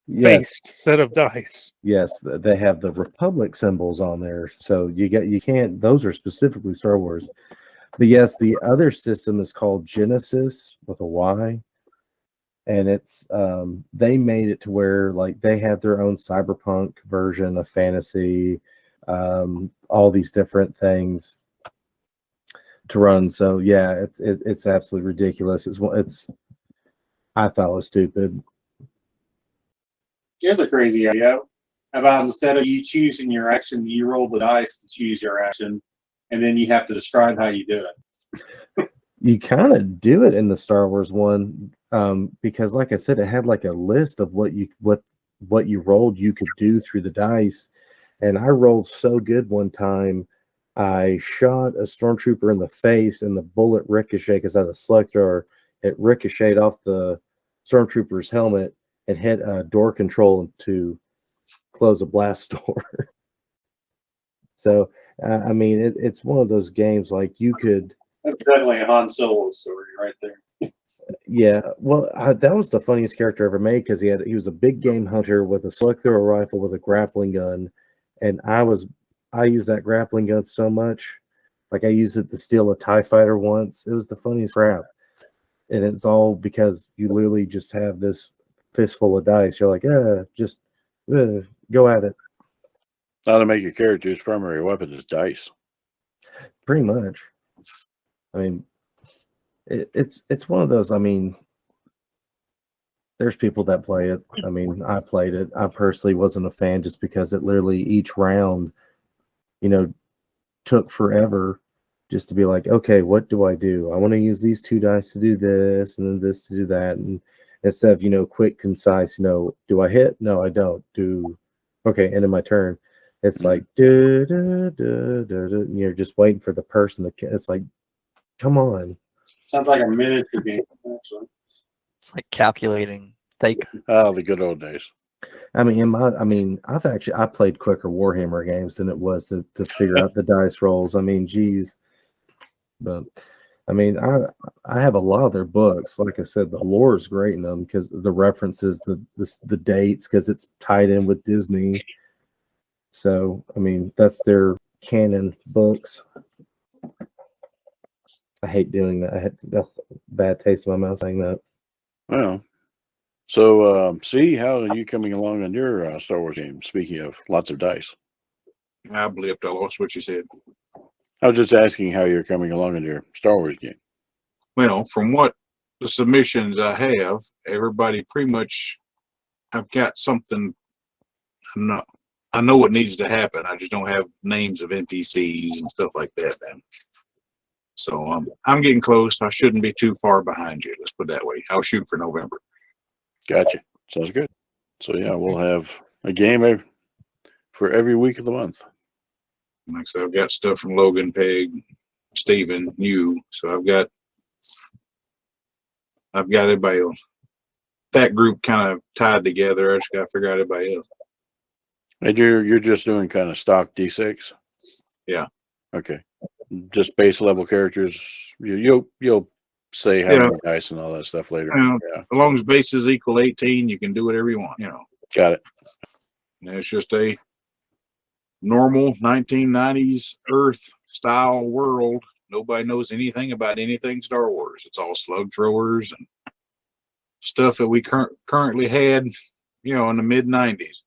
Yes. faced set of dice. Yes, they have the Republic symbols on there, so you can't. Those are specifically Star Wars. But yes, the other system is called Genesis with a Y, and it's they made it to where like they have their own cyberpunk version of fantasy, all these different things to run. So yeah, it's absolutely ridiculous. It's I thought it was stupid. Here's a crazy idea. How about instead of you choosing your action, you roll the dice to choose your action, and then you have to describe how you do it. You kind of do it in the Star Wars one, because like I said, it had like a list of what you rolled you could do through the dice. And I rolled so good one time, I shot a stormtrooper in the face and the bullet ricocheted, because I had a slug thrower. It ricocheted off the stormtrooper's helmet and hit door control to close a blast door. So, I mean, it's one of those games like you could. That's definitely a Han Solo story right there. Yeah, well, that was the funniest character ever made, because he was a big game hunter with a select throw rifle with a grappling gun, and I used that grappling gun so much, like I used it to steal a TIE fighter once. It was the funniest crap, and it's all because you literally just have this fistful of dice. You're like, just go at it. How to make your character's primary weapon is dice. Pretty much. I mean, it's one of those. I mean, there's people that play it. I mean, I played it. I personally wasn't a fan just because it literally each round, took forever just to be like, okay, what do I do? I want to use these 2 dice to do this and then this to do that. And instead of, quick, concise, do I hit? No, I don't. Okay, end of my turn. It's like, you're just waiting for the person it's like, come on. Sounds like a miniature game, actually. It's like calculating fake. Oh, the good old days. I mean, I played quicker Warhammer games than it was to figure out the dice rolls. I mean, geez. But I mean, I have a lot of their books. Like I said, the lore is great in them because the references, the dates, because it's tied in with Disney. So I mean, that's their canon books. I hate doing that. I had a bad taste in my mouth saying that. Well, so see, how are you coming along on your Star Wars game? Speaking of lots of dice, I blipped. I lost what you said. I was just asking how you're coming along in your Star Wars game. Well, from what the submissions I have, everybody pretty much have got something I know what needs to happen. I just don't have names of NPCs and stuff like that. Then, so I'm getting close. I shouldn't be too far behind you. Let's put it that way. I'll shoot for November. Gotcha. Sounds good. So yeah, we'll have a game for every week of the month. Like I said, I've got stuff from Logan, Peg, Steven, you. So I've got everybody else. That group kind of tied together. I just got to figure out everybody else. And you're just doing kind of stock D6. Yeah. Okay. Just base level characters. You'll say how many dice and all that stuff later. Yeah. As long as bases equal 18, you can do whatever you want. Got it. And it's just a normal 1990s Earth style world. Nobody knows anything about anything Star Wars. It's all slug throwers and stuff that we currently had, in the mid 90s,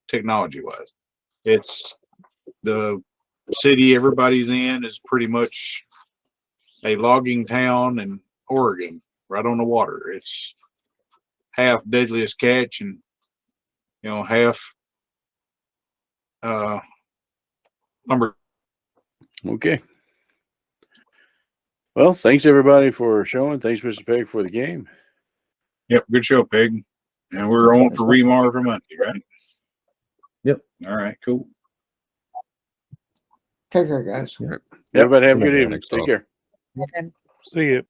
technology wise. It's the city everybody's in is pretty much a logging town in Oregon, right on the water. It's half Deadliest Catch and half lumber. Okay. Well, thanks everybody for showing. Thanks, Mr. Peg, for the game. Yep, good show, Peg. And we're on for Remar for Monday, right? Yep. All right, cool. Take care, guys. Everybody have a good Yeah, evening. next Take off. care. And See you.